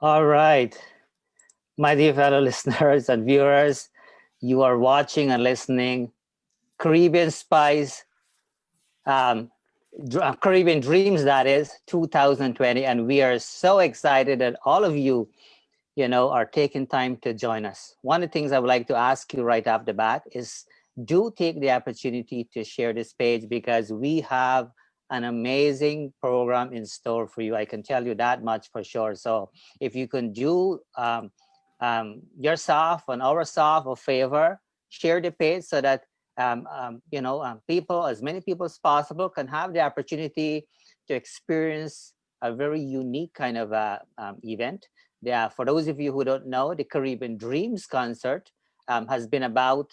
All right, my dear fellow listeners and viewers, you are watching and listening Caribbean Spice, um, Caribbean Dreams, that is 2020, and we are so excited that all of you, are taking time to join us. One of the things I would like to ask you right off the bat is do take the opportunity to share this page because we have an amazing program in store for you. I can tell you that much for sure. So if you can do yourself and ourselves a favor, share the page so that people, as many people as possible, can have the opportunity to experience a very unique kind of event. Yeah, for those of you who don't know, the Caribbean Dreams concert has been about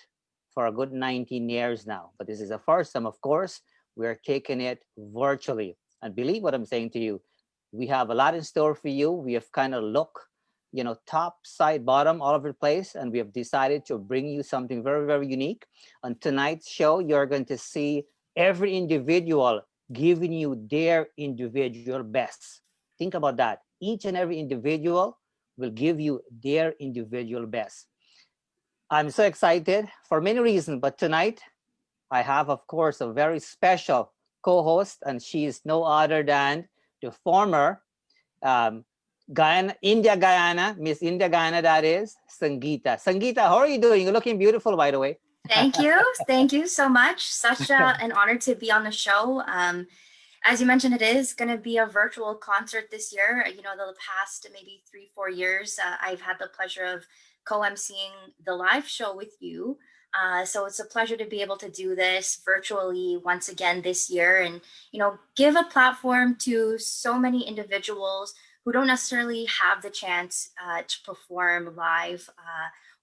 for a good 19 years now. But this is the first time, of course, we're taking it virtually. And believe what I'm saying to you, we have a lot in store for you. We have kind of look, top, side, bottom, all over the place. And we have decided to bring you something very, very unique. On tonight's show, you're going to see every individual giving you their individual best. Think about that. Each and every individual will give you their individual best. I'm so excited for many reasons, but tonight I have, of course, a very special co host, and she is no other than the former um, Miss India Guyana, that is, Sangeeta. Sangeeta, how are you doing? You're looking beautiful, by the way. Thank you. Thank you so much. Such an honor to be on the show. As you mentioned, it is going to be a virtual concert this year. The past maybe 3, 4 years, I've had the pleasure of co-emceeing the live show with you. So it's a pleasure to be able to do this virtually once again this year and, give a platform to so many individuals who don't necessarily have the chance to perform live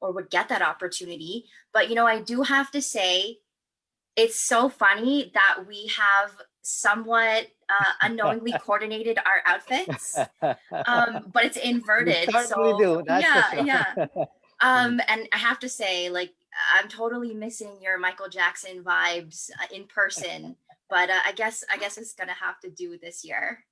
or would get that opportunity. But, I do have to say, it's so funny that we have somewhat unknowingly coordinated our outfits, but it's We inverted. certainly So do, that's for yeah, sure. yeah. And I have to say, like, I'm totally missing your Michael Jackson vibes in person. But I guess it's gonna have to do this year.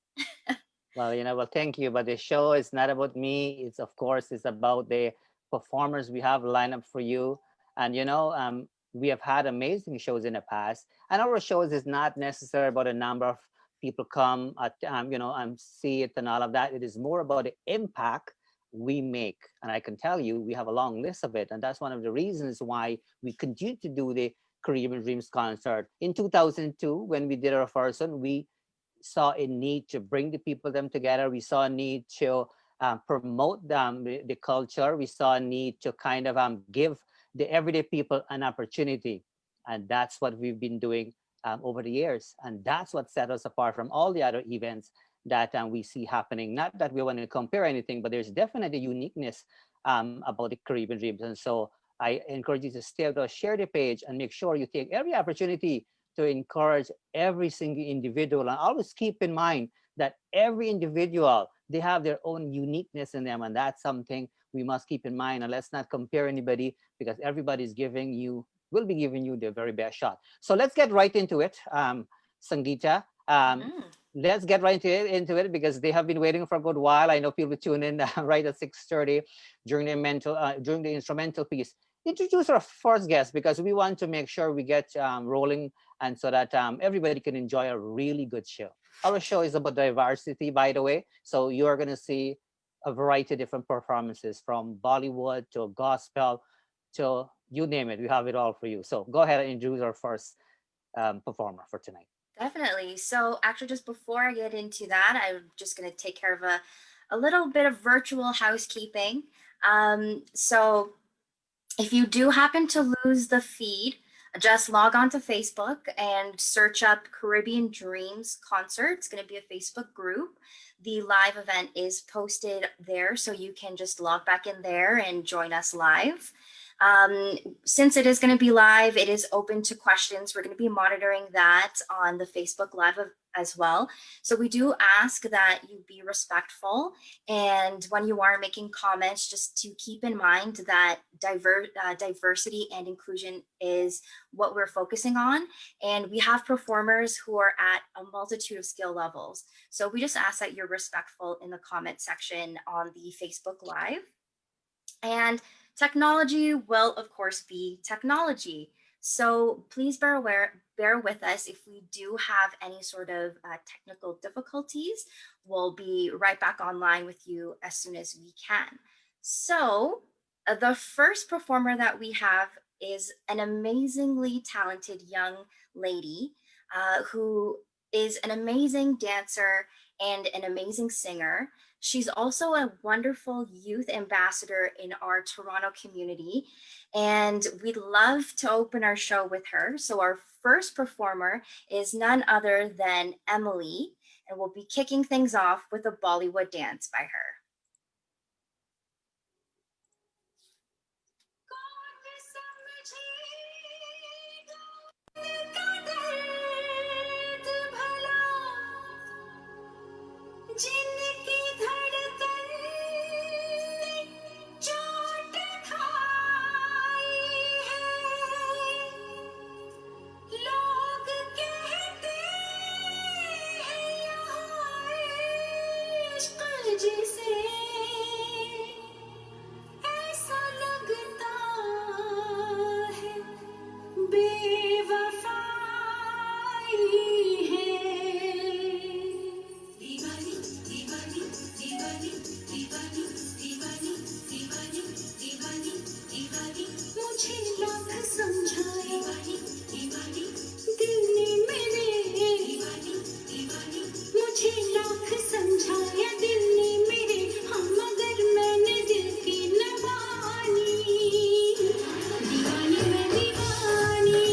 Well, thank you. But the show is not about me. It's, of course, it's about the performers we have lined up for you. And, we have had amazing shows in the past. And our shows is not necessarily about a number of people come at, see it and all of that. It is more about the impact we make. And I can tell you, we have a long list of it. And that's one of the reasons why we continue to do the Caribbean Dreams concert. In 2002, when we did our first one, we saw a need to bring the people them together. We saw a need to promote the culture. We saw a need to kind of give the everyday people an opportunity, and that's what we've been doing over the years. And that's what set us apart from all the other events that we see happening. Not that we want to compare anything, but there's definitely uniqueness about the Caribbean Dreams. And so I encourage you to stay with us, share the page, and make sure you take every opportunity to encourage every single individual, and always keep in mind that every individual, they have their own uniqueness in them, and that's something we must keep in mind. And let's not compare anybody, because everybody's giving you will be giving you their very best shot. So let's get right into it. Sangeeta, Mhm. let's get right into it because they have been waiting for a good while. I know people tune in right at 6:30 during the instrumental piece. Introduce our first guest because we want to make sure we get rolling, and so that everybody can enjoy a really good show. Our show is about diversity, by the way. So you're going to see a variety of different performances, from Bollywood to gospel to you name it. We have it all for you. So go ahead and introduce our first performer for tonight. Definitely. So actually, just before I get into that, I'm just going to take care of a little bit of virtual housekeeping. So if you do happen to lose the feed, just log on to Facebook and search up Caribbean Dreams Concert. It's going to be a Facebook group. The live event is posted there, so you can just log back in there and join us live. Um, since it is going to be live, it is open to questions. We're going to be monitoring that on the Facebook as well. So we do ask that you be respectful, and when you are making comments, just to keep in mind that diversity and inclusion is what we're focusing on, and we have performers who are at a multitude of skill levels. So we just ask that you're respectful in the comment section on the Facebook Live. And technology will, of course, be technology. So please bear with us if we do have any sort of technical difficulties. We'll be right back online with you as soon as we can. So the first performer that we have is an amazingly talented young lady who is an amazing dancer and an amazing singer. She's also a wonderful youth ambassador in our Toronto community, and we'd love to open our show with her. So, our first performer is none other than Emily, and we'll be kicking things off with a Bollywood dance by her. जिनकी धड़कन ने चोट खाई है लोग कहते हैं यहाँ इश्क जिसे ऐसा लगता है बेवफाई है दीवानी दीवानी दीवानी दीवानी दीवानी दीवानी दीवानी दीवानी मुझे लाख समझाया दीवानी दिल ने मेरे दीवानी दीवानी मुझे लाख समझाया दिल ने मेरे हम मगर मैंने दिल की न मानी दीवानी मैं दीवानी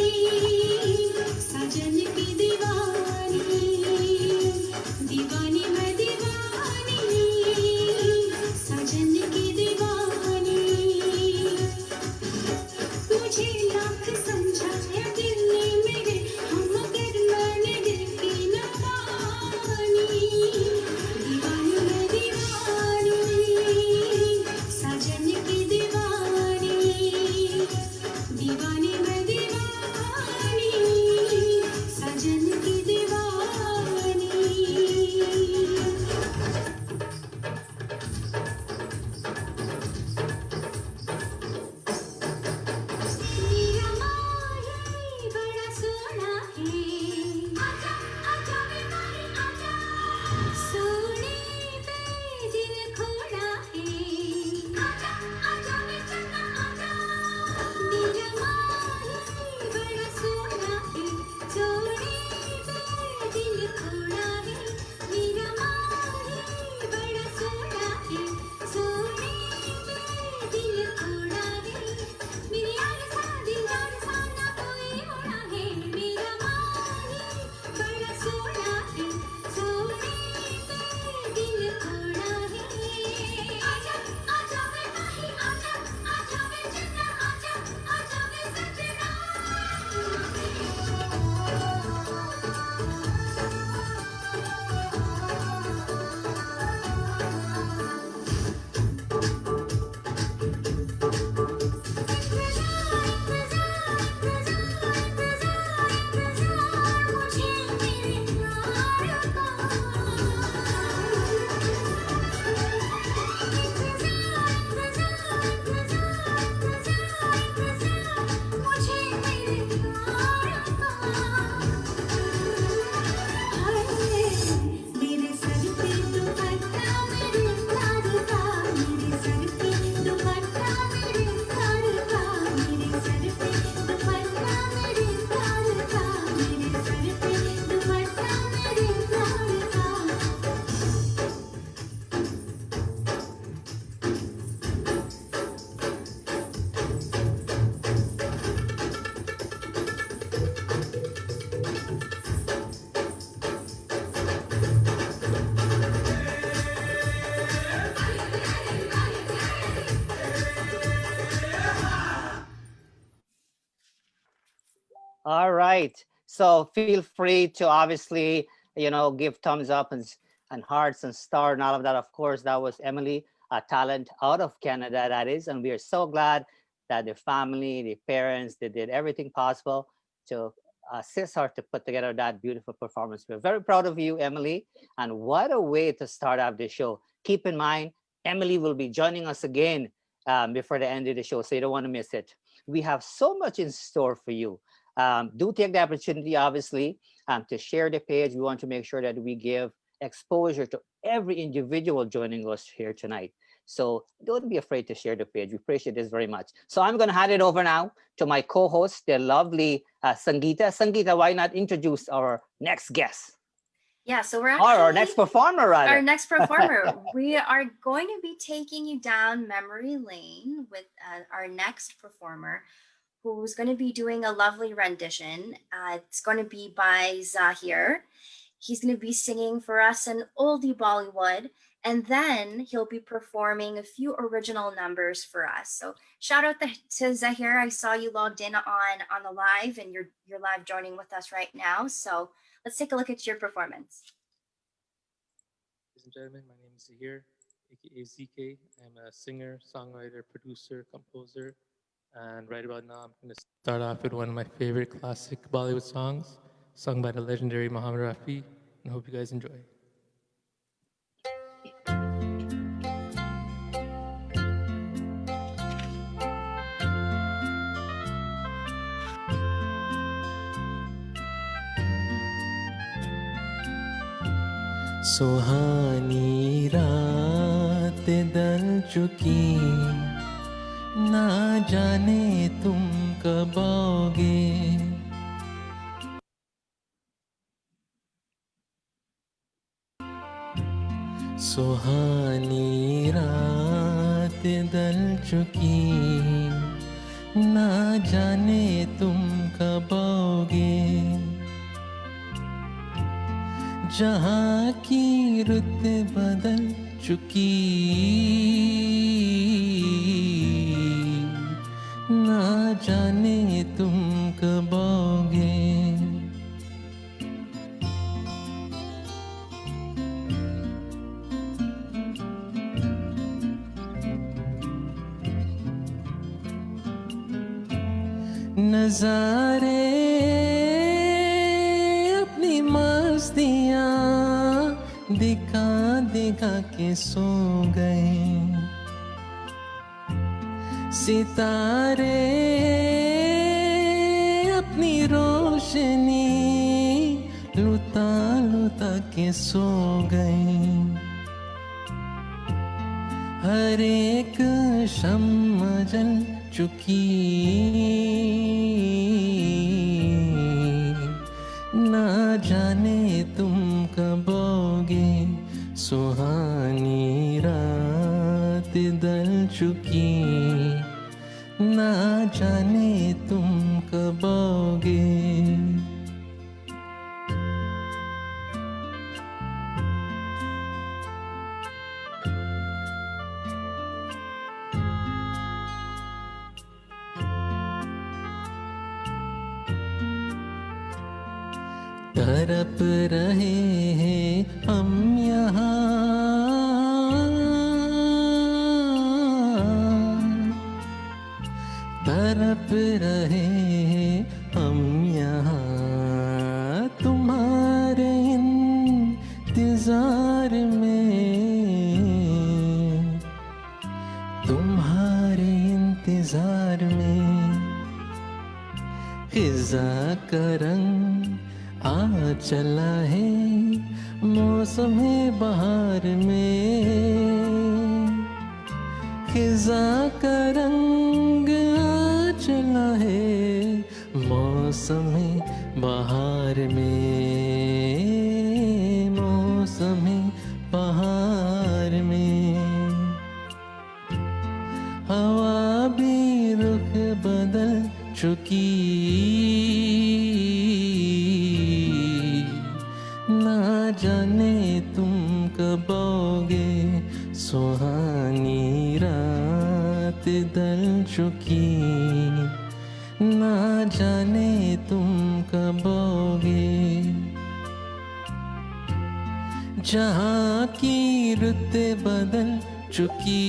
साजन की दीवानी दीवानी मैं दीवानी साजन की दीवानी मुझे लाख समझाया दिल ने मेरे हम मगर मैंने दिल की न मानी दीवानी मैं दीवानी साजन की दीवानी दीवानी मैं दीवानी साजन की दीवानी मेरा माही बड़ा सोना है आजा आजा वे माही आजा सोने पे दिल खोना है आजा आजा वे चन्ना आजा मेरा माही बड़ा सोना है सोने पे दिल खोना है मेरा माही बड़ा सोना है सोने पे दिल खोना है मेरी आरज़ा दिल आरज़ा ना कोई होना है मेरा माही बड़ा सोना है सोने पे दिल खोना है आजा आजा वे माही आजा आजा वे चन्ना आजा आजा वे सजना मुझे मेरे प्यार का मुझे मेरे प्यार का मेरे सर पे दुपट्टा मेरे प्यार का मेरे सर पे दुपट्टा मेरे प्यार का मेरे सर पे दुपट्टा मेरे प्यार का मेरे सर पे दुपट्टा मेरे प्यार का All right. So feel free to obviously, give thumbs up and hearts and star and all of that. Of course, that was Emily, a talent out of Canada, that is. And we are so glad that the family, the parents, they did everything possible to assist her to put together that beautiful performance. We're very proud of you, Emily. And what a way to start off the show. Keep in mind, Emily will be joining us again before the end of the show, so you don't want to miss it. We have so much in store for you. Do take the opportunity, obviously, to share the page. We want to make sure that we give exposure to every individual joining us here tonight. So don't be afraid to share the page. We appreciate this very much. So I'm going to hand it over now to my co-host, the lovely Sangeeta. Sangeeta, why not introduce our next guest? Yeah, so we're Or actually our next performer, rather. our next performer. We are going to be taking you down memory lane with our next performer, who's going to be doing a lovely rendition. It's going to be by Zahir. He's going to be singing for us an oldie Bollywood, and then he'll be performing a few original numbers for us. So shout out to Zahir. I saw you logged in on the live, and you're live joining with us right now. So let's take a look at your performance. Ladies and gentlemen, my name is Zahir, aka ZK. I'm a singer, songwriter, producer, composer, and right about now I'm going to start off with one of my favorite classic Bollywood songs, sung by the legendary Muhammad Rafi, and I hope you guys enjoy. सुहानी रात दल चुकी ना जाने तुम कब आओगे सुहानी रात दल चुकी ना जाने तुम कब आओगे जहाँ की रुत बदल चुकी ना जाने तुम कब आओगे नजारे अपनी मस्तियाँ दिखा दिखा के सो गए सितारे अपनी रोशनी लुटा लुटा के सो गए हर एक शम्म जल चुकी ना जाने तुम कब आओगे सुहानी रात दल चुकी ना जाने तुम कब आओगे तरप रहे हैं हम यहाँ तरप रहे हैं हम यहाँ तुम्हारे इंतजार में खिजा का रंग आ चला है मौसम बहार में खिजा का रंग आ चला है मौसम बहार में मौसम बहार में हवा भी रुख बदल चुकी ना जाने तुम कब आओगे सुहानी रात दल चुकी ना जाने तुम कब आओगे जहाँ की रुते बदल चुकी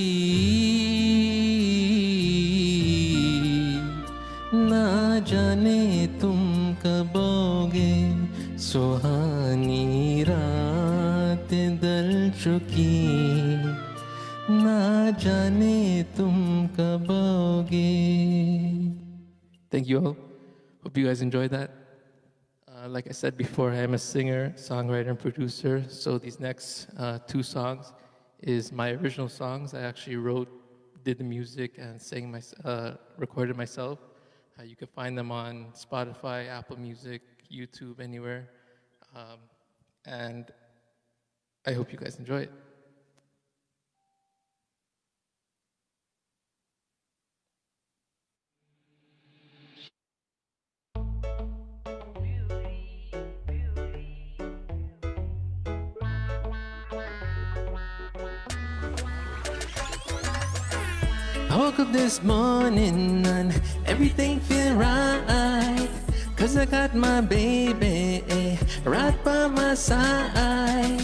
ना जाने तुम कब आओगे सुहानी रात दल चुकी ना जाने तुम कब आओगे. Thank you all. Hope you guys enjoyed that. Like I said before, I am a singer, songwriter, and producer. So these next two songs is my original songs. I actually wrote, did the music, and recorded myself. You can find them on Spotify, Apple Music, YouTube, anywhere. And I hope you guys enjoy it. I woke up this morning and everything feel right, 'cause I got my baby right by my side.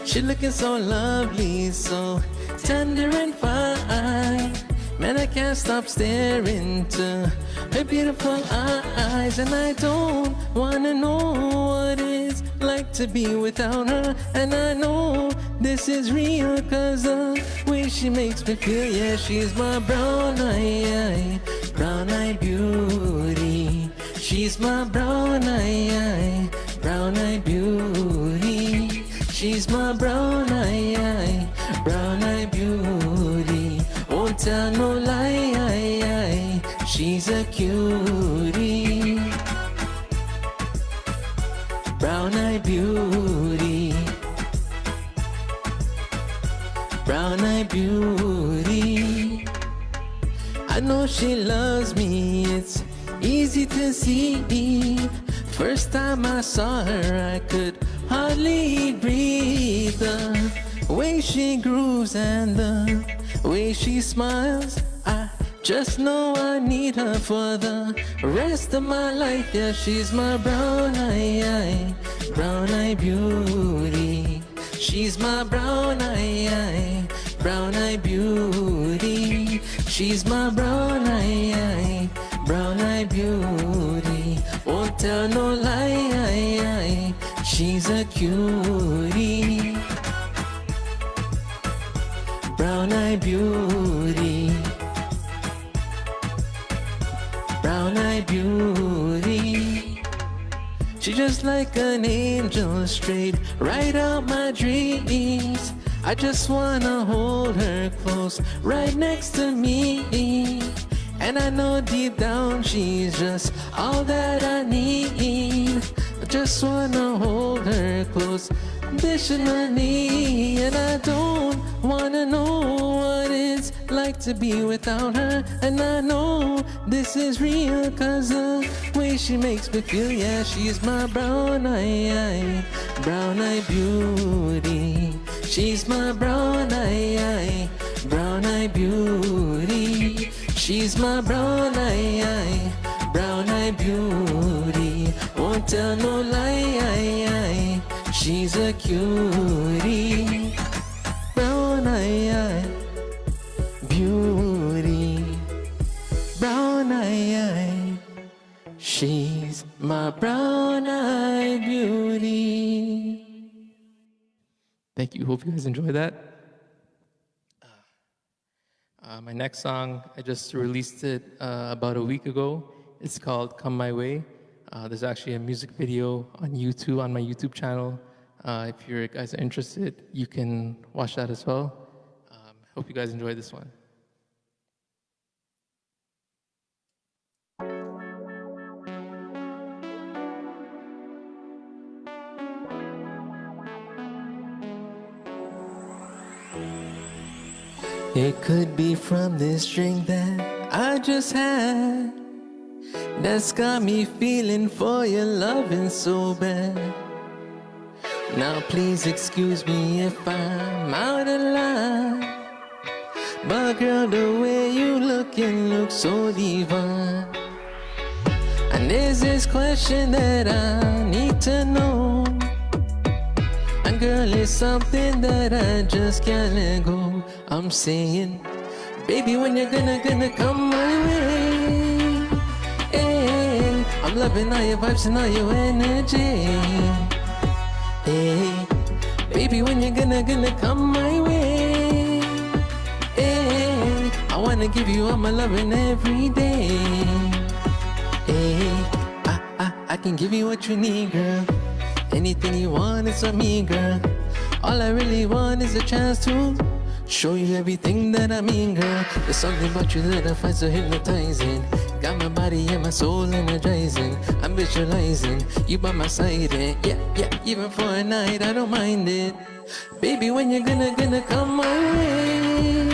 She looking so lovely, so tender and fine. Man, I can't stop staring to her beautiful eyes. And I don't wanna know what it's like to be without her. And I know this is real, 'cause the way she makes me feel, yeah, she's my brown eye beauty. She's my brown eye beauty. She's my brown eye beauty. Won't tell no lie, she's a cutie. Brown eye beauty. Brown eye beauty. I know she loves me, it's easy to see. First time I saw her, I could hardly breathe. The way she grooves and the way she smiles, I just know I need her for the rest of my life. Yeah, she's my brown eye beauty. She's my brown eye beauty. She's my brown eye beauty. Won't tell no lie, she's a cutie. Brown eye beauty. Brown eye beauty. She's just like an angel, straight right out my dreams. I just wanna hold her close, right next to me. And I know deep down she's just all that I need. I just wanna hold her close, additionally. And I don't wanna know what it's like to be without her. And I know this is real, 'cause the way she makes me feel, yeah, she's my brown eye beauty. She's my brown eye beauty. She's my brown eye beauty. Won't tell no lie, she's a cutie. Brown eye beauty. Brown eye. She's my brown eye beauty. Thank you. Hope you guys enjoy that. My next song, I just released it about a week ago. It's called Come My Way. There's actually a music video on YouTube, on my YouTube channel. If you guys are interested, you can watch that as well. Hope you guys enjoy this one. It could be from this drink that I just had that's got me feeling for your loving so bad. Now please excuse me if I'm out of line, but girl, the way you look so divine. And there's this question that I need to know, and Girl, it's something that I just can't let go. I'm saying, baby, when you're gonna come my way? Hey, I'm loving all your vibes and all your energy. Hey, baby, when you're gonna come my way? Hey, I wanna give you all my loving every day. Hey, I can give you what you need, girl. Anything you want is on me, girl. All I really want is a chance to show you everything that I mean, girl. There's something about you that I find so hypnotizing. Got my body and my soul energizing. I'm visualizing you by my side, and yeah, even for a night, I don't mind it. Baby, when you're gonna come my way?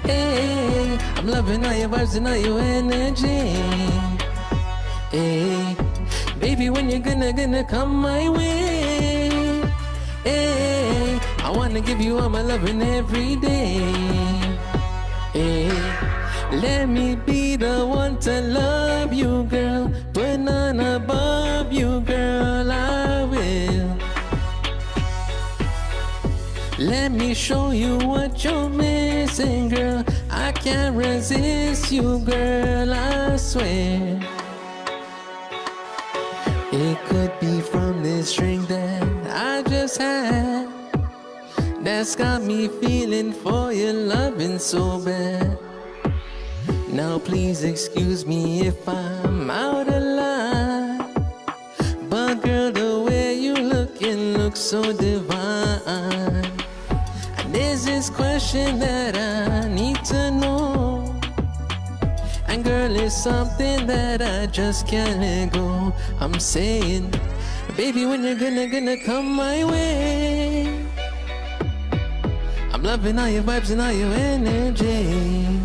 Hey, I'm loving all your vibes and all your energy. Hey, baby, when you're gonna come my way? Hey, I wanna give you all my loving every day. Hey, let me be the one to love you, girl. Put none above you, girl, I will. Let me show you what you're missing, girl. I can't resist you, girl, I swear. It could be from this drink that I just had that's got me feeling for your loving so bad. Now please excuse me if I'm out of line, but girl, the way you look so divine. And there's this question that I need to know, and girl, it's something that I just can't let go. I'm saying, baby, when you're gonna come my way? I'm loving all your vibes and all your energy.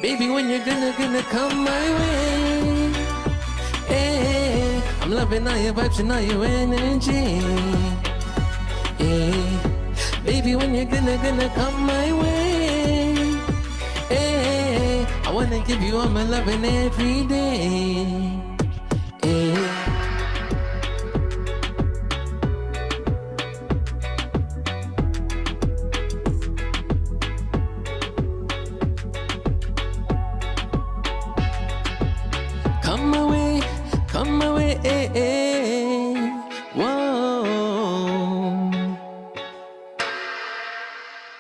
Baby, when you're gonna come my way? Hey, I'm loving all your vibes and all your energy. Hey, baby, when you're gonna come my way? Hey, I wanna give you all my loving every day. Hey. Come my way, eh, eh. Whoa.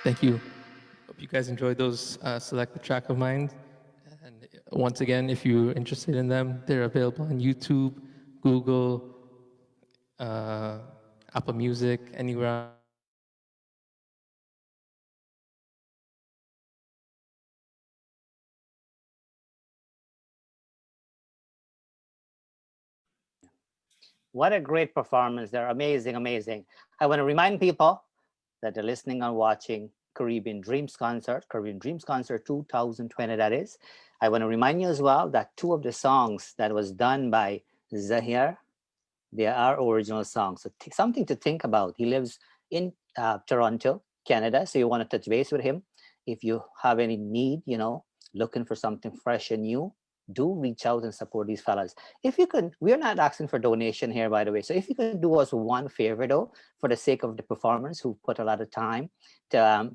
Thank you. Hope you guys enjoyed those selected track of mine. And once again, if you're interested in them, they're available on YouTube, Google, uh, Apple Music, anywhere on the internet. What a great performance. They're amazing, amazing. I want to remind people that are listening and watching Caribbean Dreams Concert 2020, that is. I want to remind you as well that two of the songs that was done by Zahir, they are original songs. So something to think about. He lives in Toronto, Canada. So you want to touch base with him. If you have any need, looking for something fresh and new, do reach out and support these fellas. If you could, we're not asking for donation here, by the way. So if you could do us one favor, though, for the sake of the performers who put a lot of time to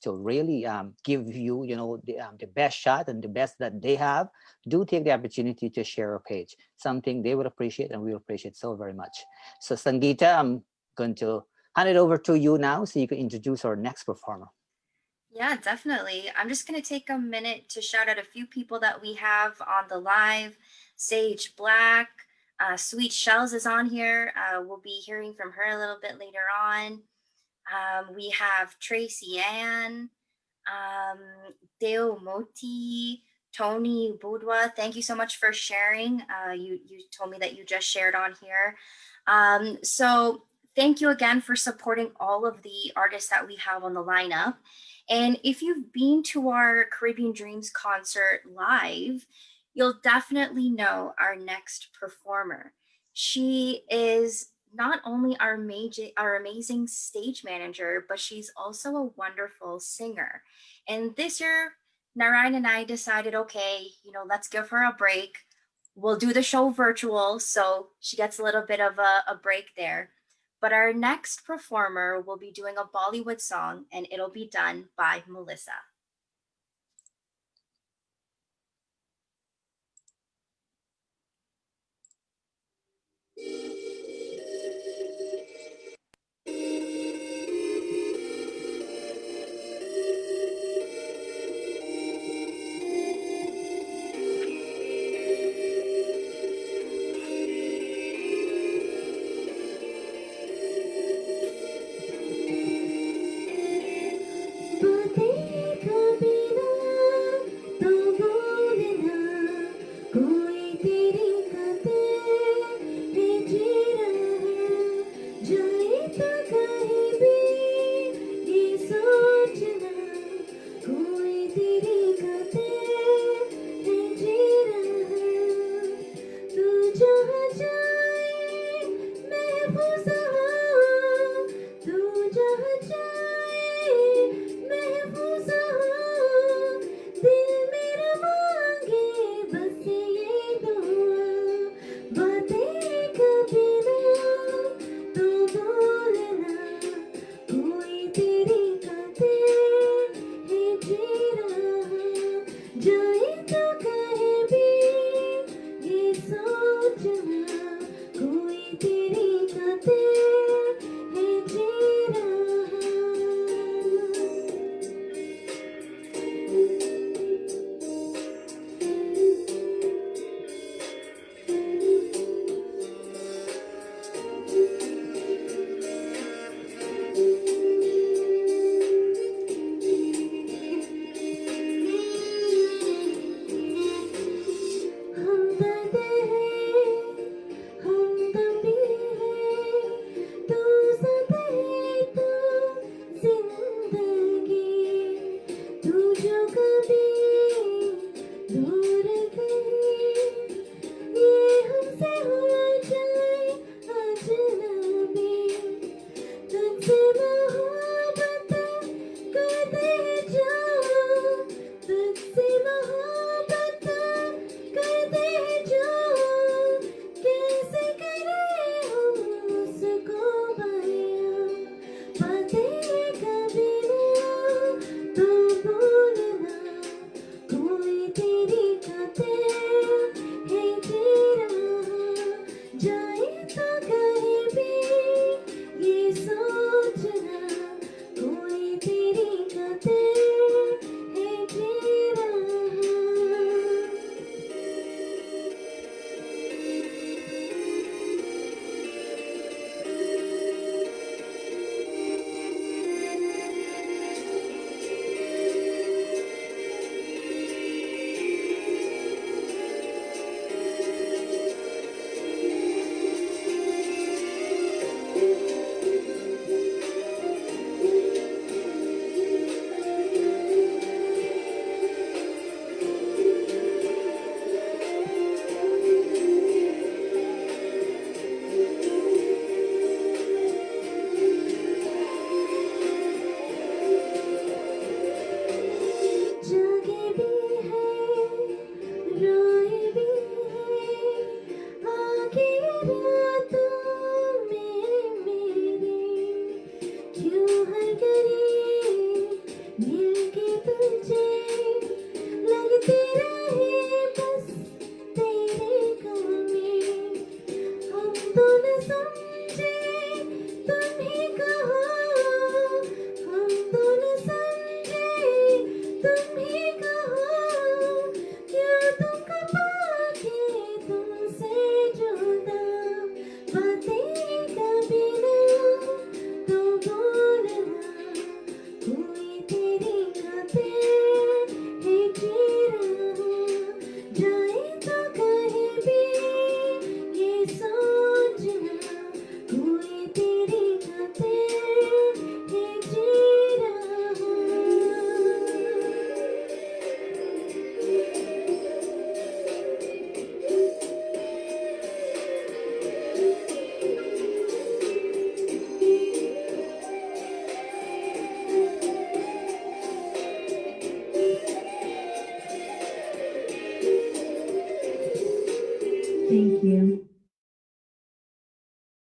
really give you, the best shot and the best that they have, do take the opportunity to share a page. Something they would appreciate and we will appreciate so very much. So Sangeeta, I'm going to hand it over to you now so you can introduce our next performer. Yeah, definitely. I'm just going to take a minute to shout out a few people that we have on the live. Sage Black, Sweet Shells is on here. We'll be hearing from her a little bit later on. We have Tracy Ann, um, Deo Moti, Tony Budwa. Thank you so much for sharing. You told me that you just shared on here. So thank you again for supporting all of the artists that we have on the lineup. And if you've been to our Caribbean Dreams concert live, you'll definitely know our next performer. She is not only our amazing stage manager, but she's also a wonderful singer. And this year, Narayan and I decided, okay, let's give her a break. We'll do the show virtual, so she gets a little bit of a break there. But our next performer will be doing a Bollywood song, and it'll be done by Melissa.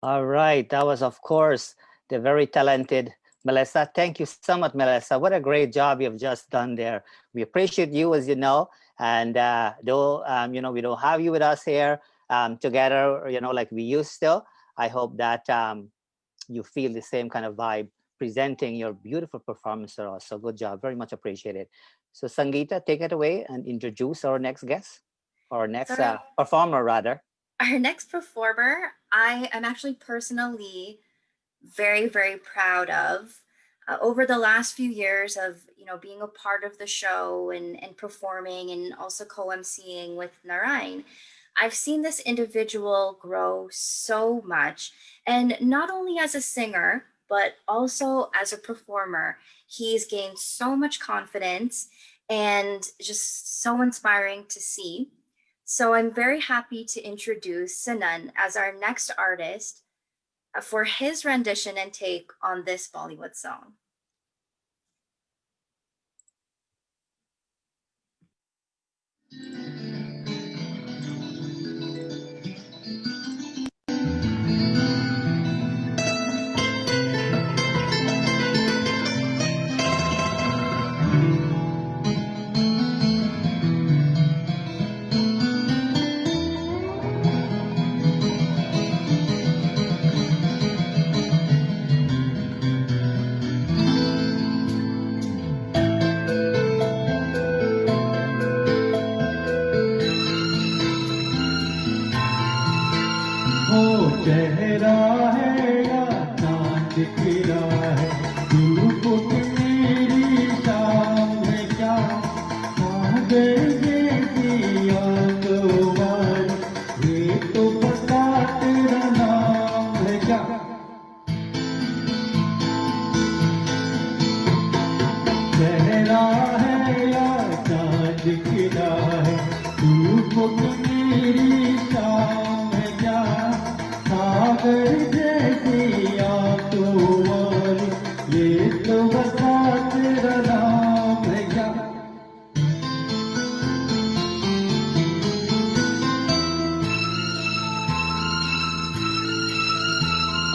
All right. That was, of course, the very talented Melissa. Thank you so much, Melissa. What a great job you've just done there. We appreciate you, as you know. And though, we don't have you with us here together, like we used to, I hope that you feel the same kind of vibe presenting your beautiful performance to us. So good job. Very much appreciated. So, Sangeeta, take it away and introduce our next guest, or So next performer, rather. our next performer, I am actually personally very, very proud of. Over the last few years of being a part of the show and performing and also co-emceeing with Narayan, I've seen this individual grow so much, and not only as a singer but also as a performer. He's gained so much confidence and just so inspiring to see. So I'm very happy to introduce Sanan as our next artist for his rendition and take on this Bollywood song. चेहरा है या चांद खिला है धूप मेरी शाम है क्या सागर जैसी आंखों वाली ये तो बता तेरा नाम है क्या चेहरा है या चांद खिला है धूप मेरी शाम है क्या सागर जैसी आंखों वाली ये तो बता तेरा नाम है क्या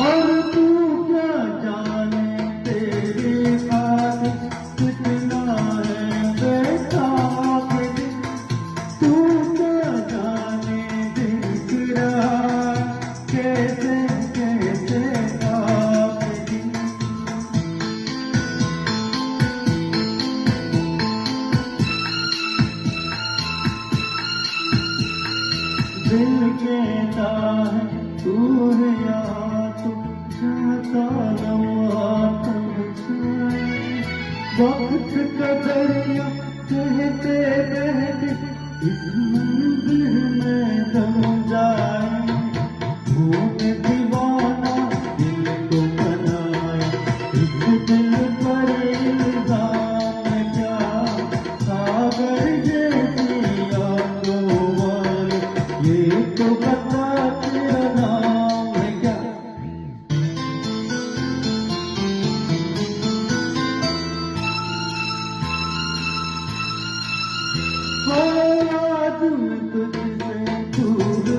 और तू क्या जाने तेरे खातिर कितना है बेताब तू क्या जाने दिख रहा कैसे कैसे आपकी दिल कहता है तू है यहाँ तो जाता लम्हा तुमसे वक्त का दरिया कहते बहते इस मंदिर में दम जाए भूल दीवाना दिल को बनाए इस दिल पर इल्जाम है क्या सागर जैसी आंखों वाली ये तो बता तेरा नाम है क्या हो आज मैं तुझसे दूर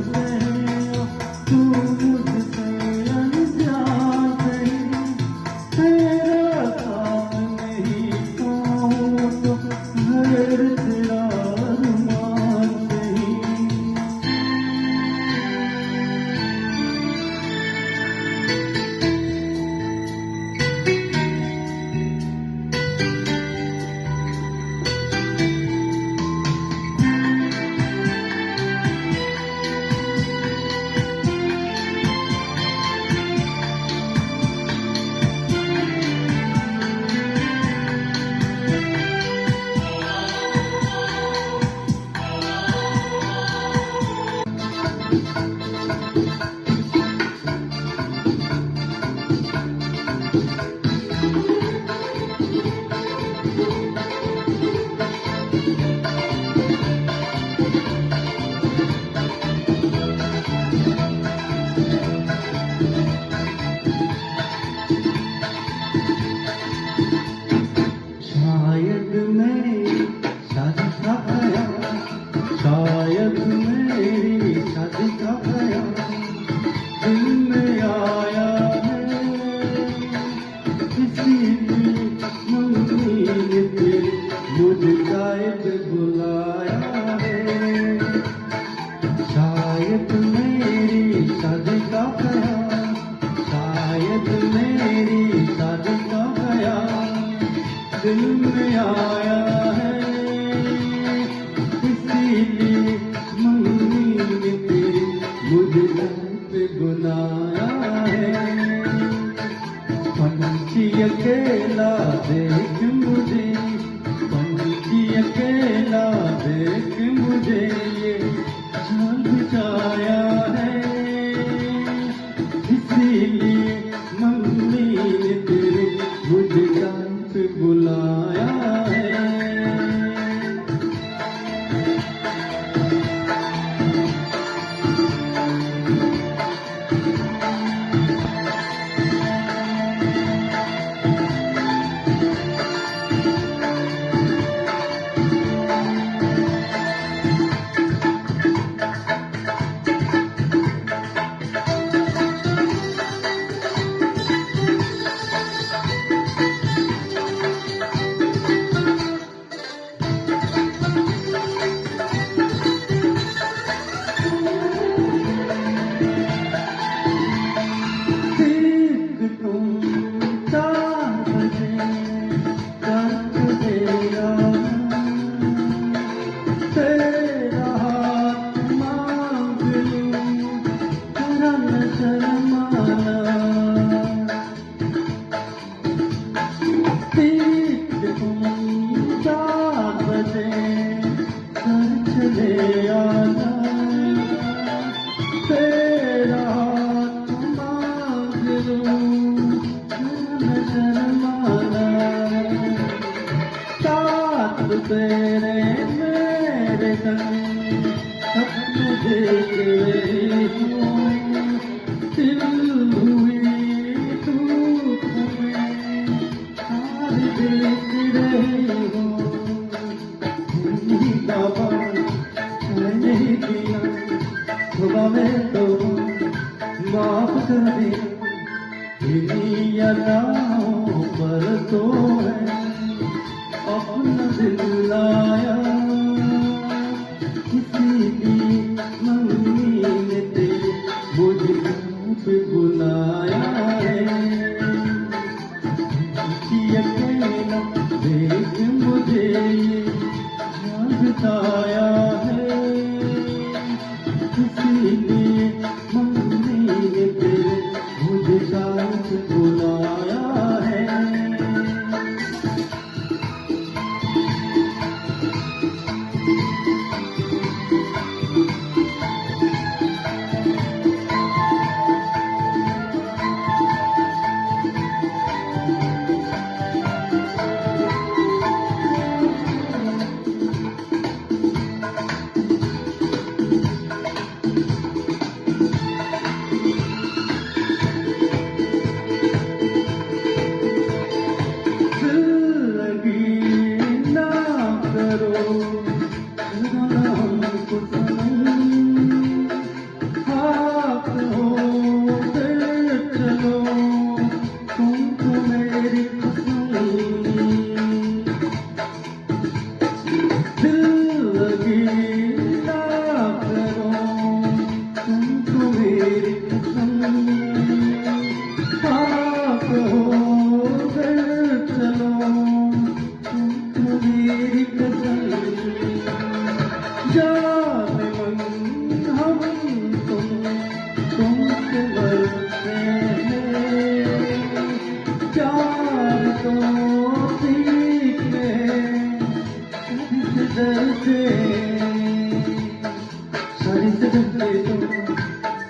अकेला देख मुझे, पंछी अकेला देख मुझे, ये जान बिछाया है, इसीलिए मम्मी ने तेरे मुझे जान पे बुलाया है। तेरे मेरे संग सपने देख रही हूँ, दिल हुई धूप में हार देख रही हूँ। दबा नहीं किया खुदा में तो माफ कर दे, इन्हीं अदाओं पर तो है अपना दिल लाया, इसीलिए मम्मी ने तेरे मुझे पे बुलाया है। अकेला देख मुझे जान बिताया है, इसीलिए मम्मी ने तेरे मुझे जान पे बुलाया है।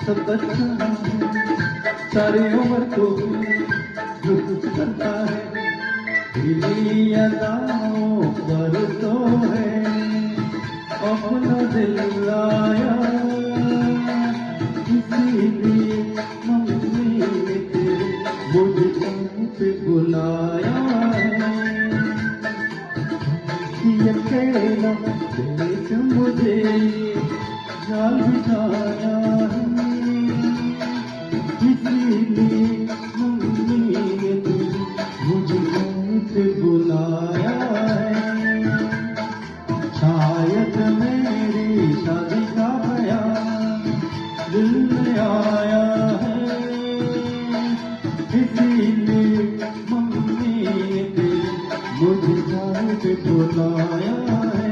सब अच्छा है, सारी उम्र को जो कुछ करता है, दिली अदाओं पर तो है अपना दिल लाया, इसीलिए मम्मी ने तेरे मुझे जान पे बुलाया है। अकेला देख मुझे जान बिछाया है, इसीलिए मम्मी ने तेरे मुझे जान पे बुलाया है। शायद मेरी शादी का बयान दिल में आया है, इसीलिए मम्मी ने तेरे मुझे जान पे बुलाया है।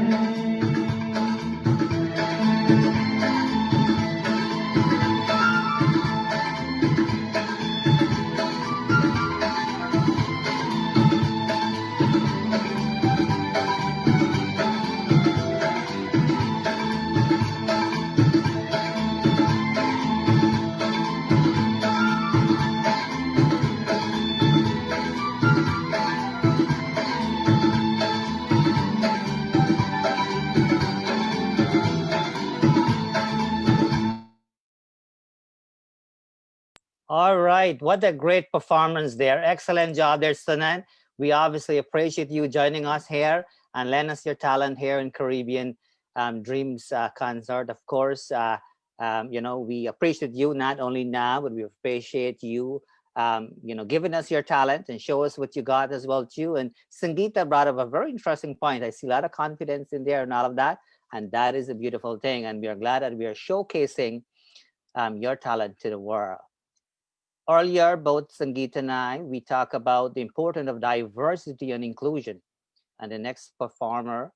All right. What a great performance there. Excellent job there, Sunan. We obviously appreciate you joining us here and lend us your talent here in Caribbean Dreams concert. Of course, we appreciate you not only now, but we appreciate you, giving us your talent and show us what you got as well too. And Sangeeta brought up a very interesting point. I see a lot of confidence in there and all of that. And that is a beautiful thing. And we are glad that we are showcasing your talent to the world. Earlier, both Sangeeta and I, we talk about the importance of diversity and inclusion. And the next performer,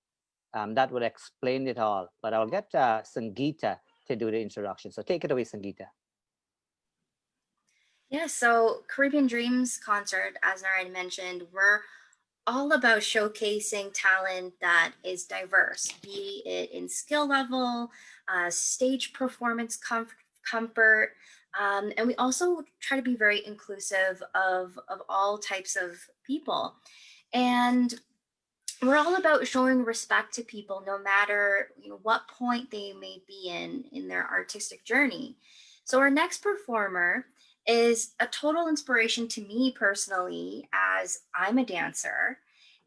that would explain it all. But I'll get Sangeeta to do the introduction. So take it away, Sangeeta. Yeah, so Caribbean Dreams concert, as Narayan mentioned, we're all about showcasing talent that is diverse, be it in skill level, stage performance comfort. And we also try to be very inclusive of all types of people. And we're all about showing respect to people no matter what point they may be in their artistic journey. So our next performer is a total inspiration to me personally, as I'm a dancer,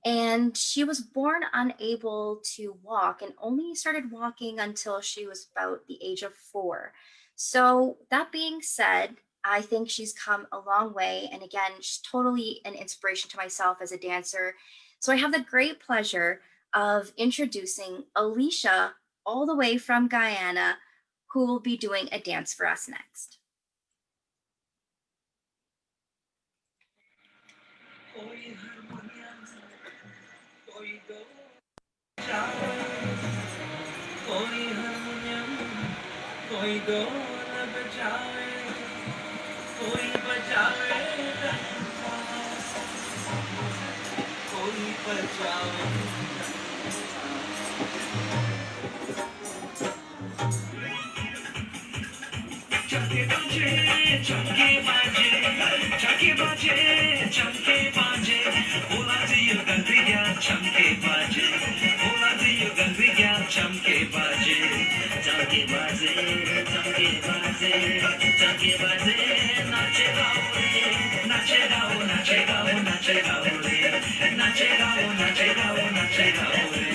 and she was born unable to walk and only started walking until she was about the age of 4. So that being said, I think she's come a long way, and again, she's totally an inspiration to myself as a dancer. So I have the great pleasure of introducing Alicia, all the way from Guyana, who will be doing a dance for us next. चमके बाजे चमके बाजे चमके बाजे चमके बाजे बोला दियो गंगरिया चमके बाजे बोला दियो गंगरिया चमके बाजे चमके बाजे चमके बाजे चमके बाजे नाचे गाओ रे नाचे गाओ नाचे गाओ नाचे गाओ रे नाचे गाओ नाचे गाओ नाचे गाओ रे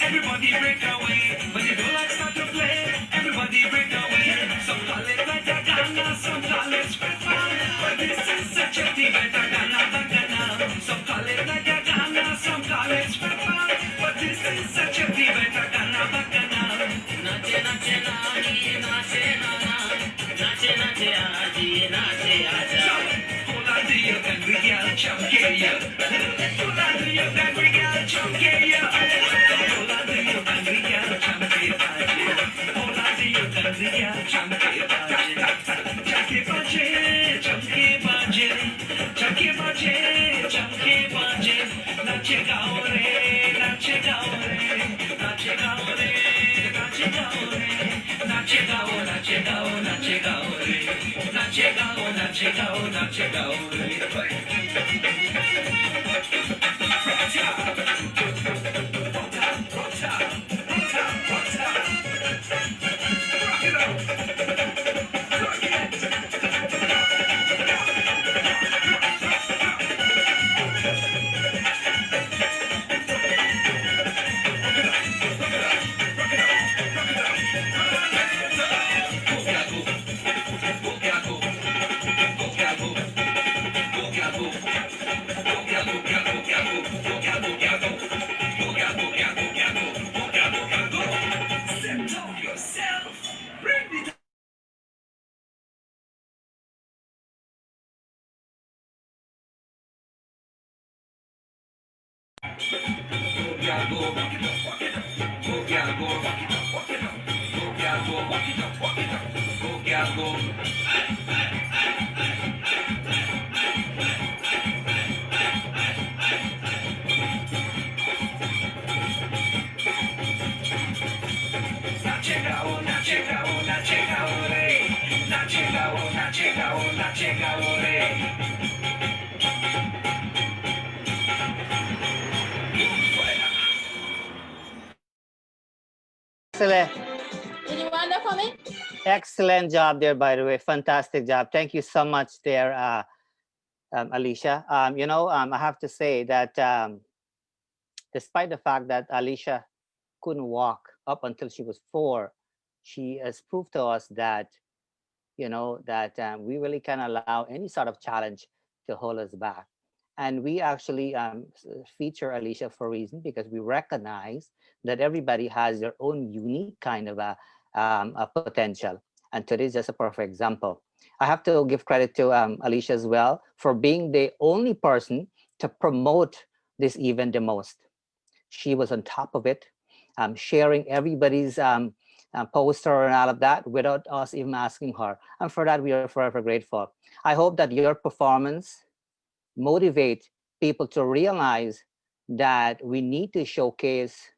Everybody break away, but you don't like start to play. Everybody break away. Some call it like a Ghana, some call it Pepper. But this is such a thing like a Ghana, Bagana. Some call it like a Ghana, some call it Pepper. But this is such a thing like a Ghana, Bagana. Nache nache nani, nache nana, nache nache aji, nache aja. Hola diyo gangriya chamkeya. Hola diyo gangriya chamkeya. Hola diyo gangriya chamke baje. Hola diyo gangriya chamke baje. Chamke baje, chamke baje, chamke baje, chamke baje. Nache gao re, nache gao re, nache gao re, nache gao re, nache gao, nache gao, nache gao re, nache gao, nache gao, nache gao re. walk it up. Go, girl, go. Excellent. Did you wind up for me? Excellent job there, by the way. Fantastic job. Thank you so much there, Alicia. I have to say that despite the fact that Alicia couldn't walk up until she was 4, she has proved to us that, that we really can allow any sort of challenge to hold us back. And we actually feature Alicia for a reason, because we recognize that everybody has their own unique kind of a potential. And today is just a perfect example. I have to give credit to Alicia as well for being the only person to promote this event the most. She was on top of it, sharing everybody's poster and all of that without us even asking her. And for that, we are forever grateful. I hope that your performance motivate people to realize that we need to showcase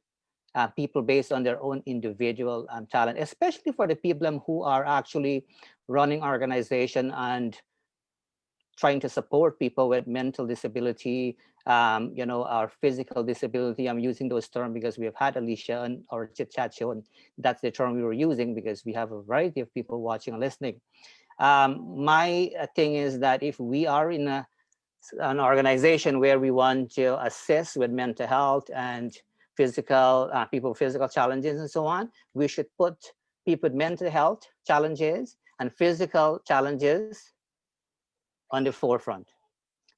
people based on their own individual talent, especially for the people who are actually running organization and trying to support people with mental disability, our physical disability. I'm using those terms because we have had Alicia on our chit chat show, and that's the term we were using because we have a variety of people watching and listening. My thing is that if we are in an organization where we want to assist with mental health and physical people with physical challenges and so on, we should put people with mental health challenges and physical challenges on the forefront.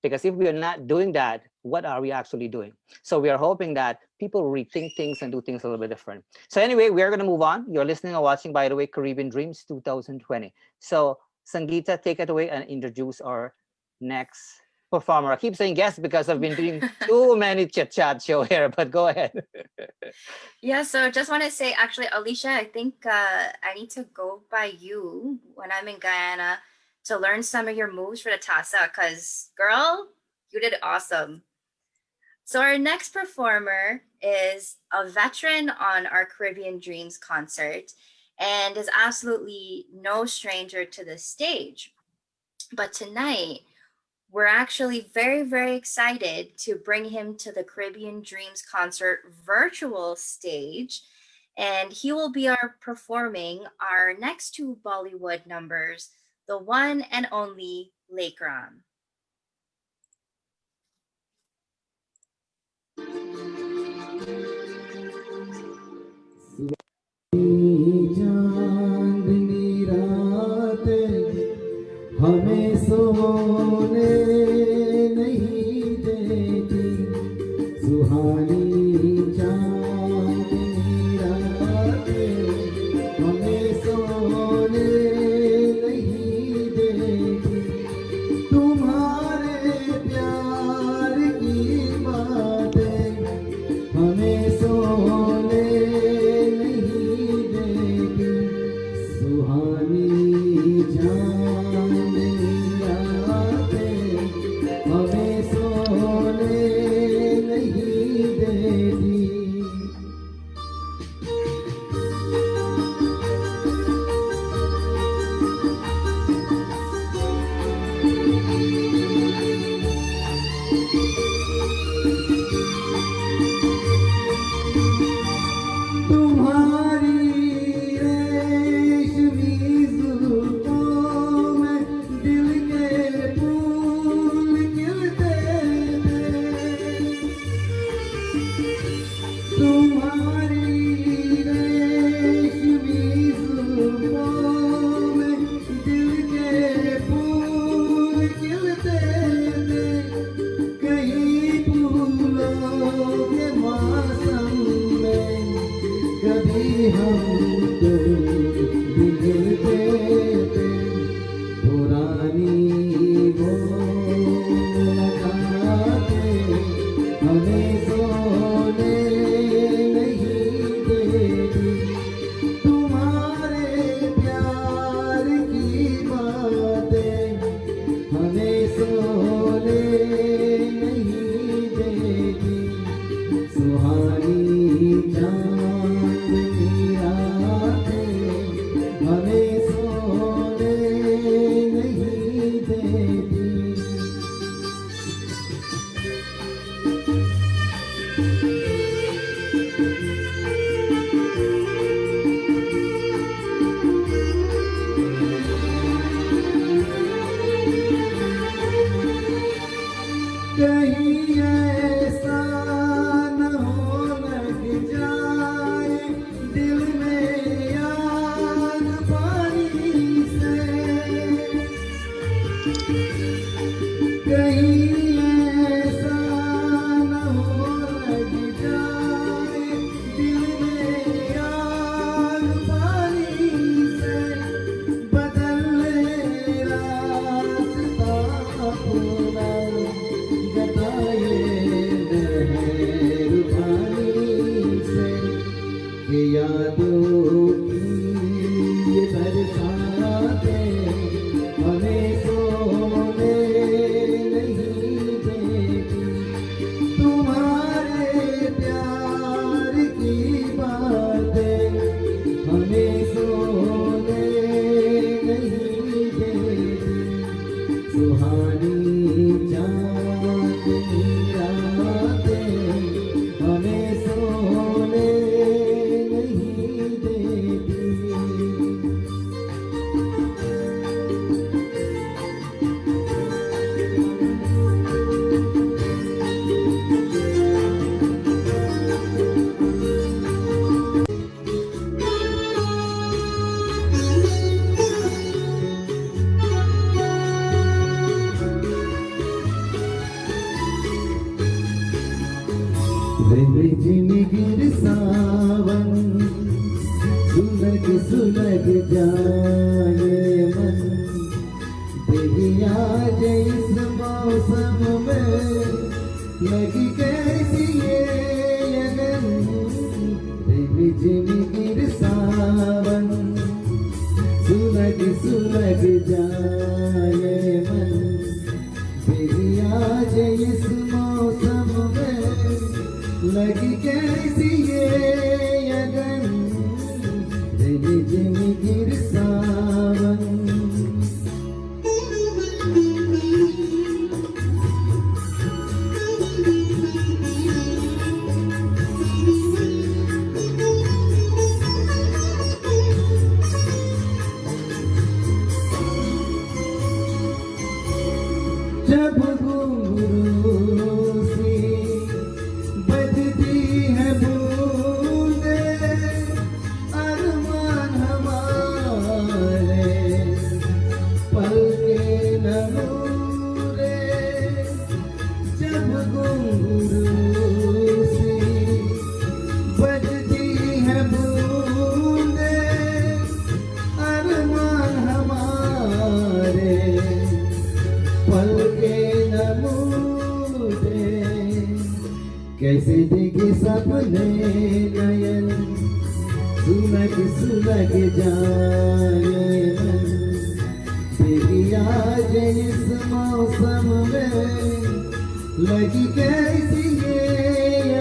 Because if we are not doing that, what are we actually doing? So we are hoping that people rethink things and do things a little bit different. So anyway, we are going to move on. You're listening or watching, by the way, Caribbean Dreams 2020. So Sangeeta, take it away and introduce our next performer. I keep saying guest because I've been doing too many chit chat show here, but go ahead. Yeah, so just want to say, actually, Alicia, I think I need to go by you when I'm in Guyana to learn some of your moves for the Tassa, because, girl, you did awesome. So our next performer is a veteran on our Caribbean Dreams concert and is absolutely no stranger to the stage. But tonight, we're actually very, very excited to bring him to the Caribbean Dreams concert virtual stage. And he will be performing our next 2 Bollywood numbers, the one and only Lekram. चांदनी रातें हमें सोने नहीं देती, सुहानी चांदनी रातें हमें सोने नहीं देती, तुम्हारे प्यार की बातें हमें सुलग जाए मन तेरी आज इस मौसम में लगी कैसी ये लगन रिम झिम गिर सावन सुलग सुलग जाए मन तेरी आज इस मौसम में लगी कैसी ये लगन रिम झिम गिर सावन जब घुंघरू सी बजती है बूंदे अरमान हमारे पल के नमूरे जब घुंघरू सी बजती है बूंदे अरमान हमारे पल के नमूने कैसे दिखे सपने नयन सुलग सुलग जाए मन तेरी आज इस मौसम में लगी कैसी ये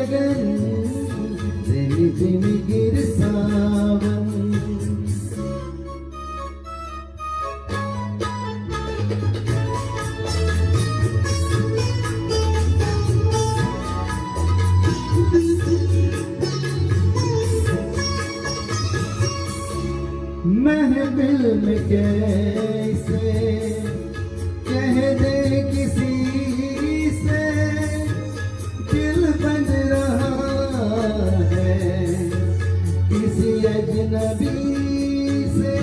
अगन रिम झिम गिर सावन महफिल में कैसे कह दे किसी से दिल बंध रहा है किसी अजनबी से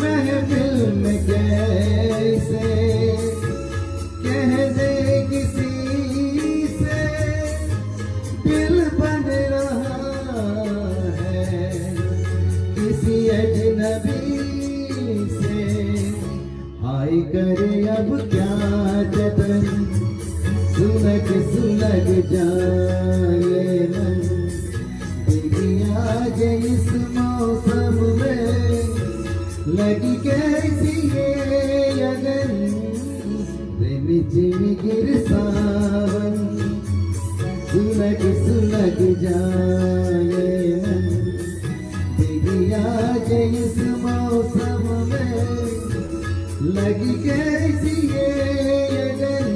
महफिल में कैसे कह दे किसी से दिल बंध रहा है किसी अजनबी से हाय करे अब क्या जतन सुलग सुलग जाए मन तेरी आज इस मौसम में लगी कैसी ये अगन रिम झिम गिर सावन सुलग सुलग जाए मन तेरी आज इस मौसम में लगी कैसी ये अगन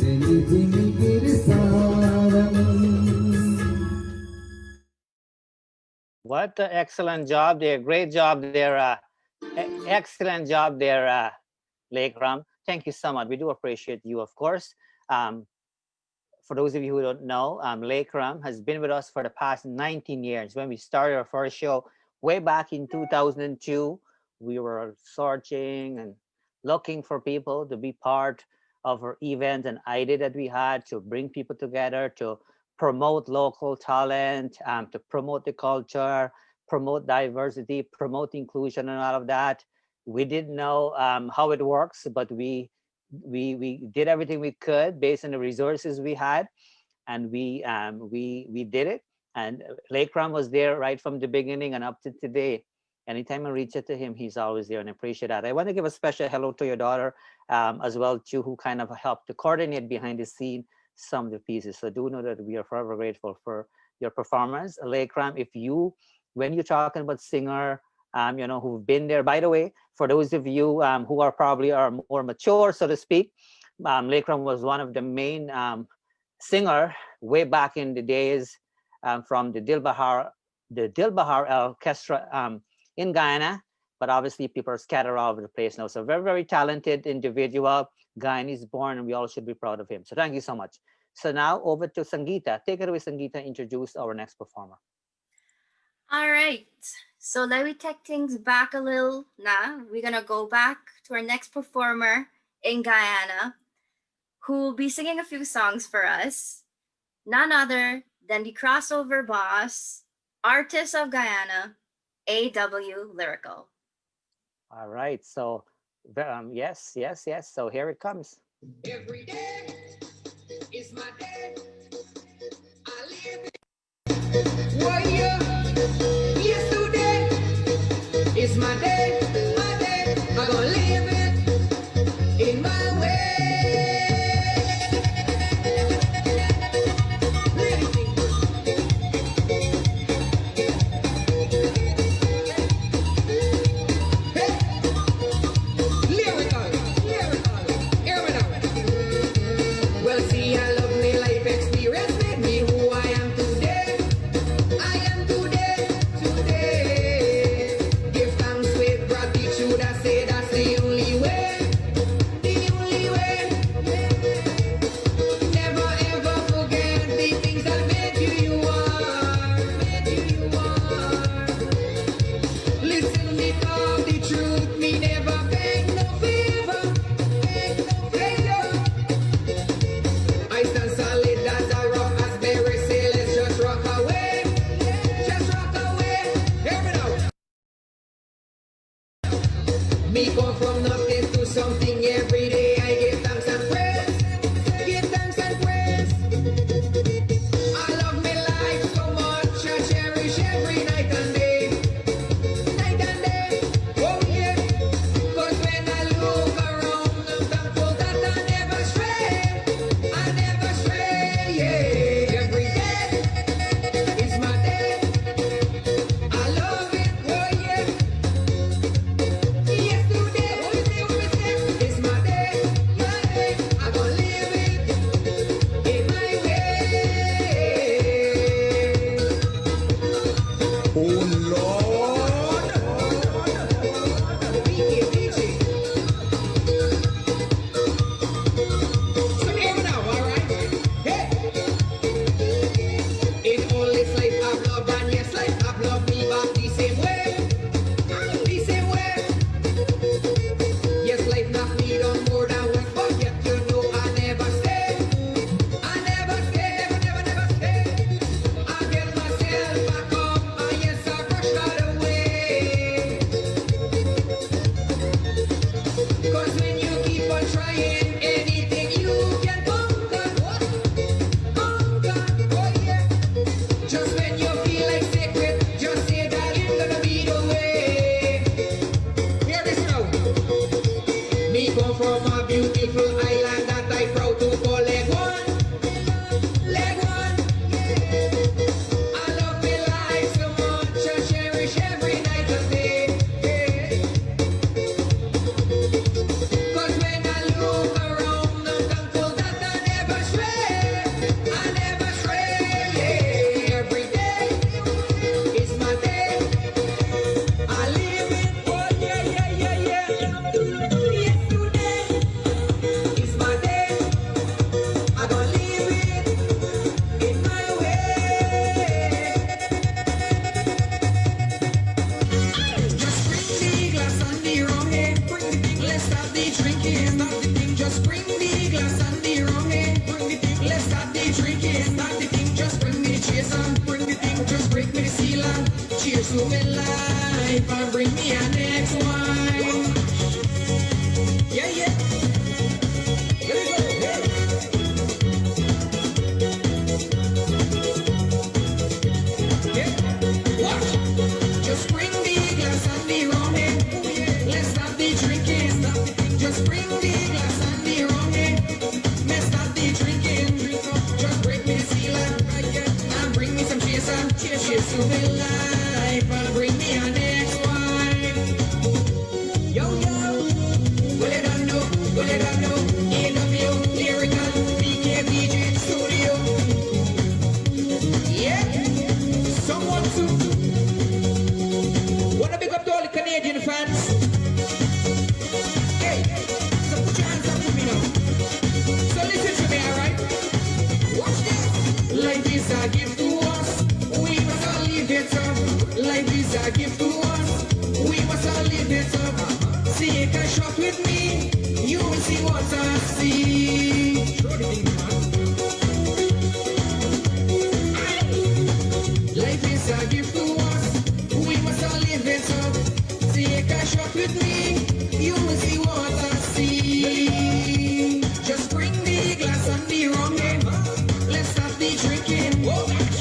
रिम झिम गिर सावन What an excellent job there. Great job there. Excellent job there, Lekram. Thank you so much. We do appreciate you, of course. Um, for those of you who don't know, Lekram has been with us for the past 19 years. When we started our first show way back in 2002, we were searching and looking for people to be part of our event and idea that we had to bring people together to promote local talent, to promote the culture, promote diversity, promote inclusion, and all of that. We didn't know how it works, but we did everything we could based on the resources we had, and we did it. And Lakram was there right from the beginning and up to today. Anytime I reach out to him, he's always there, and I appreciate that. I want to give a special hello to your daughter as well too, who kind of helped to coordinate behind the scene some of the pieces. So do know that we are forever grateful for your performance, Lakram. If you, when you're talking about singer, who've been there. By the way, for those of you who are probably are more mature, so to speak, Lakram was one of the main singer way back in the days from the Dilbahar Orchestra in Guyana. But obviously, people are scattered all over the place now. So very, very talented individual. Guyanese born, and we all should be proud of him. So thank you so much. So now over to Sangeeta. Take it away, Sangeeta. Introduce our next performer. All right. So let me take things back a little now. We're going to go back to our next performer in Guyana who will be singing a few songs for us. None other than the crossover boss, Artist of Guyana, AW Lyrical. All right. So, yes, yes, yes. So here it comes. Every day is my day. I live it. Why yesterday is my day, my day. I gonna live it in my way. Hey, lyrical, lyrical, hear me now. Well, see, I love me life experience made me who I am today. I am today, today. Give thanks with gratitude. I say that's the only way, the only way. Never ever forget the things that make you you are, make you you are. Listen me talk the truth, me never beg no favor, beg no favor. I stand solid as a rock, as Mary say, let's just rock away. Just rock away. Hear me now. Me go from nothing to something every day. I give thanks and praise. Give thanks and praise. I love me life so much. I cherish every night and day. Night and day. Oh yeah. 'Cause when I look around, I'm thankful that I never stray. I never stray. Yeah. Every day is my day. I love it. Oh yeah. Yesterday, what we say, it's my day, my day. I gonna live it in my way. Oh Lord, DJ. So hear me now, all right? Hey, in all this life I've loved, and yes, life I've loved me back the same way, the same way. Yes, life knocked me down more than once, but yet you know I never stay. I never stay, never, never, never stay. I get myself back up, and yes, I brush that away. 'Cause when you keep on trying, anything you can conquer. Conquer, oh yeah. Just when you feel like secret, just say that it's gonna be the way. Hear this now. Me come from a beautiful island that I proud to call leg one. Leg one. I love me life so much, I cherish every night and day. 'Cause when I look around, I'm thankful that I never stray. I never stray. Yeah. Every day is my day. I live it. Oh yeah, yeah, yeah, yeah. Yesterday is my day. I gonna live it in my way. Just bring the glass and the rum here. Bring the thing, let's start the drinking. Start the thing, just bring the glass and the rum here. Bring the thing, let's start the drinking. Start the thing, just bring me the chase on. Bring the thing, just break me the seal on. Cheers to my life and bring me a next wine. Yeah, yeah. Here we go. Hey. Yeah. Watch. Just bring the glass and the rum in. Let's start the drinking. Start the thing. Just bring the glass and the rum in. Let's start the drinking. Drink up. Just break me the seal and bring me some chaser. Cheers to my life and bring me a next wine. Yo yo. Well I don't know. Well I don't know. AW lyrical BKBG studio. Yeah. Someone to. Wanna big up to all the Canadian fans? Hey, so put your hands up to me now. So listen to me, alright? Watch this. Life is a gift to us. We must all live it up. Life is a gift to us. We must all live it up. See, you can shop with me. You will see what I see. Life is a gift with me, you will see what I see. Just bring the glass and the rum in. Let's start the drinking.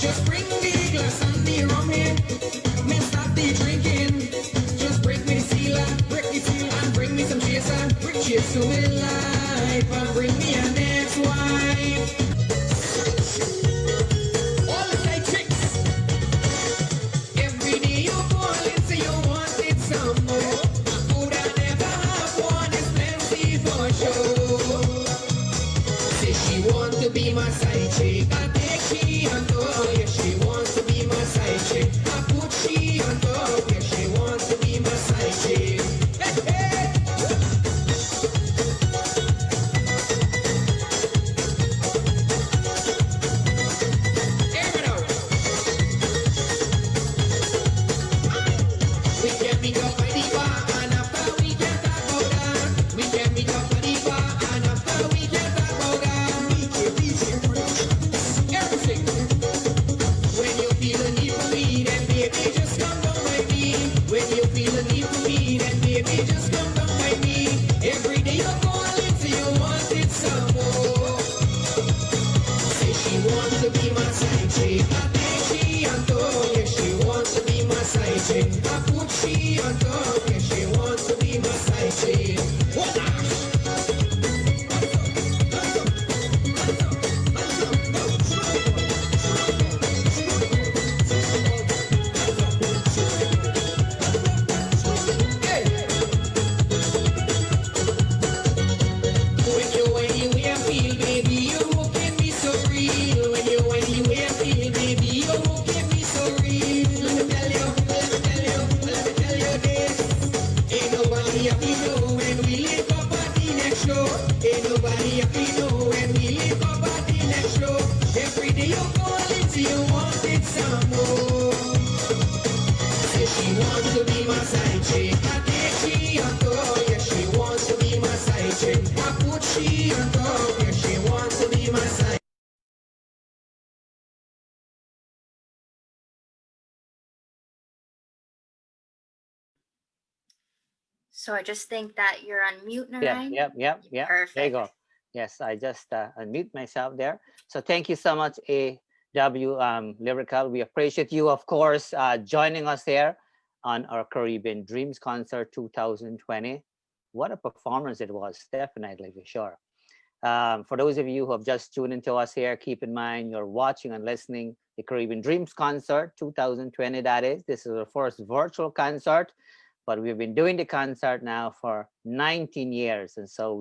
Just bring the glass and the rum in. Let's start the drinking. Just break me the seal and bring me some chaser. Cheers to me life and bring me an ex-wife. All the side chicks. Every day you call and say you wanted some more. Could I never have one? It's plenty for sure. Say she want to be my side chick. I take she on top. Yeah, she wants to be my side chick. I put she on top. Yeah, she wants to be my side chick. Hey, hey. Hear me now. We can meet up by the bar and after we can talk about that. We can meet up by the bar and after we can talk about that. Everything. When you feel the need for me, then baby just come down by me. When you feel the need for me, then baby just come down by me. Every day you call and say you wanted some more. Say she wants to be my side chick. I think she on top, yeah, she wants to be my side chick. I put she on top, yeah, she wants to be my side chick. What? Hey! When you anywhere feel, baby, you making me so real. When you anywhere feel, baby, you making me so real. Let me tell you this. Ain't nobody happy know when we link up at the next show. Ain't nobody happy know when we link up at the next show. Every day you call it, you wanted some more. Say she wants to be my side chick. I think she on top, yeah, she wants to be my side chick. I put she on top, yeah, she wants to be my side. So I just think that you're on mute, Yep, Narayan. yep, yep, yep. There you Perfect. go. Yes, I just unmute myself there. So thank you so much, AW Lyrical. We appreciate you, of course, joining us here on our Caribbean Dreams Concert 2020. What a performance it was, definitely, for sure. For those of you who have just tuned into us here, keep in mind you're watching and listening the Caribbean Dreams Concert 2020, that is. This is our first virtual concert, but we've been doing the concert now for 19 years. And so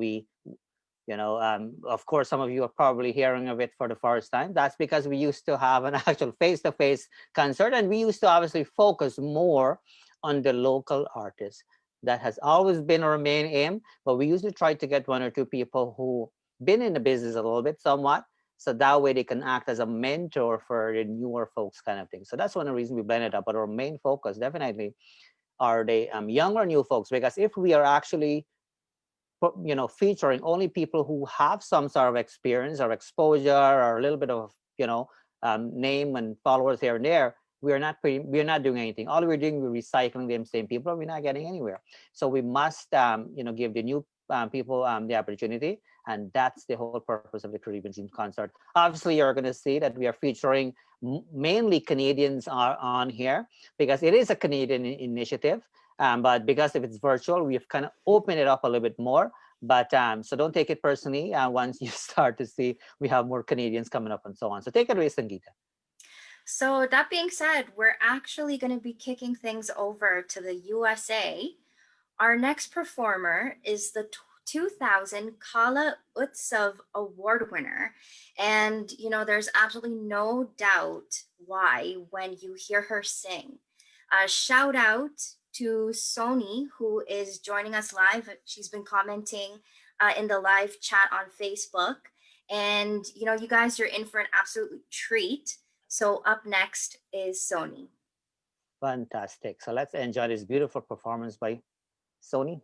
of course, some of you are probably hearing of it for the first time. That's because we used to have an actual face-to-face concert, and we used to obviously focus more on the local artists. That has always been our main aim, but we usually try to get one or two people who been in the business a little bit, somewhat, so that way they can act as a mentor for the newer folks, kind of thing. So that's one of the reasons we blend it up. But our main focus definitely are the younger new folks, because if we are actually featuring only people who have some sort of experience or exposure or a little bit of name and followers here and there, we're not doing anything. All we're doing, we're recycling them same people, we're not getting anywhere. So we must give the new people the opportunity, and that's the whole purpose of the Caribbean Dreams Concert. Obviously, you're going to see that we are featuring mainly Canadians are on here, because it is a Canadian initiative. But because if it's virtual, we've kind of opened it up a little bit more. But so don't take it personally once you start to see we have more Canadians coming up and so on. So take it away, Sangeeta. So that being said, we're actually going to be kicking things over to the USA. Our next performer is the 2000 Kala Utsav Award winner. And, there's absolutely no doubt why when you hear her sing. Shout out to Sony, who is joining us live. She's been commenting in the live chat on Facebook. And, you guys are in for an absolute treat. So up next is Sony. Fantastic. So let's enjoy this beautiful performance by Sony.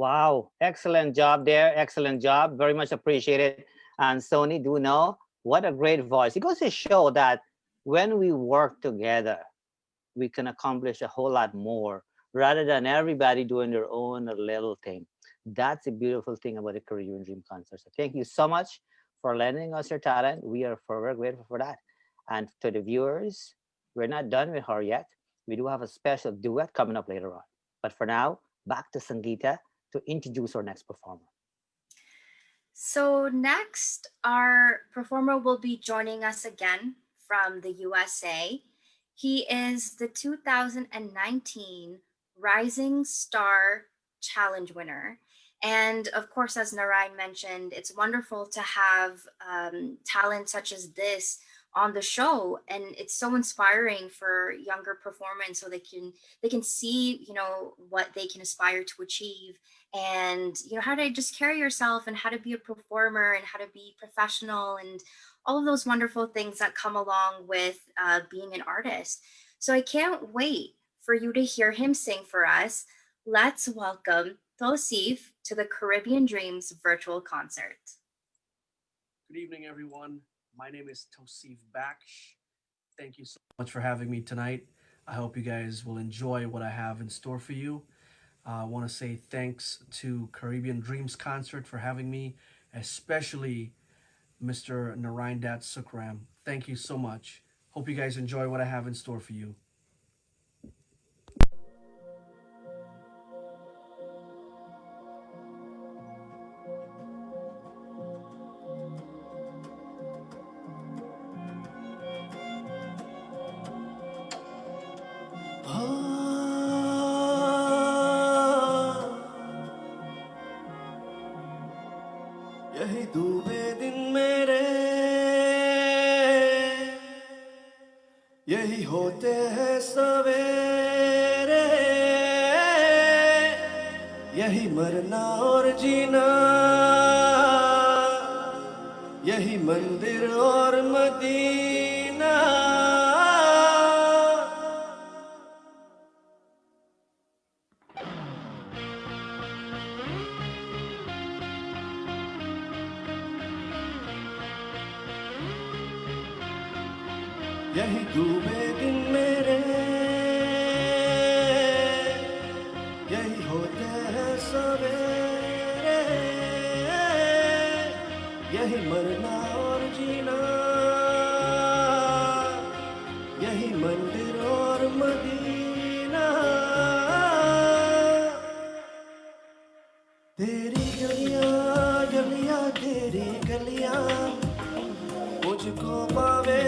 Wow, excellent job there. Excellent job. Very much appreciated. And Sony, do know what a great voice. It goes to show that when we work together, we can accomplish a whole lot more rather than everybody doing their own little thing. That's a beautiful thing about the Caribbean Dream concert. So thank you so much for lending us your talent. We are forever grateful for that. And to the viewers, we're not done with her yet. We do have a special duet coming up later on. But for now, back to Sangeeta to introduce our next performer. So next, our performer will be joining us again from the USA. He is the 2019 Rising Star Challenge winner. And of course, as Narayan mentioned, it's wonderful to have talent such as this on the show, and it's so inspiring for younger performers so they can see, what they can aspire to achieve, and how to just carry yourself and how to be a performer and how to be professional and all of those wonderful things that come along with being an artist. So I can't wait for you to hear him sing for us. Let's welcome Tosif to the Caribbean Dreams virtual concert. Good evening, everyone. My name is Tosif Baksh. Thank you so much for having me tonight. I hope you guys will enjoy what I have in store for you. I want to say thanks to Caribbean Dreams Concert for having me, especially Mr. Narayandat Sukram. Thank you so much. Hope you guys enjoy what I have in store for you. यही डूबे दिन मेरे यही होते हैं सवेरे यही मरना और जीना यही मंदिर और मदीना यही डूबे दिन मेरे यही होते हैं सवेरे यही मरना और जीना यही मंदिर और मदीना तेरी गलियां गलियां तेरी गलियां मुझको पावे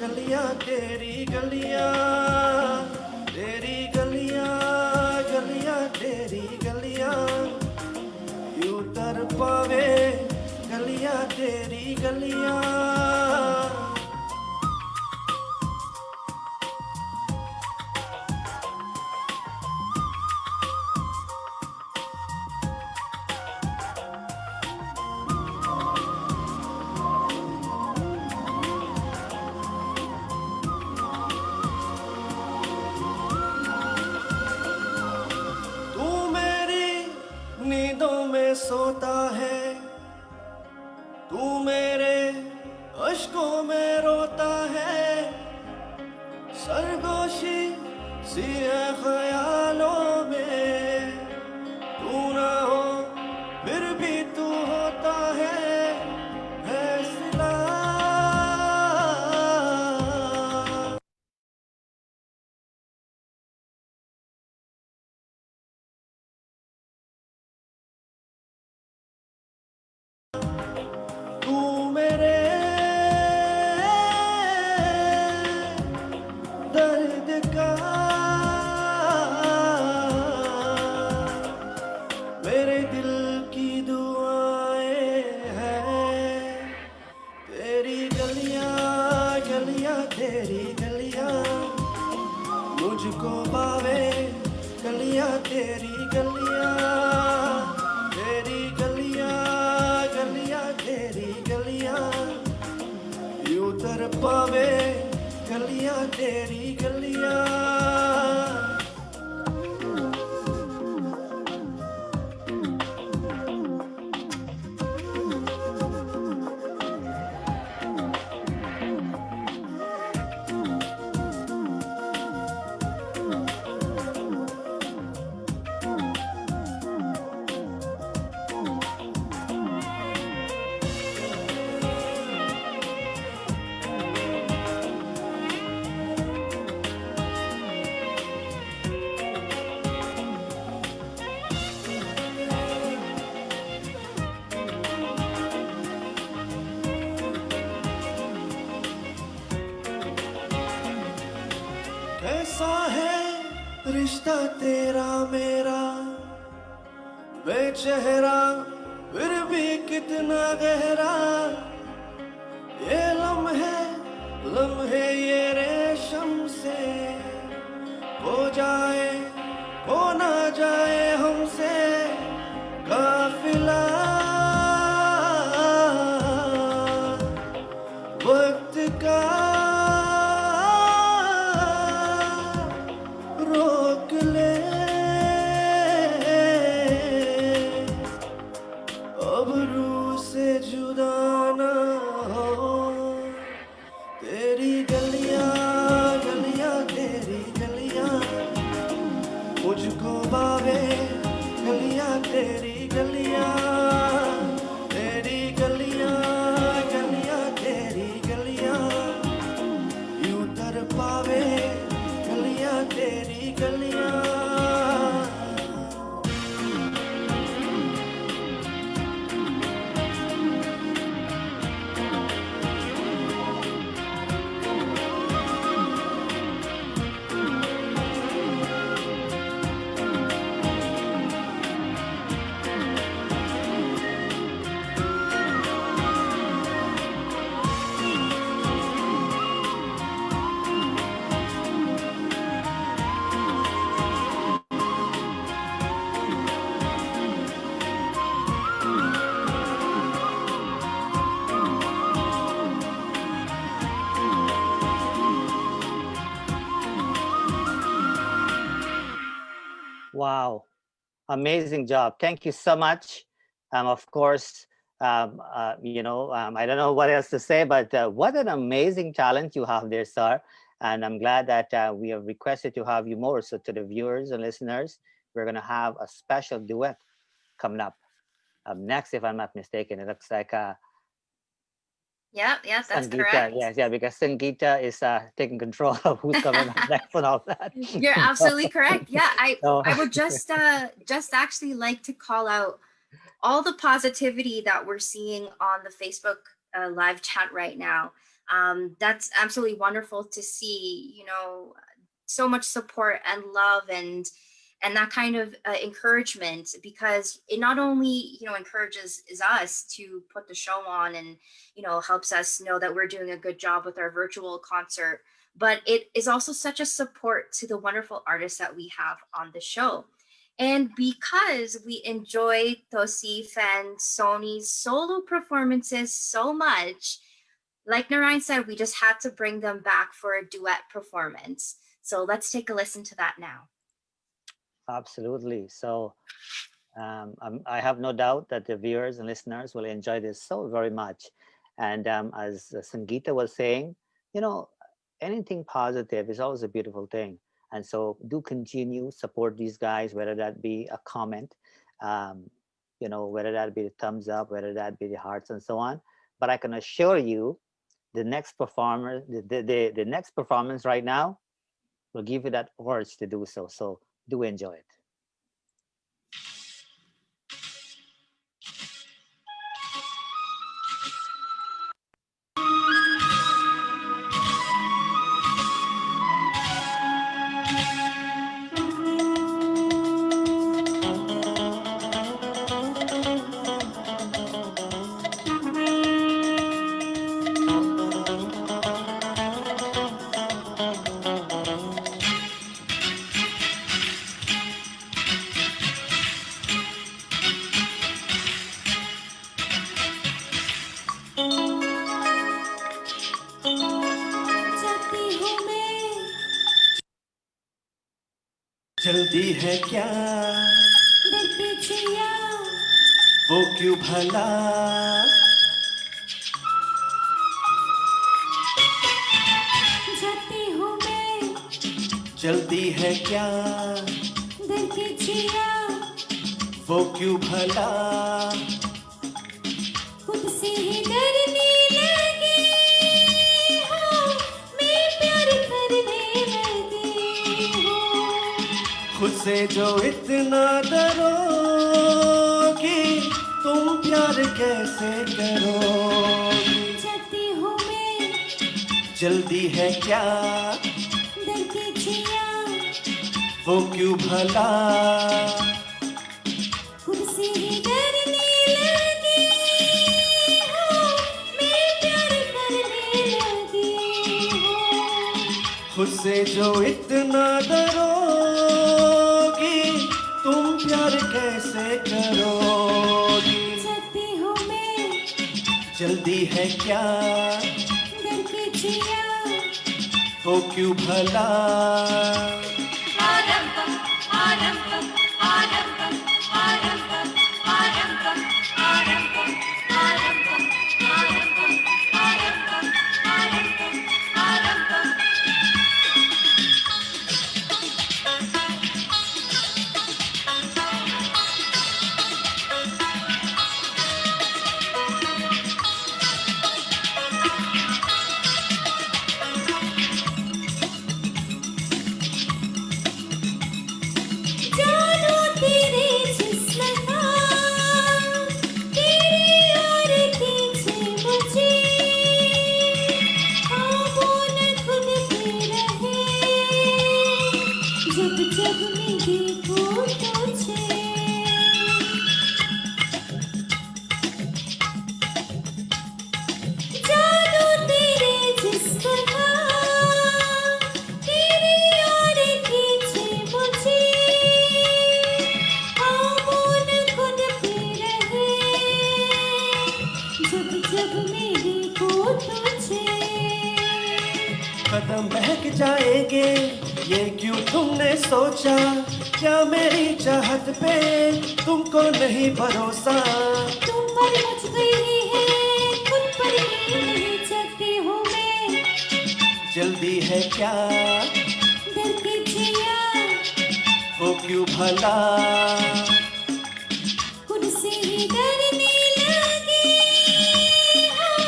गलियां तेरी गलियां तेरी गलियां गलियां तेरी गलियां यूं तर पावे गलियां तेरी गलियां सोता है तू मेरे अश्कों में रोता है सरगोशी सी है ख्यालों में तू ना हो फिर भी तू होता है फैसला मुझको पावे गलियां तेरी गलियां गलियां तेरी गलियां यूं तर पावे गलियां तेरी गलियां कैसा है रिश्ता तेरा मेरा बेचेहरा फिर भी कितना गहरा ये लम्हे लम्हे ये रेशम से हो जाए हो ना जाए हमसे काफिला वक्त का रोक ले अब रूह से जुदा ना हो तेरी गलियां गलियां तेरी गलियां मुझको बावे गलियां तेरी गलियां तेरी गलियां गलियां तेरी गलियां यूं तर पावे गलियां तेरी गलियां Wow, amazing job. Thank you so much. Of course, I don't know what else to say, but what an amazing talent you have there, sir. And I'm glad that we have requested to have you more. So to the viewers and listeners, we're going to have a special duet coming up. Next, if I'm not mistaken, it looks like Yeah, yeah, that's Sangeeta. correct. Yes, yeah, because Sangeeta is taking control of who's coming up next and all that. You're absolutely correct. Yeah, So, I would just actually like to call out all the positivity that we're seeing on the Facebook live chat right now. That's absolutely wonderful to see. You know, so much support and love and that kind of encouragement, because it not only encourages is us to put the show on and helps us know that we're doing a good job with our virtual concert, but it is also such a support to the wonderful artists that we have on the show. And because we enjoy Tosif and Sony's solo performances so much, like Narayan said, we just had to bring them back for a duet performance. So let's take a listen to that now. absolutely. So I have no doubt that the viewers and listeners will enjoy this so very much. And as Sangeeta was saying, you know, anything positive is always a beautiful thing. And so do continue support these guys, whether that be a comment, um, whether that be the thumbs up, whether that be the hearts and so on. But I can assure you, the next performer, the next performance right now will give you that urge to do so. So do enjoy it. जल्दी है क्या वो क्यों भला जाती हूँ मैं जल्दी है क्या दर की छिया वो क्यों भला खुद से ही डरने लगी हूँ मैं प्यार करने लगी हूँ खुद से जो इतना डरोगी तुम प्यार कैसे करोगी जाती हूँ मैं जल्दी है क्या दर की जिया वो क्यों भला खुद से ही डरने लगी हूँ मैं प्यार करने लगी हूँ खुद से जो इतना डरोगी तुम प्यार कैसे करोगी चाहती हूँ मैं जल्दी है क्या डर के जिया वो क्यों भला आरंभम आरंभम आरंभम आरंभम आरंभम आरंभम आरंभम आरंभम आरंभम आरंभम आरंभम जानो तेरे जिस्म का तेरी और खींचे मुझे ख्वाबों न खुद पे रहे जब जब मैं देखूं तुझे जानो तेरे जिस्म का तेरी और खींचे मुझे ख्वाबों न खुद पे रहे जब जब मैं देखूं तुझे कदम बहक जाएंगे ये क्यों तुमने सोचा क्या मेरी चाहत पे तुमको नहीं भरोसा तुम पर मुझ गई है खुद पर ही नहीं चाहती हूँ मैं जल्दी है क्या डर के जिया वो क्यों भला खुद से ही डरने लगी हूँ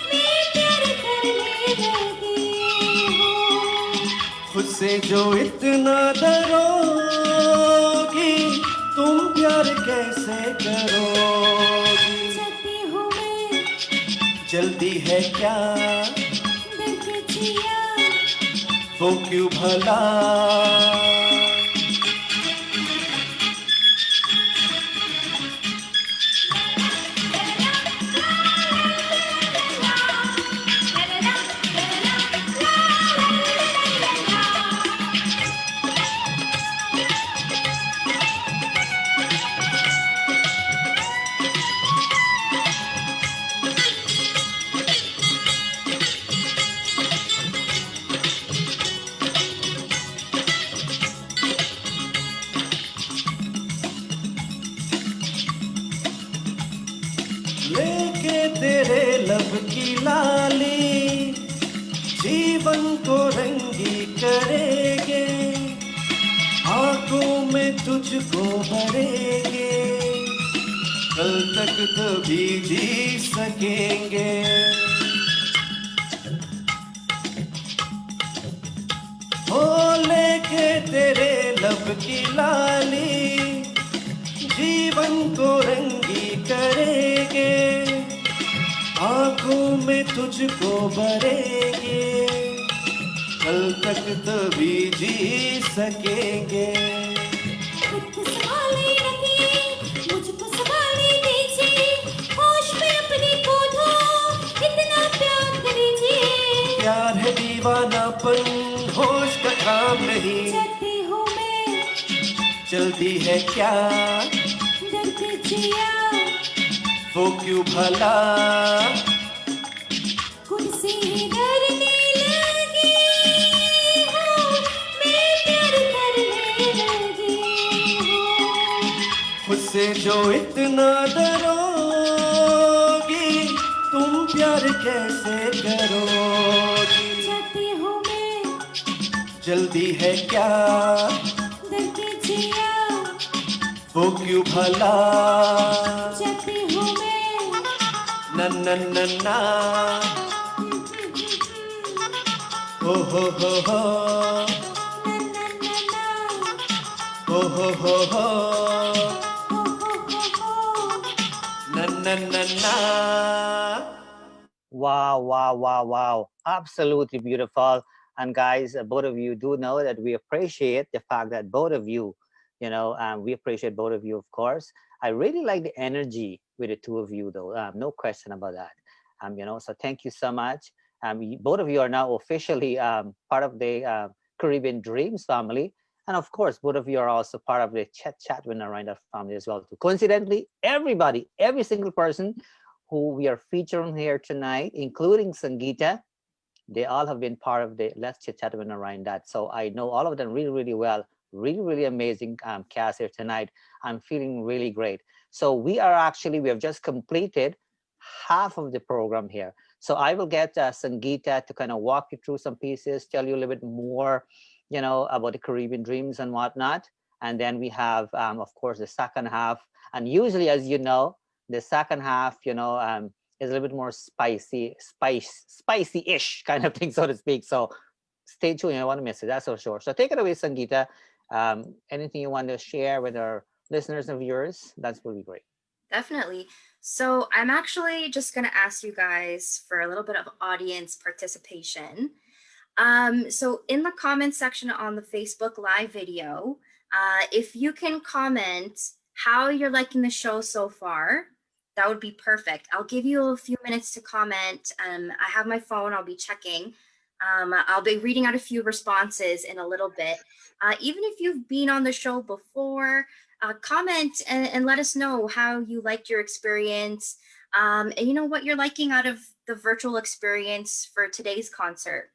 मैं प्यार करने लगी हूँ खुद से जो इतना डरोगी तुम प्यार कैसे करोगी चाहती हूँ मैं जल्दी है क्या डर के जिया वो क्यों भला लेके तेरे लब की लाली जीवन को रंगी करेंगे आंखों में तुझको भरेंगे कल तक तभी जी सकेंगे हो लेके तेरे लब की लाली जीवन को रंगी करेंगे आंखों में तुझको भरेंगे कल तक तभी जी सकेंगे खुद को संभाले रखिए मुझको संभाले दीजिए होश में अपने को धो इतना प्यार करीजिए प्यार है दीवानापन होश का काम नहीं चाहती हूँ मैं जल्दी है क्या डर के जिया वो क्यों भला खुद से ही डरने लगी हूँ मैं प्यार करने लगी हूँ खुद से जो इतना डरोगी तुम प्यार कैसे करोगी चाहती हूँ मैं जल्दी है क्या डर के जिया वो क्यों भला चाहती हूँ मैं न न न ना हो हो हो हो हो हो हो हो न न न ना Wow, wow, wow, wow. Absolutely beautiful. And guys, both of you do know that we appreciate the fact that both of you, we appreciate both of you, of course. I really like the energy with the two of you, though. No question about that. So thank you so much. Both of you are now officially part of the Caribbean Dreams family. And of course, both of you are also part of the Chat with Narendra family as well. Too. Coincidentally, everybody, every single person who we are featuring here tonight, including Sangeeta, they all have been part of the Let's Chit Chat with Narendra. So I know all of them really, really well. Really, really amazing cast here tonight. I'm feeling really great. So we have just completed half of the program here. So I will get Sangeeta to kind of walk you through some pieces, tell you a little bit more, about the Caribbean Dreams and whatnot. And then we have, of course, the second half. And usually, as you know, the second half, is a little bit more spicy-ish kind of thing, so to speak. So stay tuned. You don't want to miss it. That's for sure. So take it away, Sangeeta. Anything you want to share with our listeners and viewers? That's really great. Definitely. So I'm actually just going to ask you guys for a little bit of audience participation. So in the comment section on the Facebook live video, if you can comment how you're liking the show so far, that would be perfect. I'll give you a few minutes to comment. I have my phone, I'll be checking. I'll be reading out a few responses in a little bit. Even if you've been on the show before, comment and let us know how you liked your experience, and what you're liking out of the virtual experience for today's concert.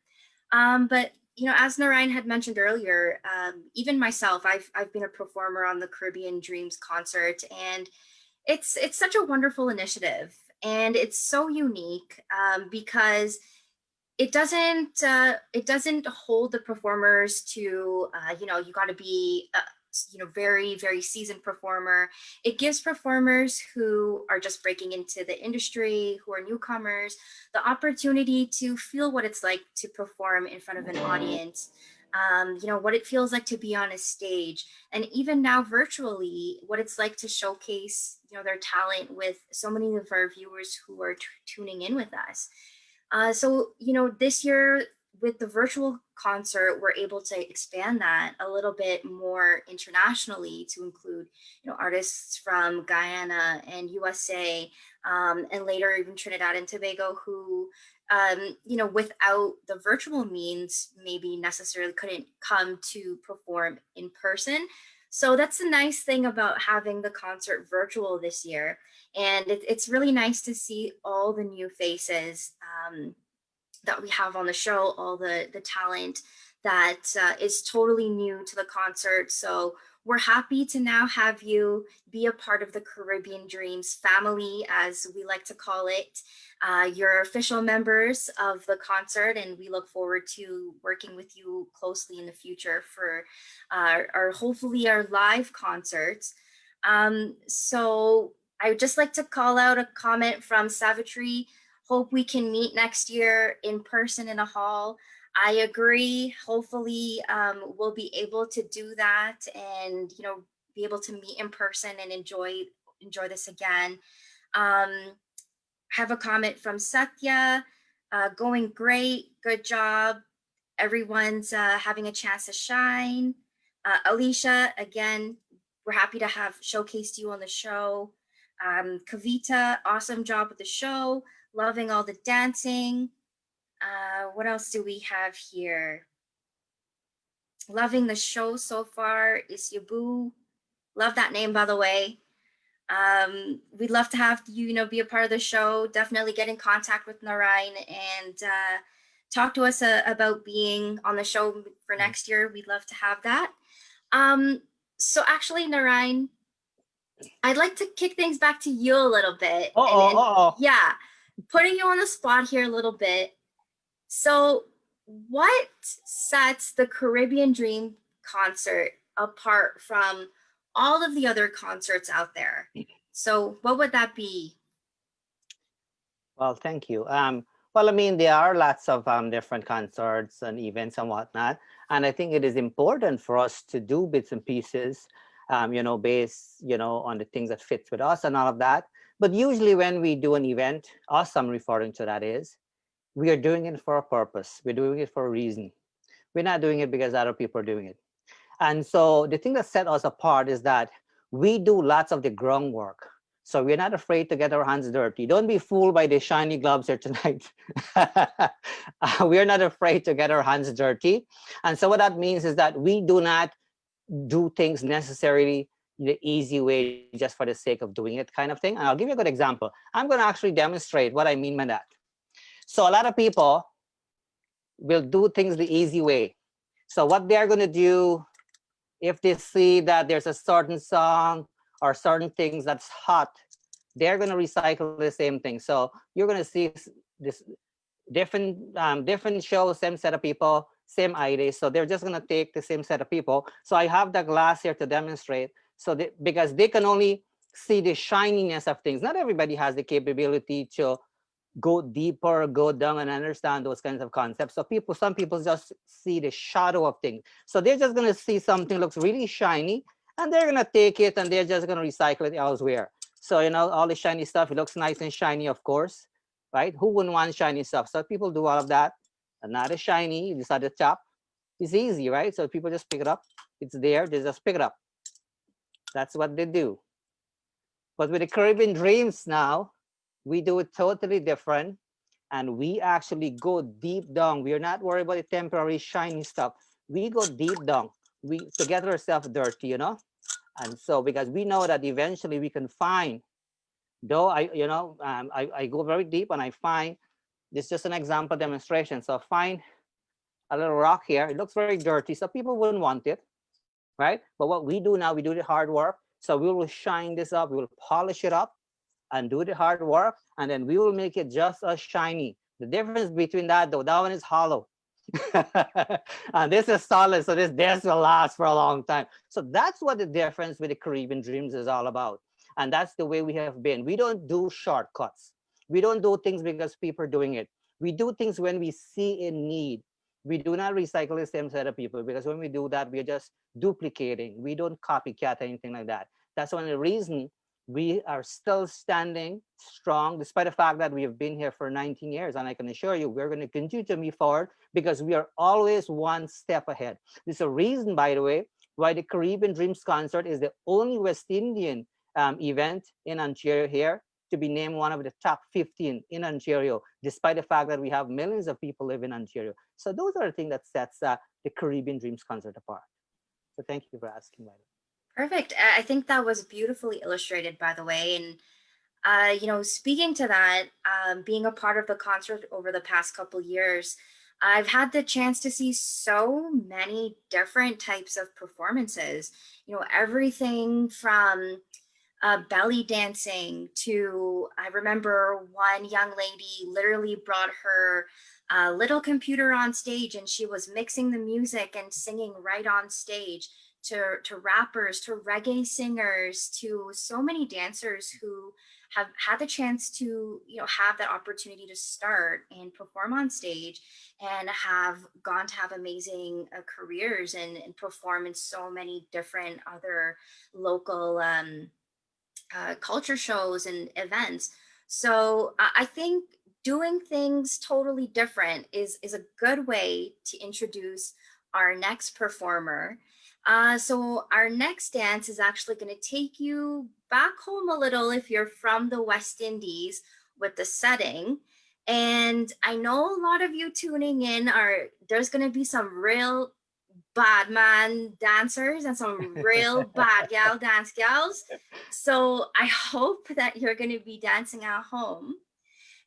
But as Narayan had mentioned earlier, even myself, I've been a performer on the Caribbean Dreams concert, and it's such a wonderful initiative, and it's so unique because it doesn't hold the performers to you got to be very, very seasoned performer. It gives performers who are just breaking into the industry, who are newcomers, the opportunity to feel what it's like to perform in front of an audience, what it feels like to be on a stage, and even now virtually, what it's like to showcase their talent with so many of our viewers who are tuning in with us. So this year with the virtual concert, we're able to expand that a little bit more internationally to include, artists from Guyana and USA, and later even Trinidad and Tobago, who, without the virtual means, maybe necessarily couldn't come to perform in person. So that's the nice thing about having the concert virtual this year. And it's really nice to see all the new faces that we have on the show, all the talent that is totally new to the concert. So we're happy to now have you be a part of the Caribbean Dreams family, as we like to call it. You're official members of the concert, and we look forward to working with you closely in the future for our hopefully our live concerts. So I would just like to call out a comment from Savitri. Hope we can meet next year in person in a hall. I agree. Hopefully, we'll be able to do that, and be able to meet in person and enjoy this again. Have a comment from Satya. Going great. Good job. Everyone's having a chance to shine. Alicia, again, we're happy to have showcased you on the show. Kavita, awesome job with the show. Loving all the dancing. What else do we have here? Loving the show so far is Yabu. Love that name, by the way. We'd love to have you, be a part of the show. Definitely get in contact with Narayan and talk to us about being on the show for next year. We'd love to have that. So actually, Narayan, I'd like to kick things back to you a little bit. Yeah, putting you on the spot here a little bit. So what sets the Caribbean Dream concert apart from all of the other concerts out there? So what would that be? Well, thank you. Well, I mean, there are lots of different concerts and events and whatnot. And I think it is important for us to do bits and pieces, based, on the things that fits with us and all of that. But usually when we do an event, us I'm referring to that is, we are doing it for a purpose. We're doing it for a reason. We're not doing it because other people are doing it. And so the thing that set us apart is that we do lots of the groundwork. So we're not afraid to get our hands dirty. Don't be fooled by the shiny gloves here tonight. We're not afraid to get our hands dirty. And so what that means is that we do not do things necessarily the easy way just for the sake of doing it kind of thing. And I'll give you a good example. I'm going to actually demonstrate what I mean by that. So a lot of people will do things the easy way. So what they're going to do, if they see that there's a certain song or certain things that's hot, they're going to recycle the same thing. So you're going to see this different shows, same set of people, same ideas. So they're just going to take the same set of people. So I have the glass here to demonstrate. So because they can only see the shininess of things. Not everybody has the capability to go deeper, go down and understand those kinds of concepts. So some people just see the shadow of things. So they're just gonna see something looks really shiny and they're gonna take it and they're just gonna recycle it elsewhere. So, all the shiny stuff, it looks nice and shiny, of course, right? Who wouldn't want shiny stuff? So people do all of that. And not a shiny, you decide to chop. It's easy, right? So people just pick it up. It's there, they just pick it up. That's what they do. But with the Caribbean Dreams now, we do it totally different. And we actually go deep down. We are not worried about the temporary shiny stuff. We go deep down. We to get ourselves dirty. And so because we know that eventually we can find, though I go very deep and I find this is just an example demonstration. So find a little rock here. It looks very dirty, so people wouldn't want it, right? But what we do now, we do the hard work. So we will shine this up, we will polish it up and do the hard work, and then we will make it just as shiny. The difference between that, though, that one is hollow. And this is solid, so this will last for a long time. So that's what the difference with the Caribbean Dreams is all about. And that's the way we have been. We don't do shortcuts. We don't do things because people are doing it. We do things when we see a need. We do not recycle the same set of people, because when we do that, we're just duplicating. We don't copycat anything like that. That's one of the reasons we are still standing strong, despite the fact that we have been here for 19 years. And I can assure you, we're going to continue to move forward because we are always one step ahead. There's a reason, by the way, why the Caribbean Dreams concert is the only West Indian event in Ontario here to be named one of the top 15 in Ontario, despite the fact that we have millions of people live in Ontario. So those are the things that sets the Caribbean Dreams concert apart. So thank you for asking, Violet. Perfect. I think that was beautifully illustrated, by the way. And speaking to that, being a part of the concert over the past couple years, I've had the chance to see so many different types of performances. Everything from belly dancing to, I remember one young lady literally brought her little computer on stage and she was mixing the music and singing right on stage, to rappers, to reggae singers, to so many dancers who have had the chance to have that opportunity to start and perform on stage and have gone to have amazing careers and perform in so many different other local culture shows and events. So I think doing things totally different is a good way to introduce our next performer. So our next dance is actually going to take you back home a little if you're from the West Indies with the setting. And I know a lot of you tuning in there's going to be some real bad man dancers and some real bad gal dance gals. So I hope that you're going to be dancing at home.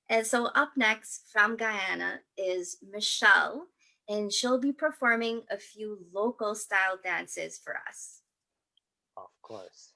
And so up next from Guyana is Michelle, and she'll be performing a few local style dances for us. Of course.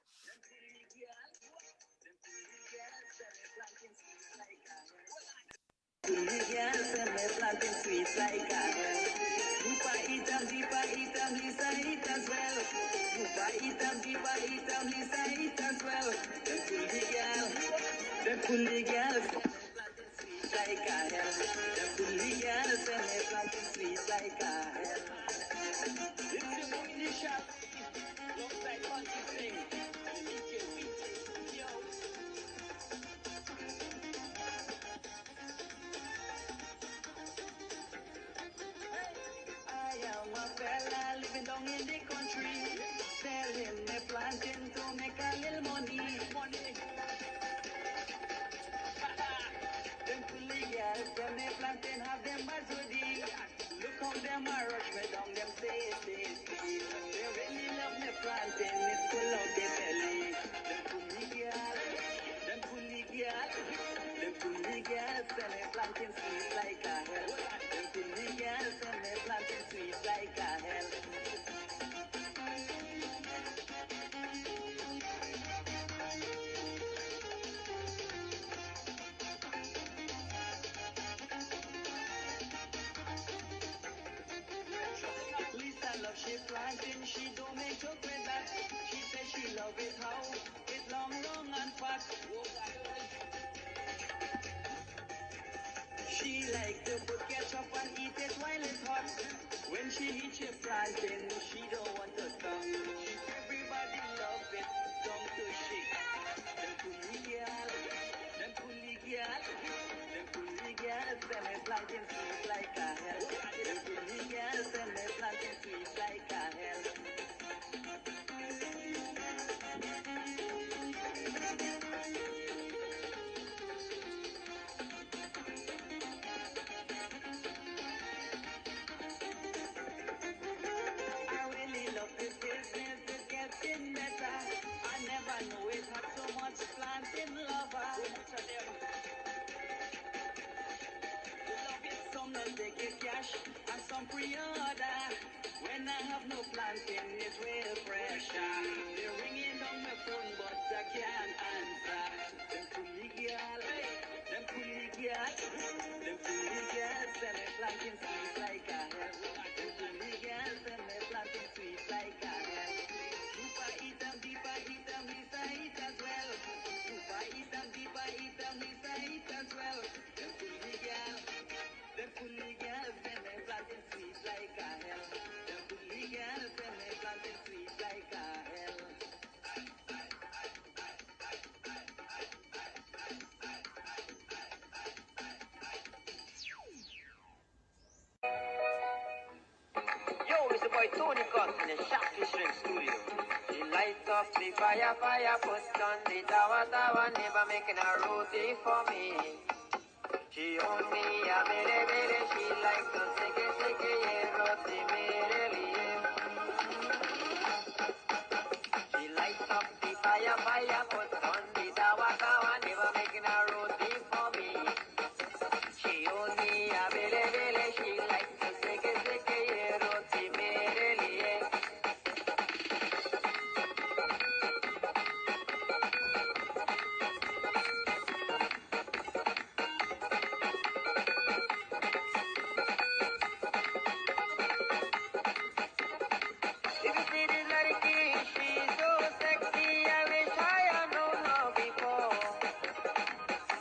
them a rush me down, them say. They really love me planting, it's full of the belly. Them pulley girl, them pulley girl, them pulley girl, send me planting sweet like a hell. Them pulley girl, send me planting sweet like a hell. Lisa love she planting, she don't make joke with that. She says she love it how it long and fat. She like to put ketchup and eat it while it's hot. When she eats she planting, she don't want to stop. Everybody love it, don't to shake. Them coolie girl, them coolie girl, them coolie girl, send me planting sweet like a hell. Them coolie girl, send me planting sweet like a hell. I really love this business, it's getting better. I never knew it had so much planting lover. Some don't take it cash and some pre-order. When I have no planting, it's real pressure. They're ringing on my phone, but I can't answer. Them coolie girl, them coolie girl, them coolie girl, send me planting sweet like a hell. Them coolie girl, send me planting sweet like a hell. Super eat them, deeper eat them, Lisa eat as well. Super eat them, deeper eat them, Lisa eat as well. Them coolie girl. Them coolie girls, them me planting sweet like a hell. Them coolie girls, them me planting sweet like a hell. Yo, it's the boy Tony Cut in the Sharky Shrimp Studio. She lights up the fire, puts on the tawa, never making a roti for me. She only a mere, she likes to seke, yeah, roti mere liye. She lights up the fire, puts on the tawa, never making a roti for me. She only a mere, she likes to seke, yeah, roti mere liye. If you see this lady, she's so sexy, I wish I had known her before.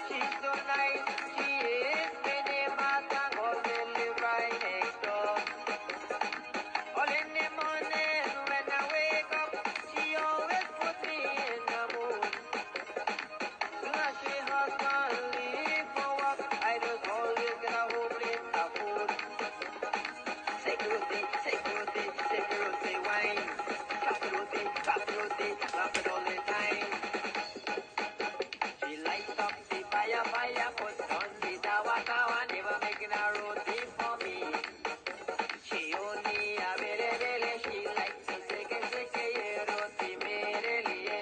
She's so nice, she is pretty much a golden live right next door. All in the morning when I wake up, she always puts me in the mood. Soon as she husband leave for work, I just always get a whole plate of food. Security, wine. Security, laugh it all the time. She lights up the fire, puts on the tawa, never making a roti for me. She only a mere, she likes to seke, yeah, roti mere liye.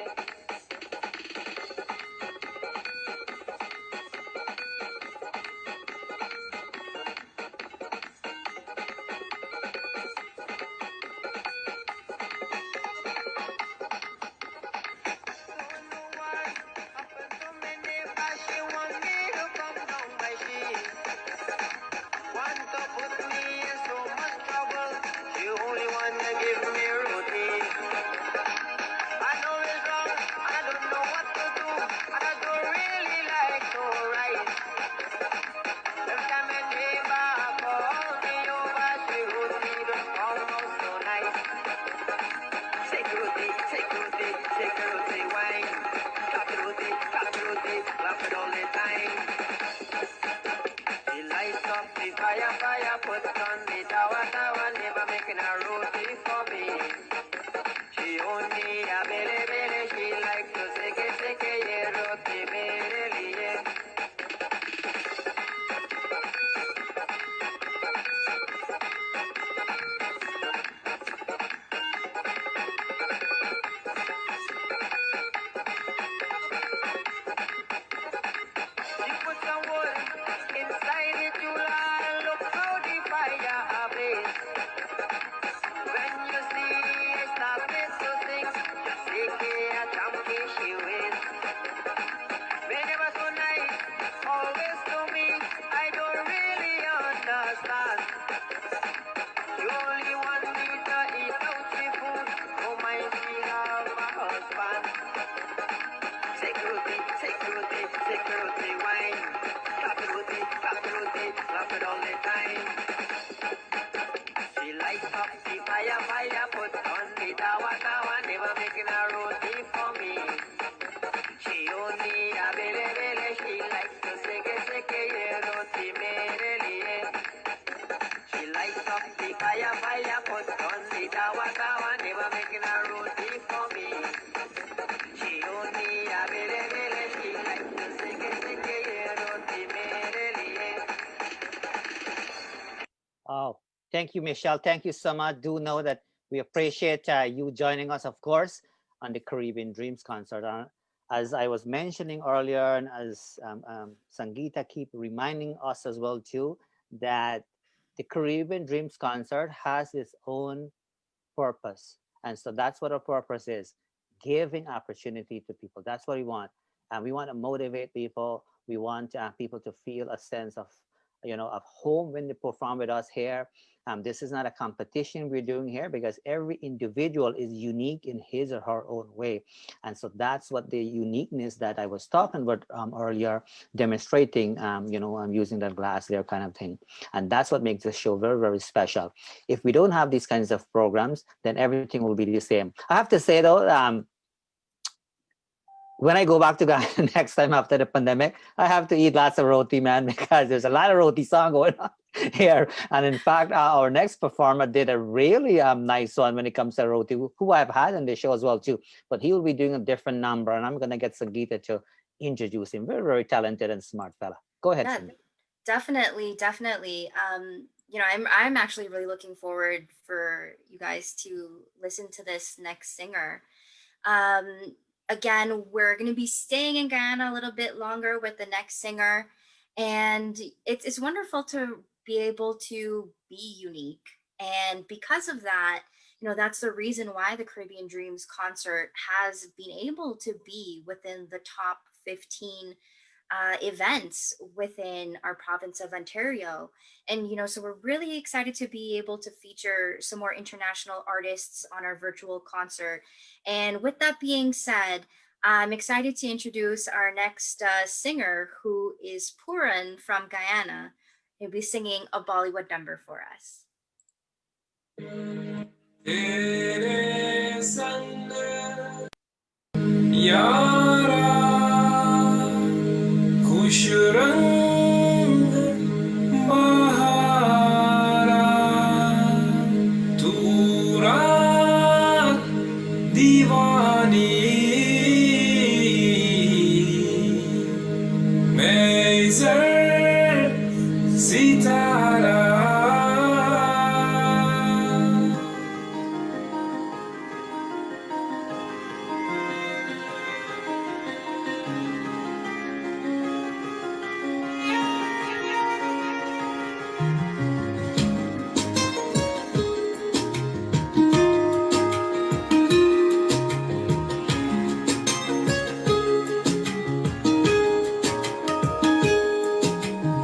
Don't know what happened to me, neighbor, she want me to come down my sheet. Want to put me in so much trouble, she only want to give me routine. I know it's wrong, I don't know what to do, and I don't really like to write. Every time a neighbor call me over, she would me to come out so nice. Security, wine. Security, laugh it all the time. She lights up the fire, puts on the tawa, never making a roti for me. She only a mere, she likes to seke, yeah, roti mere liye. star. You only want me to eat out food. Oh my, she have a husband. Security, security, security wine. Security, security, love it all the time. She lights up the fire, fire, put on the tawa, tawa, never making a roti for me. She only a bele, bele, she likes to seke, seke, ye roti mere liye. She lights up the fire, fire, put on the tawa, tawa, never making a roti for me. She only a bele, bele, she likes to seke, seke, ye roti mere liye. Oh, thank you, Michelle. Thank you so much. Do know that we appreciate you joining us, of course, on the Caribbean Dreams concert. As I was mentioning earlier, and as Sangeeta keep reminding us as well too, that the Caribbean Dreams concert has its own purpose. And so that's what our purpose is, giving opportunity to people. That's what we want. And we want to motivate people. We want people to feel a sense of, of home when they perform with us here. This is not a competition we're doing here because every individual is unique in his or her own way. And so that's what the uniqueness that I was talking about earlier, demonstrating, I'm using that glass there kind of thing. And that's what makes the show very, very special. If we don't have these kinds of programs, then everything will be the same. I have to say though, when I go back to Ghana next time after the pandemic, I have to eat lots of roti, man, because there's a lot of roti song going on here. And in fact, our next performer did a really nice one when it comes to roti, who I've had in the show as well too. But he will be doing a different number, and I'm going to get Sangeeta to introduce him. Very, very talented and smart fella. Go ahead, Yeah, Sangeeta. definitely. I'm actually really looking forward for you guys to listen to this next singer. Um, Again, we're going to be staying in Guyana a little bit longer with the next singer, and it's wonderful to be able to be unique. And because of that, that's the reason why the Caribbean Dreams concert has been able to be within the top 15 events within our province of Ontario. And, so we're really excited to be able to feature some more international artists on our virtual concert. And with that being said, I'm excited to introduce our next singer, who is Puran from Guyana. He'll be singing a Bollywood number for us. तेरे संग यारा खुश रंग बहारा तू रात दीवानी मैं जर सितारा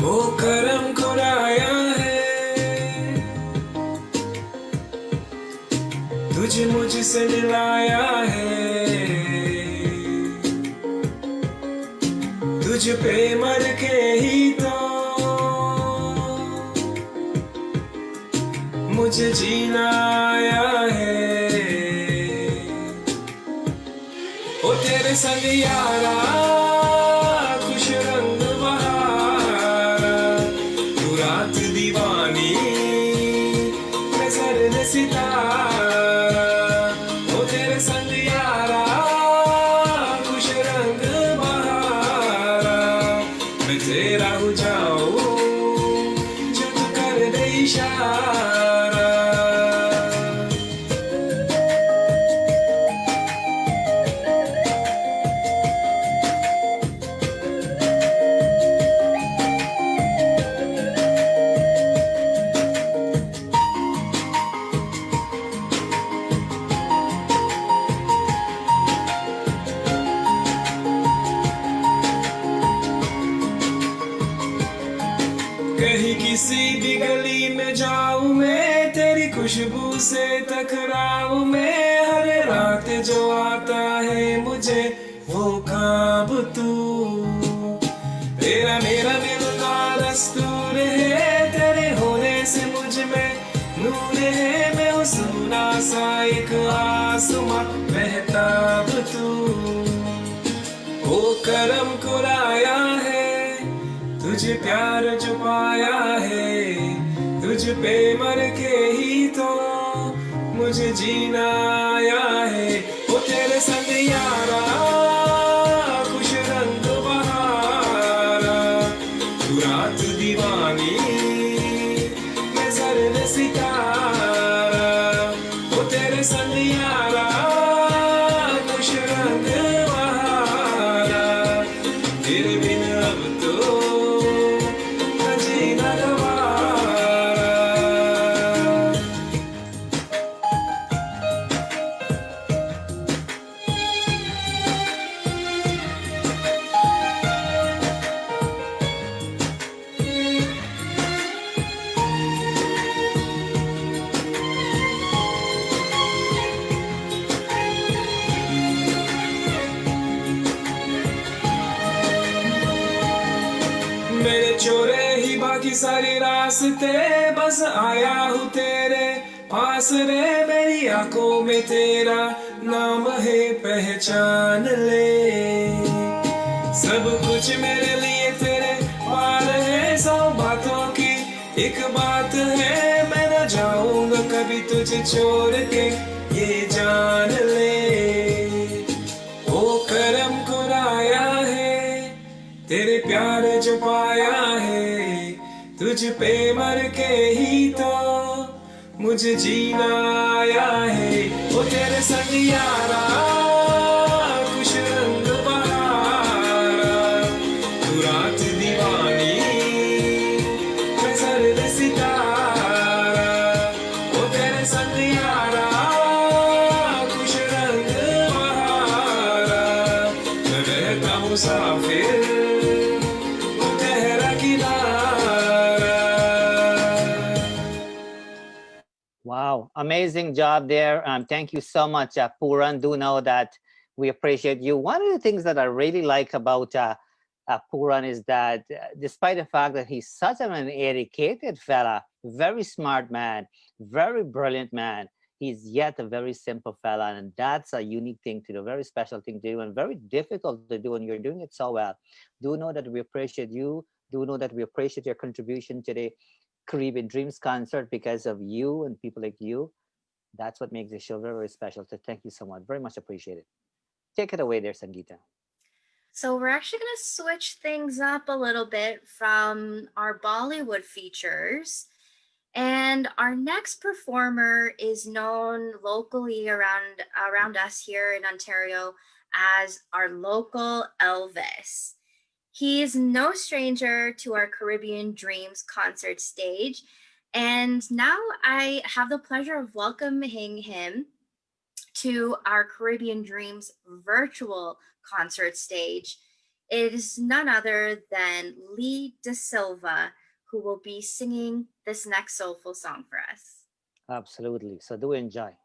वो करम खुराया है तुझे मुझसे मिलाया है तुझ पे मर के ही तो मुझे जीना आया है ओ तेरे संग यारा खुश रंग बहारा तू रात दीवानी नजर न सितारा ओ तेरे संग यारा खुश रंग बहारा मैं तेरा हो जाऊं जो तू कर दे इशारा कहीं किसी भी गली गली में जाऊं मैं, तेरी खुशबू से टकराऊं मैं, हर रात जो आता है मुझे वो ख्वाब तू, तेरा मेरा मिलना दस्तूर है, तेरे होने से मुझ में नूर है, मैं हूँ सोना सा एक आसमां महताब तू, ओ करम कुराया है तुझे प्यार जो पाया है, तुझ पे मर के ही तो मुझे जीना आया है, वो तेरे संग यारा खुश रंग बहारा, तू रात दीवानी मैं जर्द सितारा, वो तेरे संग यारा खुश रंग बहारा, तेरे बिन अब तो जीना गवारा। मेरे छोरे ही बाकी सारी रास्ते, बस आया हूँ तेरे पास रे, मेरी आंखों में तेरा नाम है पहचान ले, सब कुछ मेरे लिए तेरे पार है, सौ बातों की एक बात है, मैं न जाऊंगा कभी तुझे छोड़ के ये जान ले, ओ करम कुराया है तेरे प्यार जो पाया है, तुझ पे मर के ही तो मुझे जीना आया है, वो तेरे संग यारा खुश रंग बहारा, तू रात दीवानी मैं जर्द सितारा, वो तेरे संग यारा खुश रंग बहारा, मैं बहता मुसाफिर Wow, amazing job there. Thank you so much, Puran. Do know that we appreciate you. One of the things that I really like about Puran is that despite the fact that he's such an educated fella, very smart man, very brilliant man, he's yet a very simple fella. And that's a unique thing to do, very special thing to do, and very difficult to do. And you're doing it so well. Do know that we appreciate you. Do know that we appreciate your contribution today. Caribbean Dreams concert because of you and people like you. That's what makes the show very, very special. So thank you so much. Very much appreciated. Take it away there, Sangeeta. So we're actually going to switch things up a little bit from our Bollywood features. And our next performer is known locally around us here in Ontario as our local Elvis. He is no stranger to our Caribbean Dreams concert stage. And now I have the pleasure of welcoming him to our Caribbean Dreams virtual concert stage. It is none other than Lee De Silva, who will be singing this next soulful song for us. Absolutely. So do enjoy.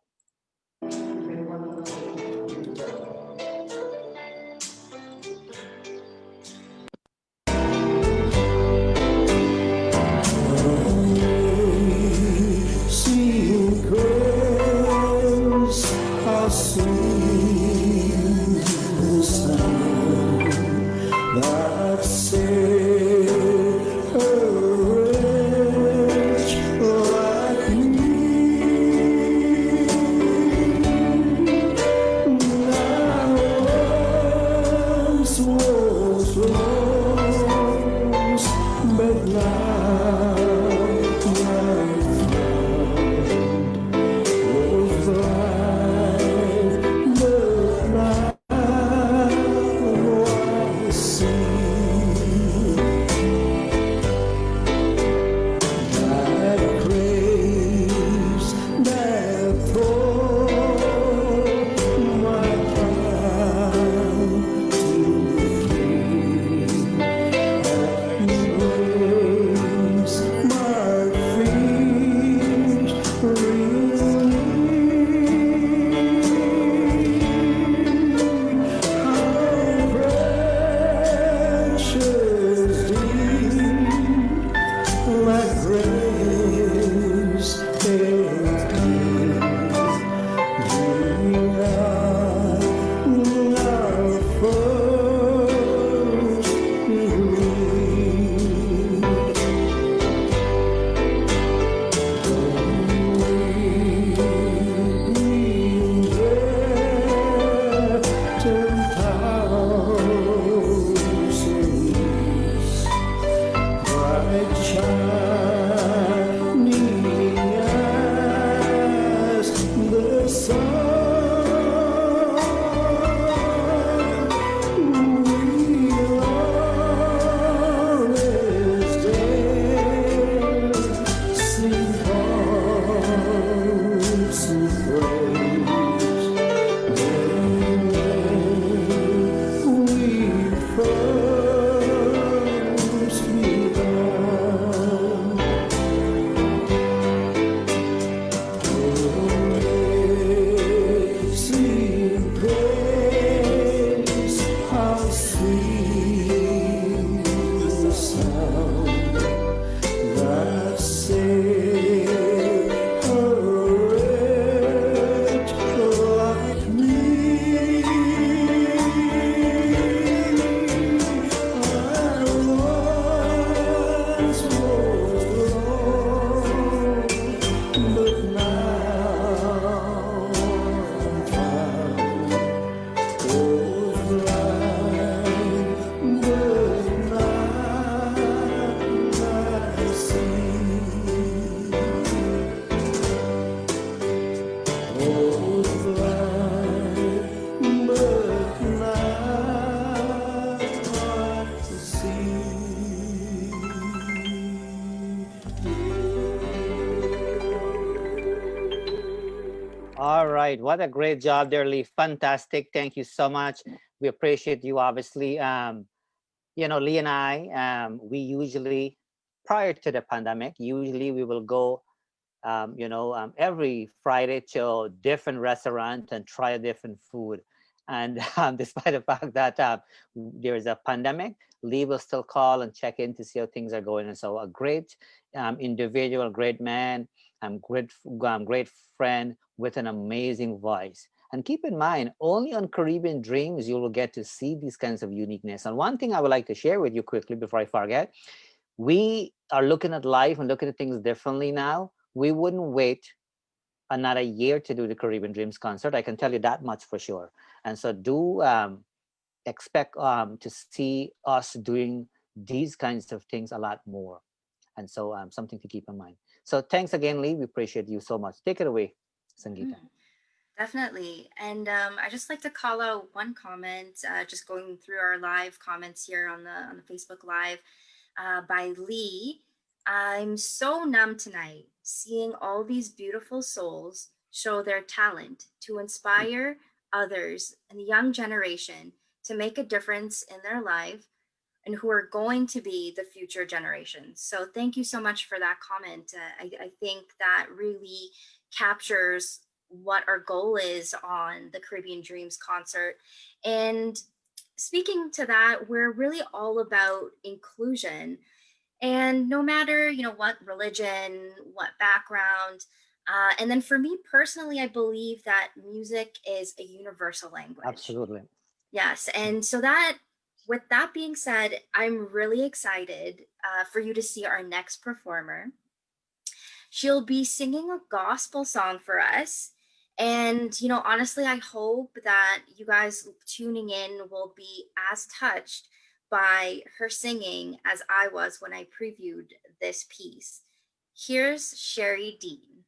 All right. What a great job there, Lee. Fantastic. Thank you so much. We appreciate you, obviously. Lee and I, we usually, prior to the pandemic, usually we will go, every Friday to a different restaurant and try a different food. And despite the fact that there is a pandemic, Lee will still call and check in to see how things are going. And so a great individual, great man, great friend with an amazing voice. And keep in mind, only on Caribbean Dreams you will get to see these kinds of uniqueness. And one thing I would like to share with you quickly before I forget, we are looking at life and looking at things differently now. We wouldn't wait another year to do the Caribbean Dreams concert. I can tell you that much for sure. And so do expect to see us doing these kinds of things a lot more. And so something to keep in mind. So thanks again, Lee. We appreciate you so much. Take it away, Sangeeta. Definitely. And I just like to call out one comment, just going through our live comments here on the Facebook Live by Lee. I'm so numb tonight, seeing all these beautiful souls show their talent to inspire others and the young generation to make a difference in their life and who are going to be the future generations. So thank you so much for that comment. I think that really captures what our goal is on the Caribbean Dreams concert. And speaking to that, we're really all about inclusion. And no matter, what religion, what background, and then for me personally, I believe that music is a universal language. Absolutely. Yes. And so with that being said, I'm really excited for you to see our next performer. She'll be singing a gospel song for us. And, honestly, I hope that you guys tuning in will be as touched by her singing as I was when I previewed this piece. Here's Sherry Dean.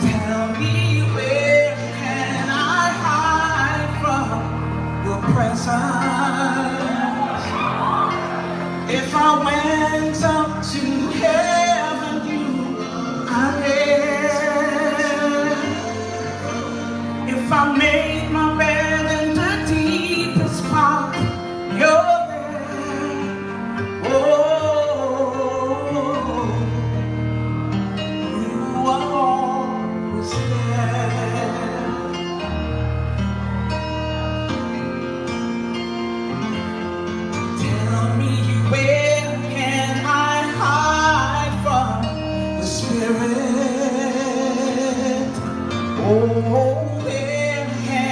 Tell me where can I hide from your presence? If I went up to heaven, you are there. If I made my bed in the deepest part, you're there. Oh, you are always there. Tell me where can I hide from the Spirit? Oh, where can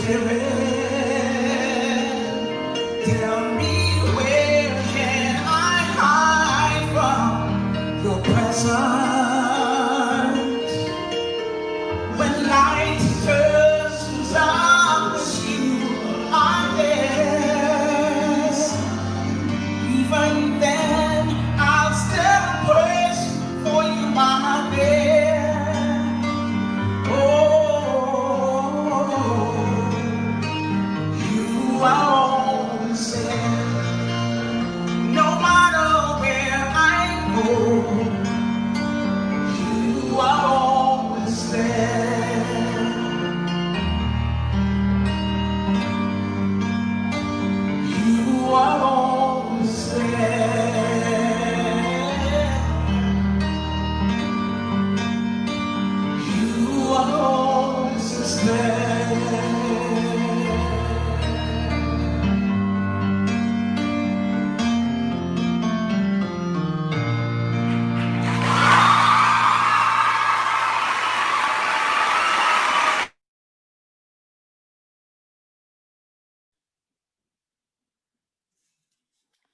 Spirit, tell me where can I hide from your presence? When light turns to darkness, you are there. Even then, I'll still praise for you are there. Oh, you are always there. No matter where I go, you are always there. You are always there. You are always there.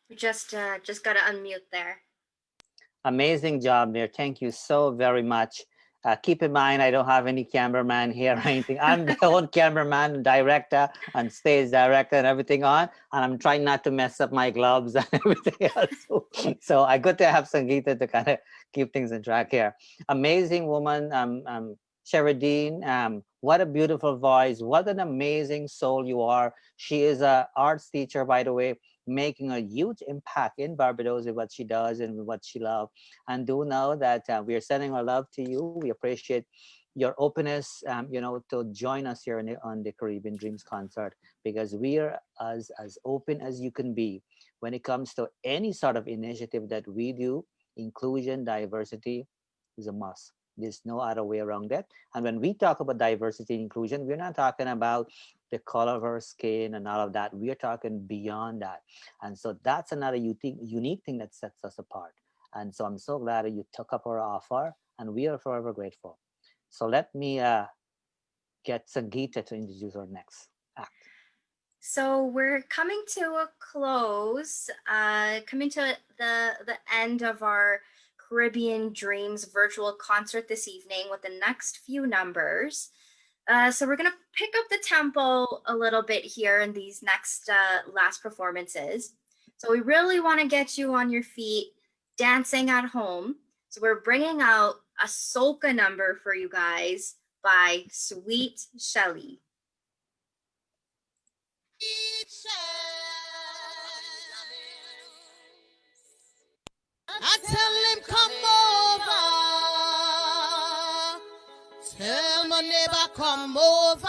We just gotta unmute there. Amazing job there. Thank you so very much. Keep in mind, I don't have any cameraman here or anything. I'm the own cameraman, director, and stage director, and everything on. And I'm trying not to mess up my gloves and everything else. So I got to have Sangeeta to kind of keep things in track here. Amazing woman, Sheridine. What a beautiful voice. What an amazing soul you are. She is an arts teacher, by the way, making a huge impact in Barbados with what she does and with what she loves. And do know that we are sending our love to you. We appreciate your openness, to join us here on the Caribbean Dreams concert, because we are as open as you can be when it comes to any sort of initiative that we do. Inclusion, diversity is a must. There's no other way around that. And when we talk about diversity and inclusion, we're not talking about the color of our skin and all of that. We are talking beyond that. And so that's another unique thing that sets us apart. And so I'm so glad that you took up our offer, and we are forever grateful. So let me get Sangeeta to introduce our next act. So we're coming to a close, coming to the end of our Caribbean Dreams virtual concert this evening with the next few numbers. So we're gonna pick up the tempo a little bit here in these next last performances. So we really want to get you on your feet, dancing at home. So we're bringing out a soca number for you guys by Sweet Shelly. I tell him come over. Tell my neighbor come over.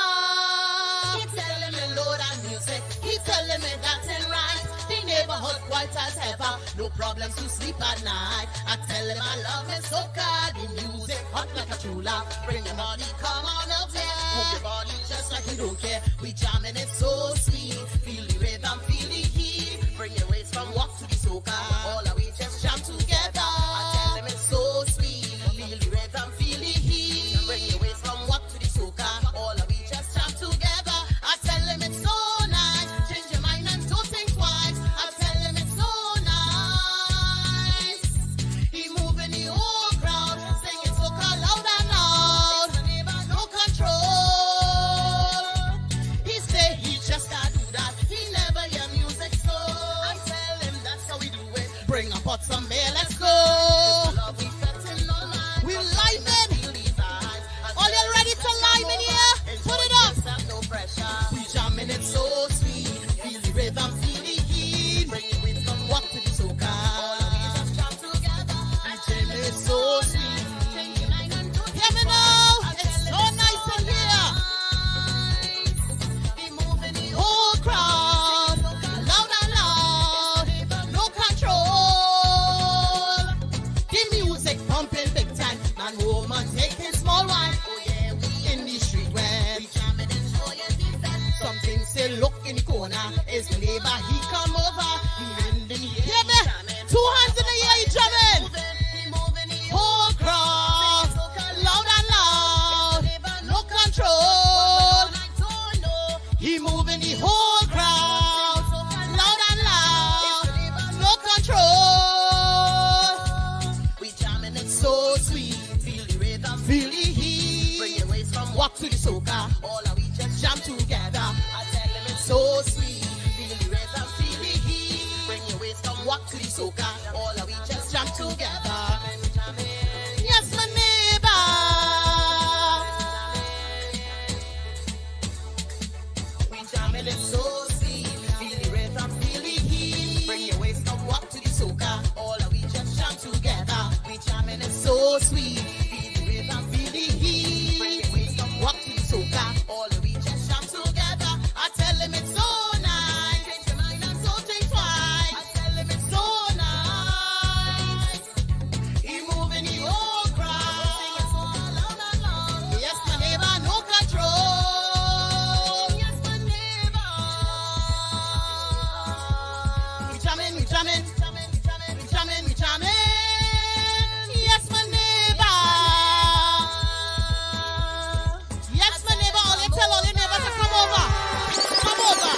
He telling me load and music. He telling me that ain't right. The neighborhood quiet as ever. No problems to sleep at night. I tell him I love him soca. The music hot like a chula. Bring your body, come on up here. Move your body just like you don't care. We jamming it so sweet. Feel the rhythm, feel the heat. Bring your waist from walk to the soca. All the way just jam together. I tell them it's so sweet. Feel the rhythm, feel the heat. Bring your waist from walk to the soca. All the way just jam together. I tell them it's so nice. Change your mind and don't think twice. I tell them it's so nice. He moving the whole crowd, singing soca loud and loud. No control. He say he just can't do that. He never hear music, so I tell him that's how we do it. Bring a pot some beer, let's go. We live it. All you ready to live in here? Put it up. We jamming it so sweet. Feel the rhythm, feel the heat. Bring it with come walk to the soca. We jamming it so sweet. Hear me now. It's so nice in here. Whole crowd, loud and loud, no control. The music pumping big time, man, woman taking small wine. Oh yeah, we in the street when we jamming and enjoying the fest. Something say look in the corner, is the neighbor, he come over, he hand in the air. Hear me? 2 hands in the air, he jamming. Whole crowd, loud and loud, no control. He moving the whole crowd, loud and loud, no control. We jamming it so sweet, feel the rhythm, feel the heat. Bring your waist from walk to the soca, all of we just jam together. I tell him it's so sweet, feel the rhythm, feel the heat. Bring your waist from walk to the soca, all of we just jam together. Yes, my neighbor. We jamming it so sweet, feel the rhythm, feel the heat. Bring your waist up, walk to the soca, all of we just jam together. We jamming it so sweet, feel the rhythm, feel the heat. Bring your waist up, walk to the soca, all of we just jam together. I tell him it's so nice, change your mind and so think twice. I tell him it's so nice. He moving the whole crowd, loud and loud. Yes, my neighbor, no control. Yes, my neighbor. We jamming, we jamming, we jamming, we jamming, we jamming. Yes, my neighbor. Yes, my neighbor. All you tell all your neighbors to come over. Come over.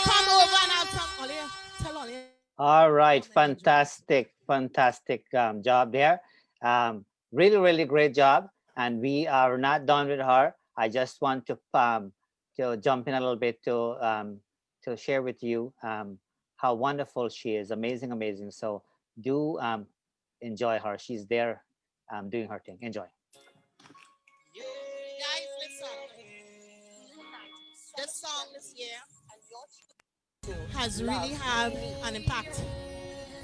Come over now. All you tell all you. All right, fantastic job there. Really, really great job. And we are not done with her. I just want to jump in a little bit to share with you how wonderful she is. Amazing, amazing. So do enjoy her. She's there doing her thing. Enjoy. Guys, listen. This song this year has really had an impact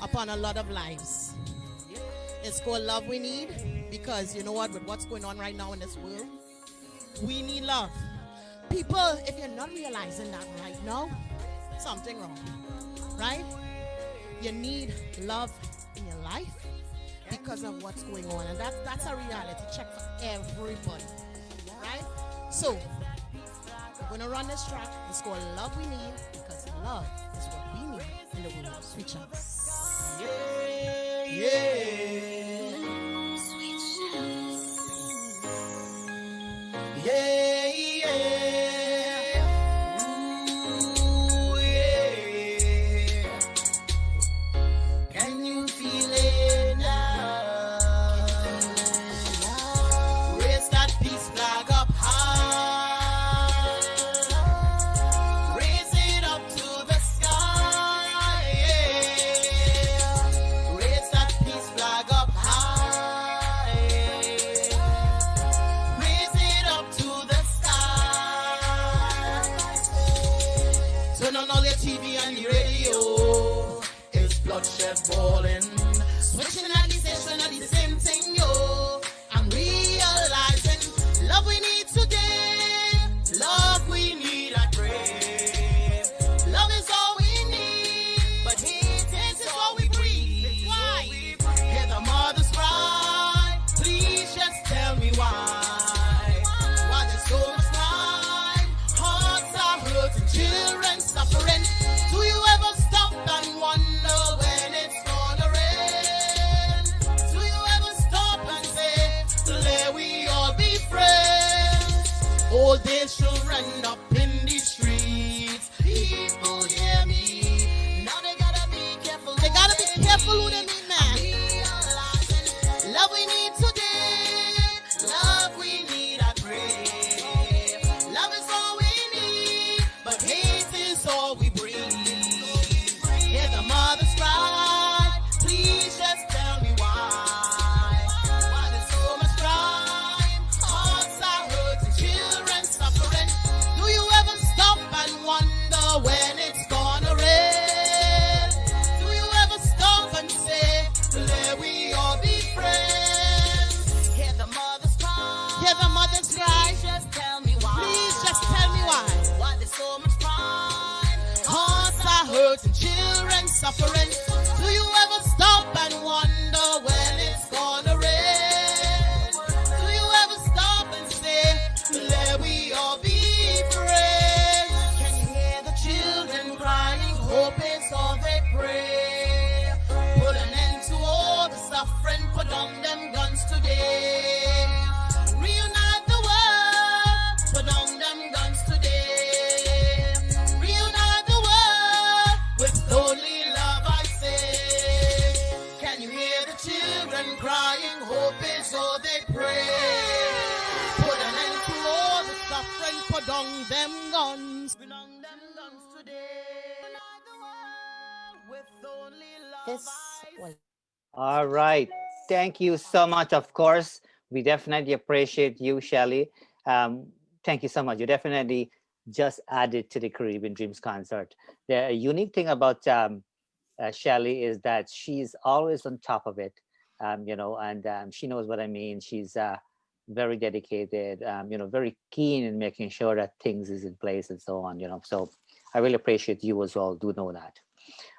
upon a lot of lives. It's called Love We Need, because you know what, with what's going on right now in this world, we need love. People, if you're not realizing that right now, something wrong, right? You need love in your life because of what's going on, and that's a reality check for everybody, right? So we're gonna run this track. It's called Love We Need, because love is what we need in the world. Sweet chance. Can you feel it now? Raise that peace flag up high. Raise it up to the sky. Raise that peace flag up high. Raise it up to the sky. Turn on all your TV and the radio. It's bloodshed balling. Switching at the station at the same thing, yo. I'm realizing love we need today. Love we need at grave. Love is all we need, but hate is all we breathe. Why? Hear the mothers cry. Please just tell me why. Why there's so much crime? Hearts are hurting, children suffering. Do you ever stop and wonder when it's gonna rain? Do you ever stop and say, let we all be friends? All these children up in the streets. People hear me. Now they gotta be careful. They gotta be careful who they meet, man. Realizing love we need today. Love we need at grave. Love is all we need, but hate is all we breathe. Hear the mothers cry. Please just tell me why. Why there's so much crime? Hearts are hurting, children suffering. Do you ever stop and wonder when it's gonna rain? Do you ever stop and say, let we all be friends? Hear the mothers cry. Hear the mothers cry. Please just tell me why. Please just tell me why. Why there's so much crime? Hearts are hurting, children suffering. Do you ever stop and wonder when it's gonna rain? Do you ever stop and say, let we all be friends? Can you hear the children crying? Hope is all they pray. Put an end to all the suffering, put down them guns today. Reunite the world, put down them guns down them guns. Bring down them guns today. Unite the world with only love. This was All right. Thank you so much. Of course, we definitely appreciate you, Shelly. Um, thank you so much. You definitely just added to the Caribbean Dreams concert. The unique thing about Shelly is that she's always on top of it, and she knows what I mean. She's very dedicated, very keen in making sure that things is in place and so on, So I really appreciate you as well. Do know that.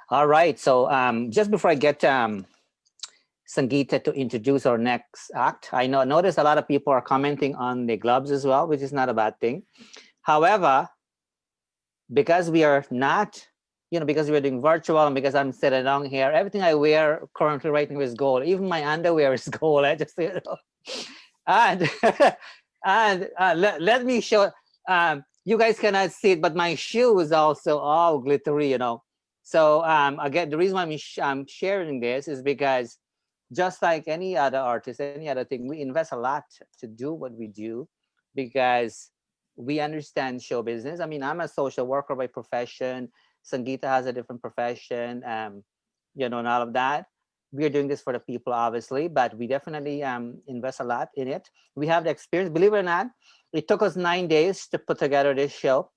All right. So just before I get Sangeeta to introduce our next act, notice a lot of people are commenting on the gloves as well, which is not a bad thing. However, because we are not, because we're doing virtual and because I'm sitting down here, everything I wear currently right now is gold. Even my underwear is gold. I just, and let me show. You guys cannot see it, but my shoe is also all glittery. So again, the reason why I'm sharing this is because just like any other artist, any other thing, we invest a lot to do what we do because we understand show business. I mean, I'm a social worker by profession. Sangeeta has a different profession, and all of that. We are doing this for the people, obviously, but we definitely invest a lot in it. We have the experience. Believe it or not, it took us 9 days to put together this show.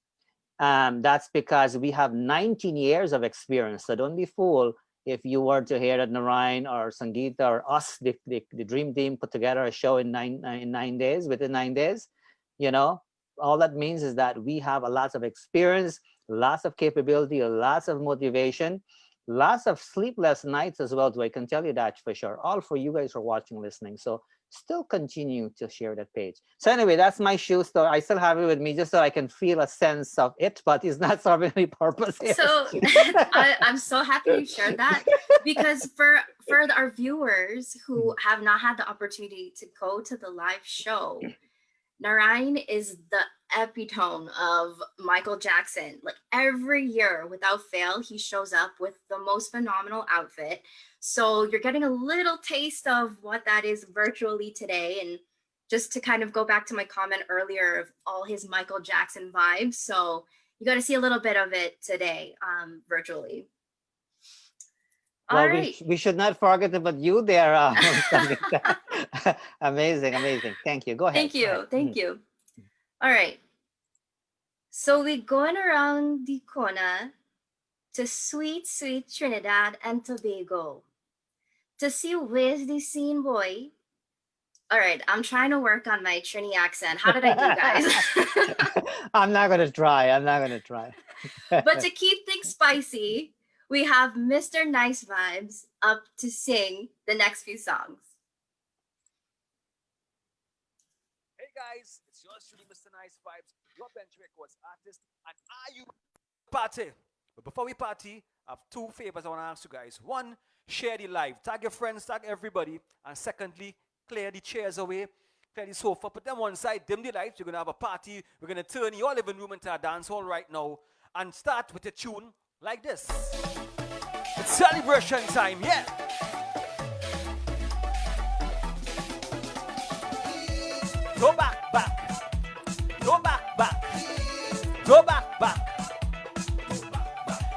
That's because we have 19 years of experience. So don't be fooled if you were to hear that Narayan or Sangeeta or us, the dream team, put together a show in 9 days, within 9 days. All that means is that we have a lot of experience, lots of capability, lots of motivation, lots of sleepless nights as well. I can tell you that for sure. All for you guys who are watching, listening. So still continue to share that page. So anyway, that's my shoe store. I still have it with me just so I can feel a sense of it, but it's not serving any purpose here. So I'm so happy you shared that because for our viewers who have not had the opportunity to go to the live show, Narayan is the epitome of Michael Jackson. Like every year, without fail, he shows up with the most phenomenal outfit. So you're getting a little taste of what that is virtually today. And just to kind of go back to my comment earlier of all his Michael Jackson vibes. So you got to see a little bit of it today virtually. Well, All right. we should not forget about you there. Amazing. Thank you. Go ahead. Thank you. All right. So we're going around the corner to sweet, sweet Trinidad and Tobago to see where's the scene boy. All right, I'm trying to work on my Trini accent. How did I do, guys? I'm not gonna try. But to keep things spicy, we have Mr. Nice Vibes up to sing the next few songs. Hey guys, it's yours truly, Mr. Nice Vibes, your Bench Records artist, and are you party? But before we party, I have two favors I want to ask you guys. One, share the live, tag your friends, tag everybody, and secondly, clear the chairs away, clear the sofa, put them one side, dim the lights. We're gonna have a party. We're gonna turn your living room into a dance hall right now, and start with a tune like this. It's celebration time, yeah. Go back, go back, go back.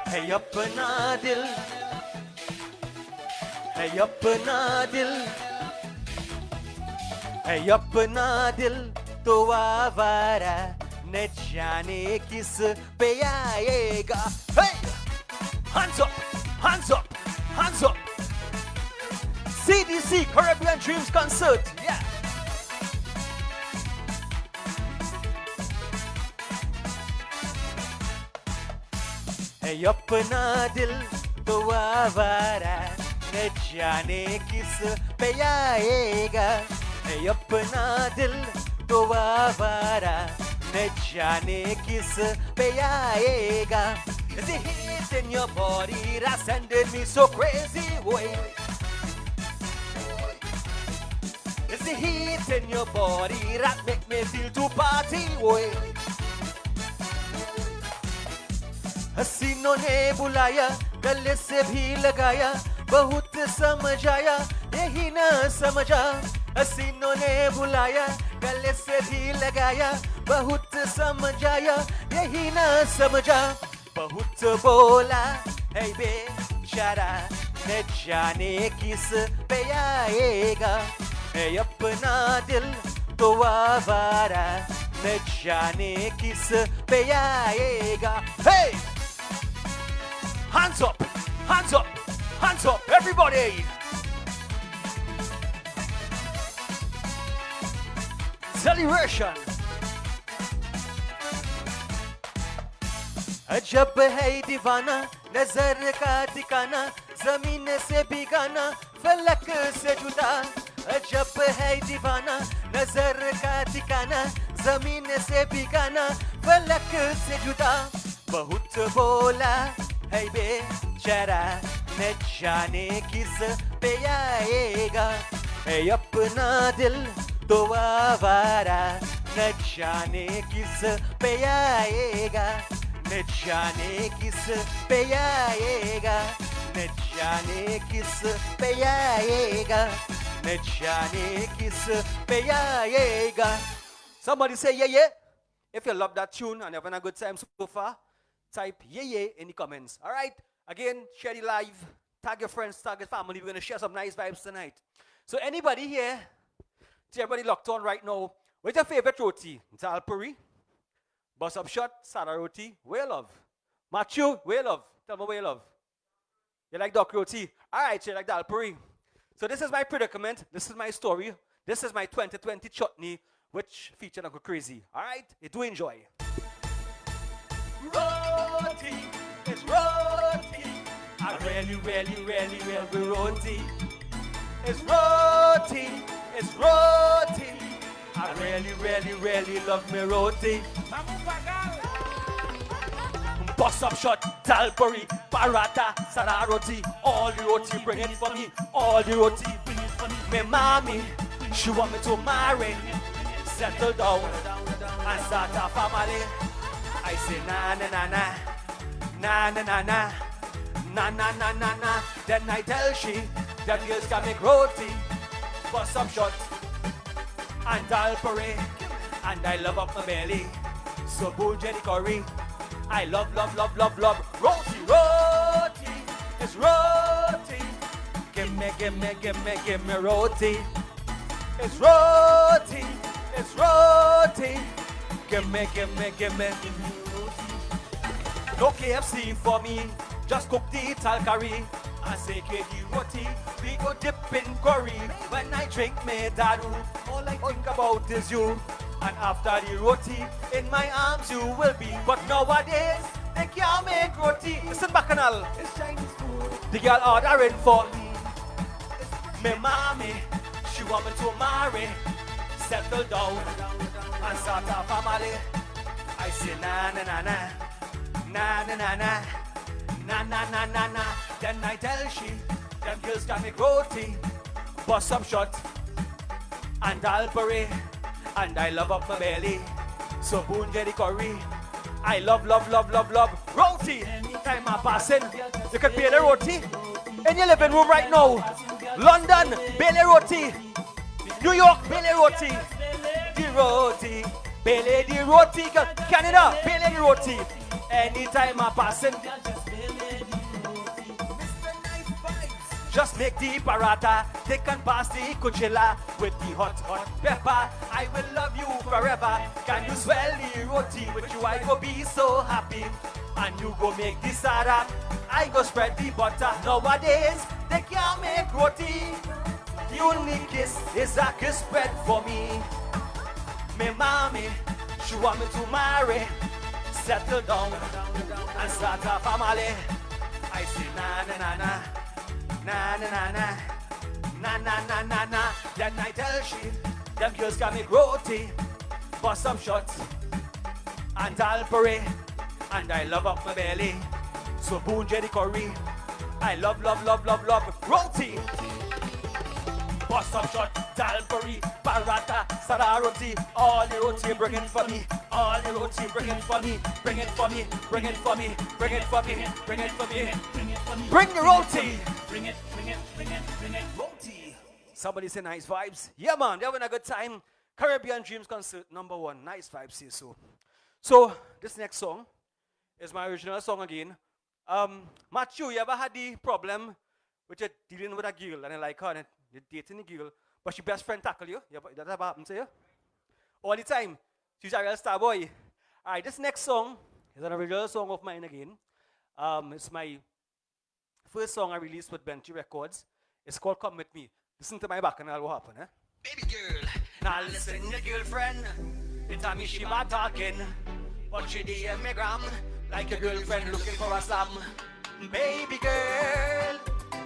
Hey apna dil, hey apna dil, hey apna dil to आवारा न जाने किस पे आएगा. Hey, hands up, hands up, hands up. CDC Caribbean Dreams Concert, yeah. है अपना दिल तो आवारा न जाने किस पे आएगा. है अपना दिल तो आवारा न जाने किस पे आएगा. The heat in your body that sending me so crazy, boy. It's the heat in your body that make me feel to party, boy. हसीनों ने बुलाया, गले से भी लगाया, बहुत समझाया, यही न समझा. हसीनों ने बुलाया, गले से भी लगाया, बहुत समझाया यही ना समझा बहुत बोला है बेचारा न जाने किस पे आएगा है अपना दिल तो आवारा न जाने किस पे आएगा hey hands up hands up hands up everybody celebration जब है दीवाना नजर का ठिकाना जमीन से भी गाना फलक से जुदा जब है दीवाना नजर का ठिकाना जमीन से भी गाना फलक से जुदा बहुत बोला है बेचारा न जाने किस पे आएगा है अपना दिल तो आवारा न जाने किस पे आएगा न जाने किस पे आएगा न जाने किस पे आएगा न जाने किस पे आएगा Somebody say yeah yeah if you love that tune and having a good time so far type yeah yeah in the comments alright again share the live tag your friends tag your family we're going to share some nice vibes tonight so anybody here to everybody locked on right now what's your favorite roti dal puri bus up shot sada roti where love Matthew where love tell me where you love you like duck roti alright you like dal puri so this is my predicament this is my story this is my 2020 chutney which featured a go crazy alright you do enjoy roti is roti I really roti it's roti it's roti I really love me roti bust up shot dal puri paratha sada roti all the roti bring it for me all the roti bring it for me me mommy she want me to marry settle down and start a family I say na na na na na na na na na na na na na then I tell she that girls can make roti bust up shot and dal puri and I love up my belly so boon jelly curry I love roti roti it's roti give me roti it's roti it's roti give me no KFC for me just cook the tal curry and say the roti we go dip in curry when I drink me daru all I think about is you and after the roti in my arms you will be but nowadays they can't make roti listen bacchanal it's Chinese food the girl ordering for me mommy she want me to marry settle down and start a family I say na na na na na na na na na na na na na then I tell she them girls can make roti bust up shot and dal puri and I love up my belly so boon jelly curry I love roti anytime I'm passing you can pay the roti in your living room right now London Bailey roti New York Bailey roti Bailey the roti Canada Bailey the roti anytime I'm passing just make the paratha, they can pass the kuchila with the hot pepper. I will love you forever. Can you swell the roti? With you I go be so happy. And you go make the sada, I go spread the butter. Nowadays, they can't make roti. The only kiss is a kiss spread for me. Me mommy, she want me to marry, settle down, and start a family. I say na na na na. Na na na na na na na na na then I tell she them girls can make roti bust some shots and dal puri and I love up my belly so boon jelly curry I love roti bust some shot dal puri paratha sada roti all the roti bring it for me all the roti bring it for me bring it for me bring it for me bring it for me bring it for me bring the roti bring it, roti. Somebody say nice vibes. Yeah, man, they're having a good time. Caribbean Dreams concert #1. Nice vibes, say so. So this next song is my original song again. Matthew, you ever had the problem with you dealing with a girl and you like her and you're dating the girl, but your best friend tackle you? That ever happened to you? All the time. She's a real star boy. Alright, this next song is an original song of mine again. It's my first song I released with Bentley Records. It's called Come With Me. Listen to my back and I'll what happen, eh? Baby girl, now listen your girlfriend. You tell me she bad talking, but she DM me gram like your girlfriend looking for a slam. Baby girl,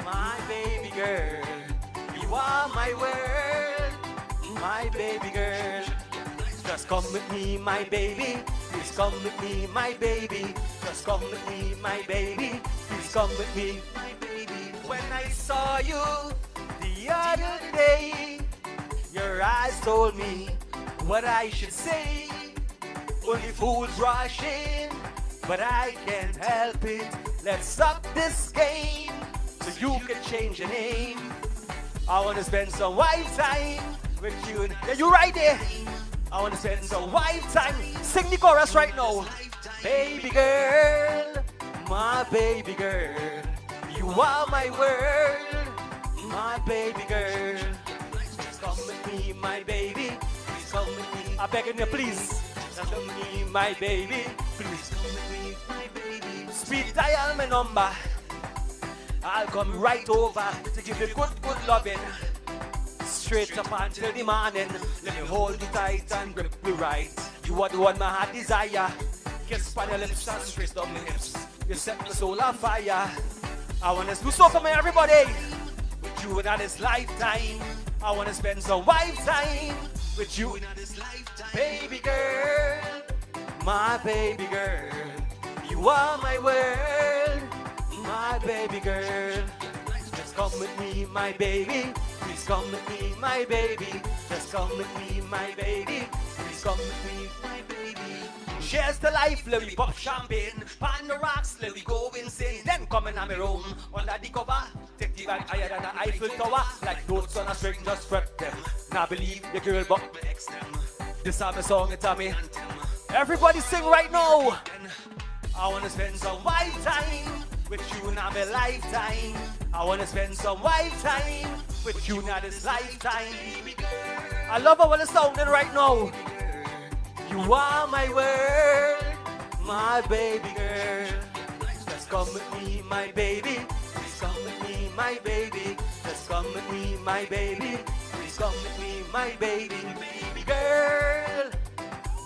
my baby girl, you are my world, my baby girl. Just come with me, my baby. Please come with me, my baby. Just come with me, my baby. Please come with me, my baby. When I saw you the other day, your eyes told me what I should say. Only fools rush in, but I can't help it. Let's up this game so you can change your name. I wanna spend some wife time with you. Yeah, you right there. I wanna spend some wife time. Sing the chorus right now. Baby girl, my baby girl, you are my world, my baby girl. Please come with me, my baby. Please come with me. I'm begging you, please. Come with me, my baby. Please come with me, my baby. Speed dial my number. I'll come right over to give you good loving. Straight up until the morning. Let me hold you tight and grip you right. You are the one my heart desire. Kiss by your lips and straight down the hips. You set my soul on fire. I wanna do so for me, everybody. With you in this lifetime. I wanna spend some wife time with you in this lifetime. Baby girl, my baby girl, you are my world, my baby girl. Just come with me, my baby. Please come with me, my baby. Just come with me, my baby. Please come with me, my baby. Shares the life, let me pop champagne. Pan the rocks, let me go insane. Then come in on my room, under the cover. Take the bag higher than the Eiffel Tower. Like notes on a string, just fret them. Now believe the girl, but my ex them. This is my song, it's on me. Everybody sing right now. I wanna spend some wife time with you now my lifetime. I wanna spend some wife time with you now this lifetime. I love how it's sounding right now. You are my world, my baby girl. Just come with me, my baby. Please come with me, my baby. Just come with me, my baby. Please come with me, my baby, baby girl.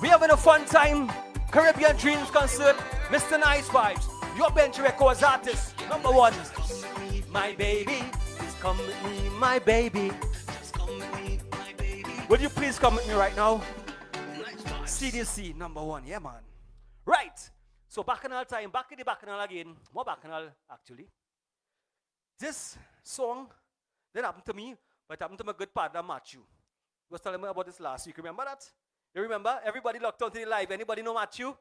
We having a fun time. Caribbean Dreams concert, Mr. Nice Vibes. Your Bench Records artist, #1. Come with me, my baby. Please come with me, my baby. Just come with me, my baby. Will you please come with me right now? CDC #1, yeah man. Right. So bacchanal time, back in the bacchanal again. More bacchanal actually. This song didn't happen to me, but it happened to my good partner Matthew. He was telling me about this last week. Remember that? You remember? Everybody locked onto the live. Anybody know Matthew?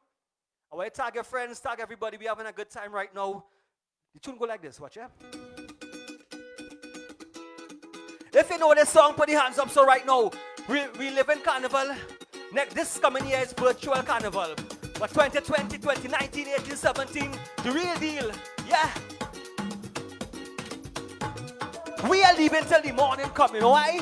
I want to tag your friends, tag everybody. We're having a good time right now. The tune go like this, watch yeah? If you know this song, put your hands up. So right now, we live in carnival. This coming year is virtual carnival. But 2020, 2019, 18, 17, the real deal, yeah. We are leaving till the morning coming, why?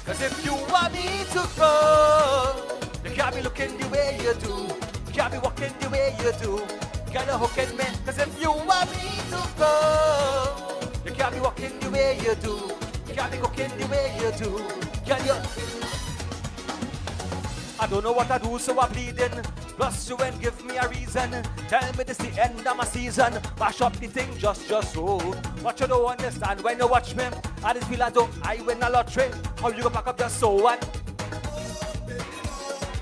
Cause if you want me to go, you can't be looking the way you do. You can't be walking the way you do. You gotta hook it, man. Cause if you want me to go, you can't be walking the way you do. You can't be cooking the way you do. Can you? I don't know what I do, so I'm bleeding. Plus you ain't give me a reason. Tell me this the end of my season. Mash up the thing just so. What you don't understand when you watch me, I just feel as though I win a lottery. How you go pack up just so what?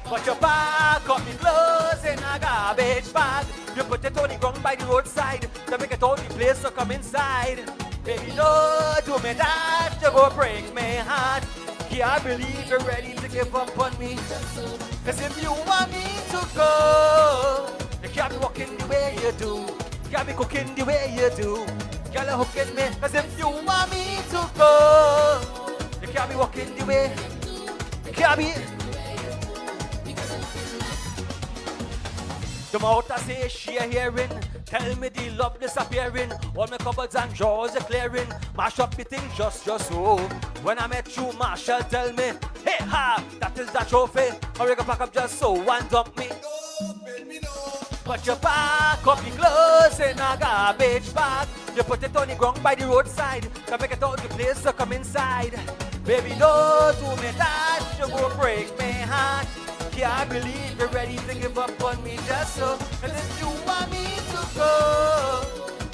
But you pack up me clothes in a garbage bag. You put it on the ground by the roadside to make it all the place to come inside. Baby, no, do me that, you go break my heart. Can't believe you're ready to give up on me. Cause if you want me to go, you can't be walking the way you do. You can't be cooking the way you do. You gotta hook at me. Cause if you want me to go, can't be walking the way. Can't be. The mouth I say she a hearing. Tell me the love disappearing. All my cupboards and drawers are clearing. Mash up the thing just so. When I met you, Marshall tell me, hey ha, that is the trophy. Or you can pack up just so and dump me. But you pack up your clothes in a garbage bag. You put it on the ground by the roadside. Come make it out the place to come inside. Baby, don't do me that. You go break me heart. Can't believe you're ready to give up on me just so. And if you want me to go,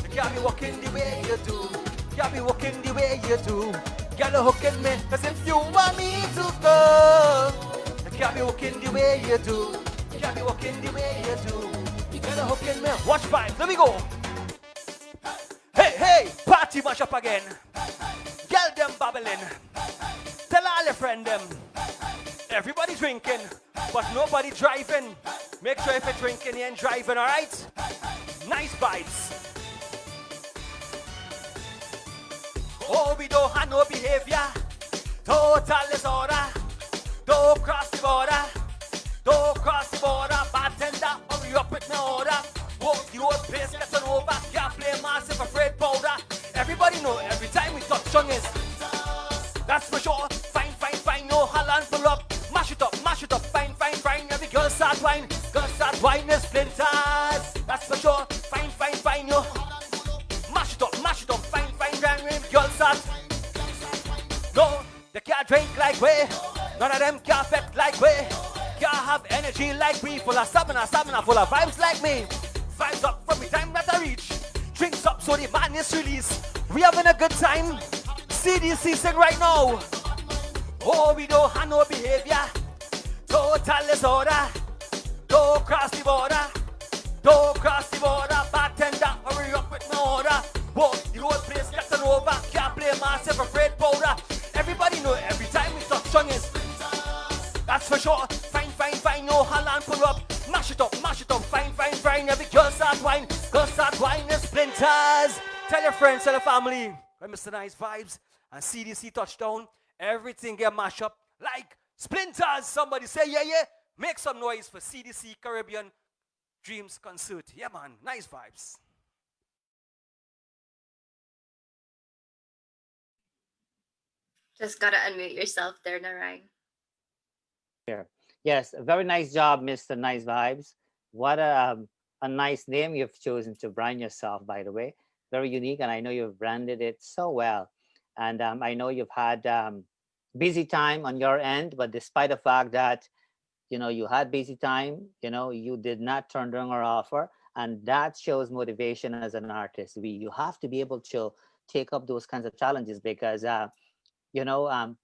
you can't be walking the way you do. You can't be walking the way you do. Girl, you hooking me. Cause if you want me to go, you can't be walking the way you do. You can't be walking the way you do. Girl, you hooking me. Watch vibes. Let me go. Hey, hey, party mash up again. Girl, them babbling. Tell all your friend them. Everybody drinking, but nobody driving. Make sure if you're drinking, you ain't driving, alright? Nice bites. Oh, we don't have no behavior. Total disorder. Don't cross the border. Don't cross the border. Bartender, hurry up with my order. Oh, the old place gets an over. Can't play massive afraid powder. Everybody know every time we touch tongue is. That's for sure. Fine, fine, fine. No Holland pull up. Mash it up, fine, fine, fine. Every girl start wine, the splinters. That's for sure. Fine, fine, fine, yo. Mash it up, fine, fine, fine. Girl start. No, they can't drink like we. None of them can't fet like we. Can't have energy like we. Full of stamina, full of vibes like me. Vibes up from the time that I reach. Drinks up so the madness release. We having a good time. CDC sing right now. Oh, we don't have no behavior. Total disorder. Don't cross the border. Don't cross the border. Bartender, hurry up with my order. Whoa, the whole place gets an over. Can't play massive afraid powder. Everybody know every time we touch tongue is. That's for sure. Fine, fine, fine. No Holland pull up. Mash it up, fine, fine, fine. Every girl start wine. Girl start wine the splinters. Tell your friends, tell your family. When Mr. Nice Vibes and CDC touchdown. Everything get mashed up like splinters. Somebody say, yeah, yeah. Make some noise for CDC Caribbean Dreams concert. Yeah, man. Nice vibes. Just gotta unmute yourself there, Narang. Here. Yes, a very nice job, Mr. Nice Vibes. What a nice name you've chosen to brand yourself, by the way. Very unique, and I know you've branded it so well. And I know you've had busy time on your end, but despite the fact that you had busy time, you did not turn down our offer, and that shows motivation as an artist. You have to be able to take up those kinds of challenges because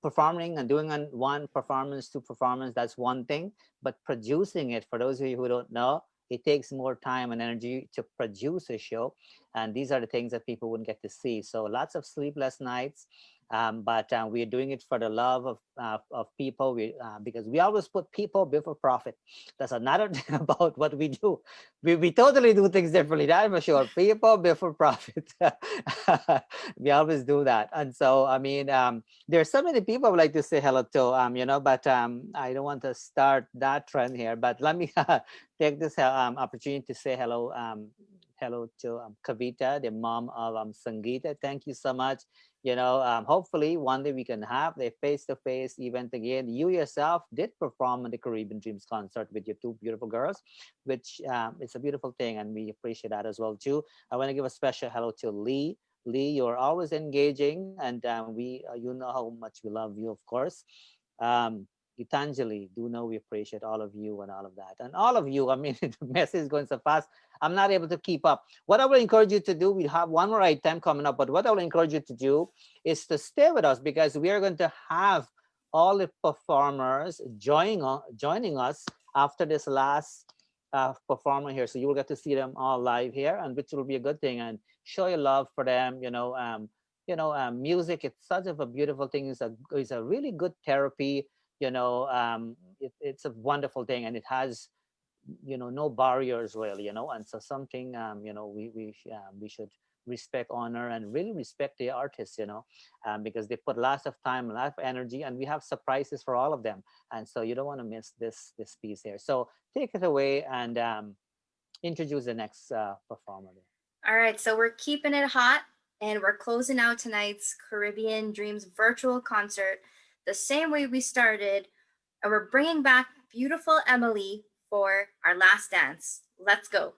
performing and doing one performance, two performance, that's one thing, but producing it, for those of you who don't know, it takes more time and energy to produce a show, and these are the things that people wouldn't get to see. So lots of sleepless nights, but we're doing it for the love of people. Because we always put people before profit. That's another thing about what we do. We totally do things differently. That's for sure. People before profit. We always do that, and so I mean, there's so many people I would like to say hello to. But I don't want to start that trend here. But let me take this opportunity to say hello. Hello to Kavita, the mom of Sangeeta. Thank you so much. Hopefully one day we can have a face-to-face event again. You yourself did perform in the Caribbean Dreams concert with your two beautiful girls, which it's a beautiful thing, and we appreciate that as well too. I want to give a special hello to Lee. Lee, you're always engaging, and you know how much we love you, of course. Gitanjali, do know we appreciate all of you and all of that. And all of you, I mean, the message is going so fast, I'm not able to keep up. What I will encourage you to do, we have one more item coming up, but what I will encourage you to do is to stay with us, because we are going to have all the performers joining us after this last performer here. So you will get to see them all live here, and which will be a good thing, and show your love for them. Music, it's such of a beautiful thing. It's a really good therapy. It's a wonderful thing, and it has no barriers really. And so something we should respect, honor, and really respect the artists, because they put lots of time, a lot of energy, and we have surprises for all of them. And so you don't want to miss this piece here. So take it away and introduce the next performer. All right, so we're keeping it hot and we're closing out tonight's Caribbean Dreams virtual concert the same way we started. And we're bringing back beautiful Emily for our last dance. Let's go.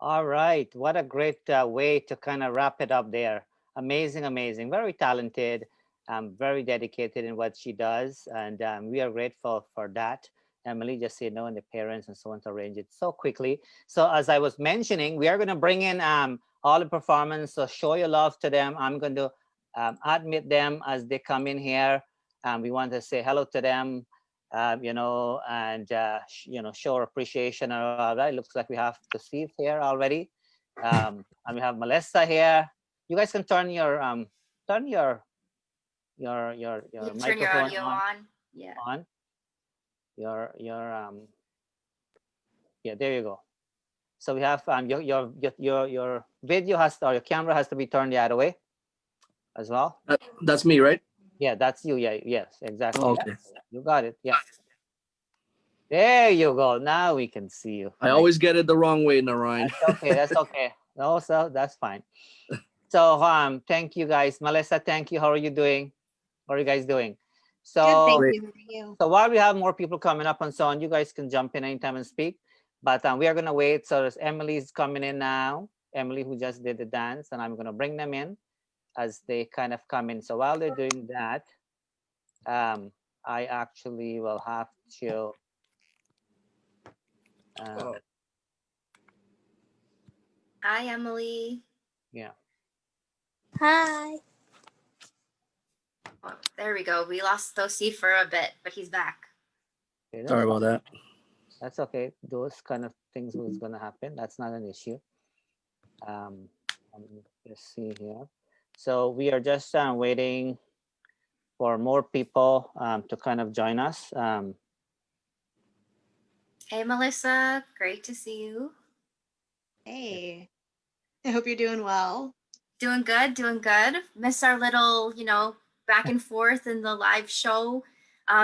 All right. What a great way to kind of wrap it up there. Amazing, amazing. Very talented, very dedicated in what she does. And we are grateful for that. Emily just said no, and the parents and so on to arrange it so quickly. So, as I was mentioning, we are going to bring in all the performance. So, show your love to them. I'm going to admit them as they come in here. We want to say hello to them. And show our appreciation and all that. It looks like we have Steve here already, and we have Melissa here. You guys can turn your You turn your microphone audio on. Yeah. on. Your yeah, there you go. So we have your video has or your camera has to be turned the other way as well. That's me, right? Yeah, that's you. Yeah, yes, exactly. Okay. You got it. Yeah. There you go. Now we can see you. I Nice. always get it the wrong way, Narayan. That's okay. That's okay. No, so that's fine. So thank you guys. Melissa, thank you. How are you doing? How are you guys doing? So Good, thank Great. you. How are you? so while we have more people coming up and so on, you guys can jump in anytime and speak. But we are gonna wait. So there's Emily's coming in now. Emily who just did the dance, and I'm gonna bring them in as they kind of come in. So while they're doing that, I actually will have to Oh. Hi, Emily. yeah. Hi. Oh, there we go. We lost Tosi for a bit, but he's back. Okay, Sorry about that. that's okay. Those kind of things was gonna happen. That's not an issue. Let me just see here. So we are just waiting for more people to kind of join us. Hey, Melissa. Great to see you. Hey, I hope you're doing well. Doing good, doing good. Miss our little, back and forth in the live show.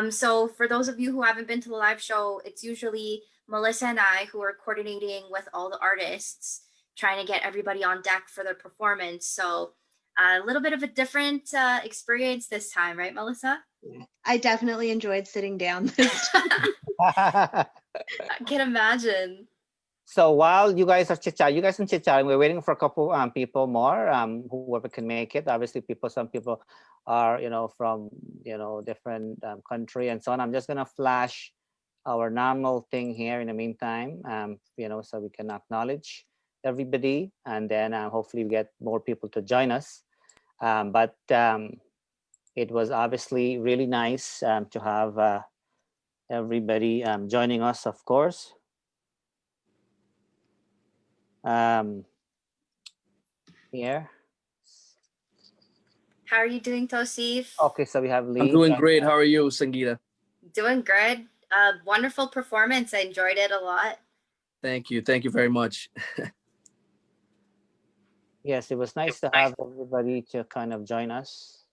So for those of you who haven't been to the live show, it's usually Melissa and I who are coordinating with all the artists, trying to get everybody on deck for their performance. So a little bit of a different experience this time, right, Melissa? I definitely enjoyed sitting down this time. I can imagine. So while you guys are chit-chatting, you guys can chit-chat. We're waiting for a couple people more, whoever can make it. Obviously, some people are, from, different country and so on. I'm just gonna flash our normal thing here in the meantime, so we can acknowledge everybody, and then hopefully we get more people to join us. But it was obviously really nice to have everybody joining us, of course. Here. How are you doing, Tosif? Okay, so we have Lee. I'm doing great. How are you, Sangeeta? Doing good. Wonderful performance. I enjoyed it a lot. Thank you. Thank you very much. Yes, it was nice to have everybody to kind of join us.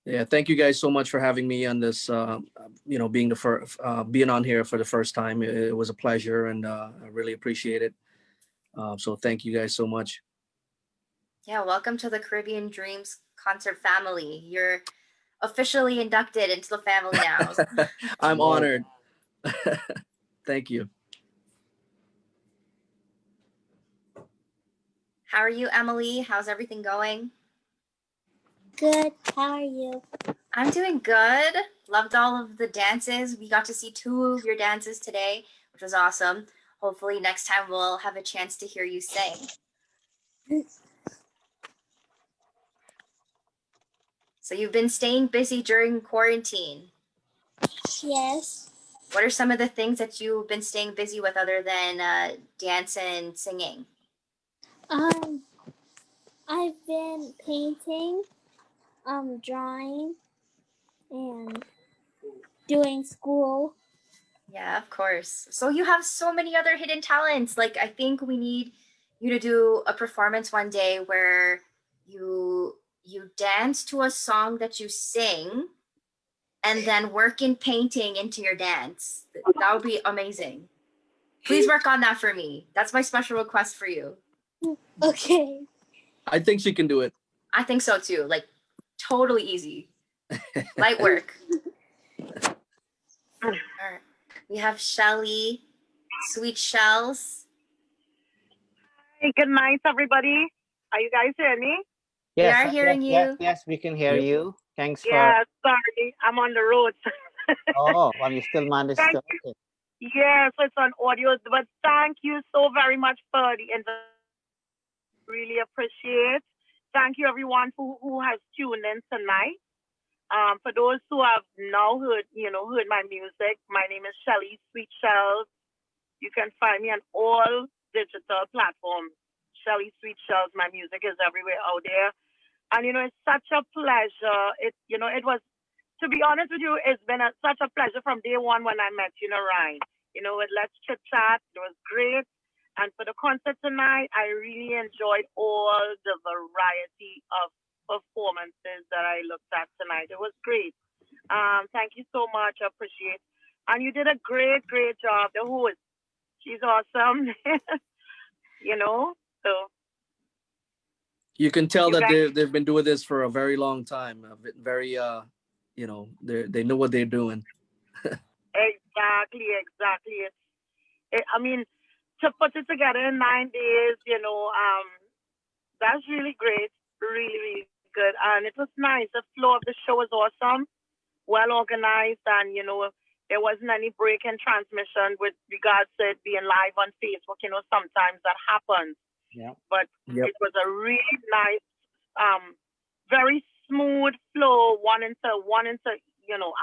Yeah, thank you guys so much for having me on this. Being the first, being on here for the first time, it was a pleasure, and I really appreciate it. So thank you guys so much. Yeah, welcome to the Caribbean Dreams concert family. You're officially inducted into the family now. I'm honored. Thank you. How are you, Emily? How's everything going? Good. How are you? I'm doing good. Loved all of the dances. We got to see 2 of your dances today, which was awesome. Hopefully, next time we'll have a chance to hear you sing. So, you've been staying busy during quarantine. Yes. What are some of the things that you've been staying busy with other than dance and singing? I've been painting, drawing, and doing school. Yeah, of course. So you have so many other hidden talents. Like I think we need you to do a performance one day where you dance to a song that you sing and then work in painting into your dance. That would be amazing. Please work on that for me. That's my special request for you. Okay. I think she can do it. I think so too. Like totally easy. Light work. All right. We have Shelly, Sweet Shells. Hey, good night, everybody. Are you guys hearing me? Yes, We are hearing you. Yes, we can hear you. Thanks for. Yeah, sorry. I'm on the road. Oh, well, you still managed Thank to. you. Okay. Yeah, so it's on audio. But thank you so very much for the invitation. Really appreciate. Thank you, everyone who has tuned in tonight. For those who have now heard my music, my name is Shelly Sweet Shells. You can find me on all digital platforms. Shelly Sweet Shells. My music is everywhere out there. And it's such a pleasure. It was, to be honest with you, it's been such a pleasure from day one when I met you, Ryan. With Let's Chit Chat, it was great. And for the concert tonight, I really enjoyed all the variety of performances that I looked at tonight. It was great. Thank you so much. I appreciate. And you did a great, great job. The host, she's awesome. you know, so You can tell you that guys they've been doing this for a very long time. Very they know what they're doing. exactly, exactly. I mean, to put it together in 9 days, that's really great, really, really good, and it was nice. The flow of the show was awesome, well organized, and there wasn't any break in transmission with regards to it being live on Facebook. Sometimes that happens, Yeah. but Yep. it was a really nice, very smooth flow, one into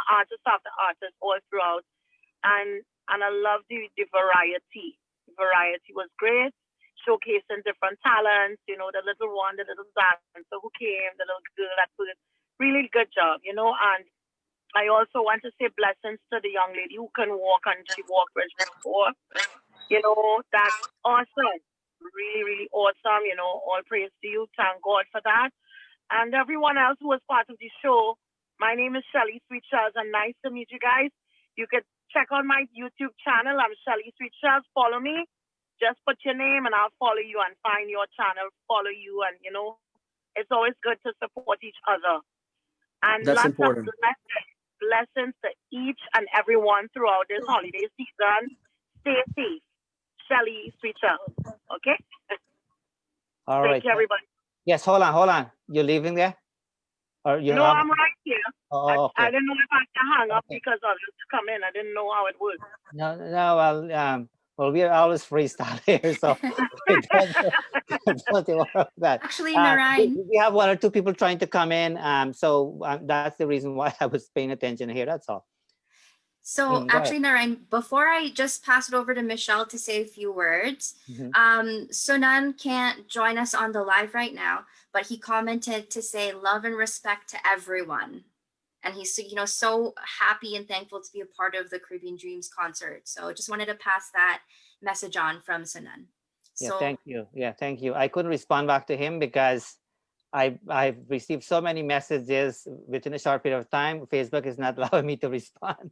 artist after artist all throughout, and I love the variety. The variety was great, showcasing different talents. The little one, the little dancer who came, the little girl that put it. Really good job. And I also want to say blessings to the young lady who can walk and she walked where she before. That's awesome. Really, really awesome. All praise to you. Thank God for that. And everyone else who was part of the show. My name is Shelly Sweet Shells, and nice to meet you guys. You could check on my YouTube channel. I'm Shelly Sweet Shells. Follow me. Just put your name, and I'll follow you and find your channel, follow you, and it's always good to support each other. And That's lots of important. blessings to each and everyone throughout this holiday season. Stay safe. Shelly Sweet Shells. Okay? All Thank right. you, everybody. Yes, hold on. You're leaving there? Or you No, have? I'm right here. Oh, I okay. didn't know if I can hang up Okay. because others come in. I didn't know how it worked. No, well, we are always freestyle here, so don't worry about that. Actually, We, Narayan. we have one or two people trying to come in, so that's the reason why I was paying attention here. That's all. So Go ahead. actually, Narayan, before I just pass it over to Michelle to say a few words, Sunan can't join us on the live right now, but he commented to say love and respect to everyone. And he's so happy and thankful to be a part of the Caribbean Dreams concert. So just wanted to pass that message on from Sunan. Yeah, So thank you. Yeah, thank you. I couldn't respond back to him because I've received so many messages within a short period of time. Facebook is not allowing me to respond.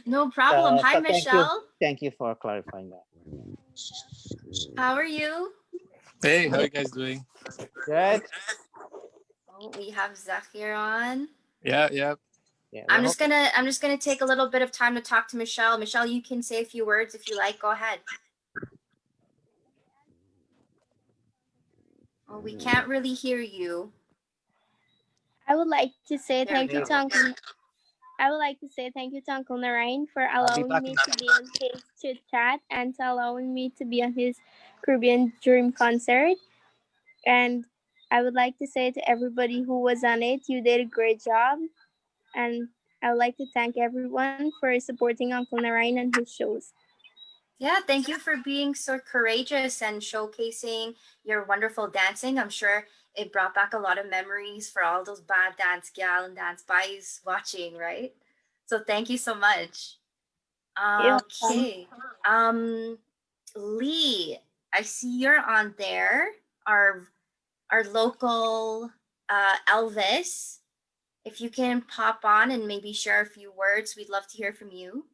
no problem. Hi, So Michelle. Thank you for clarifying that. How are you? Hey, how you guys doing? Good. Oh, we have Zahir on. Yeah. Yeah, I'm just gonna take a little bit of time to talk to Michelle. Michelle, you can say a few words if you like. Go ahead. Oh, we can't really hear you. I would like to say There thank we you go. to Uncle. I would like to say thank you to Uncle Narayan for I'll be allowing back me in to be on his chit chat and to allowing me to be on his Caribbean Dream concert. And I would like to say to everybody who was on it, you did a great job. And I would like to thank everyone for supporting Uncle Narayan and his shows. Yeah, thank you for being so courageous and showcasing your wonderful dancing. I'm sure it brought back a lot of memories for all those bad dance gal and dance boys watching, right? So thank you so much. Okay. Lee, I see you're on there. Our local Elvis. If you can pop on and maybe share a few words, we'd love to hear from you.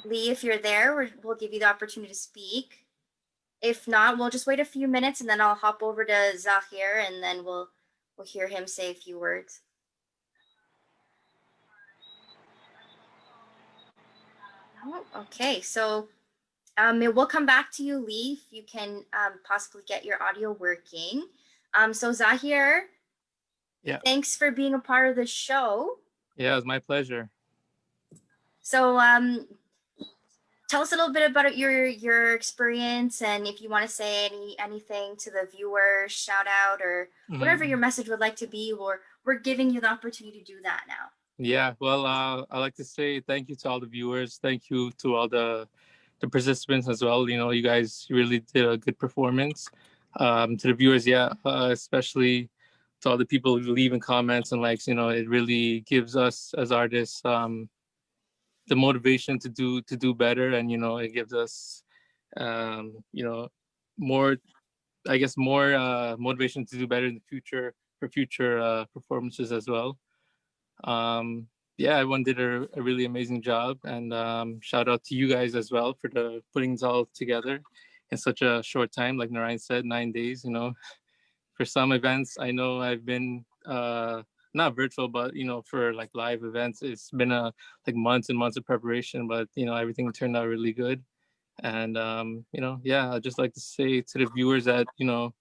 Lee, if you're there, we'll give you the opportunity to speak. If not, we'll just wait a few minutes and then I'll hop over to Zahir and then we'll hear him say a few words. Oh, okay, so we'll come back to you, Lee, if you can possibly get your audio working. So Zahir, Yeah. thanks for being a part of the show. Yeah, it was my pleasure. So tell us a little bit about your experience, and if you want to say anything to the viewers, shout out, or whatever your message would like to be, we're giving you the opportunity to do that now. Yeah, well, I'd like to say thank you to all the viewers. Thank you to all the participants as well. You guys really did a good performance. To the viewers, especially to all the people who leave in comments and likes. It really gives us as artists the motivation to do better, and it gives us You know, more, I guess, more motivation to do better in the future for future performances as well. Yeah, everyone did a really amazing job, and shout out to you guys as well for the putting this all together in such a short time. Like Narayan said, 9 days. You know, for some events, I know I've been not virtual, but you know, for like live events, it's been like months and months of preparation. But you know, everything turned out really good, and you know, yeah, I'd just like to say to the viewers that you know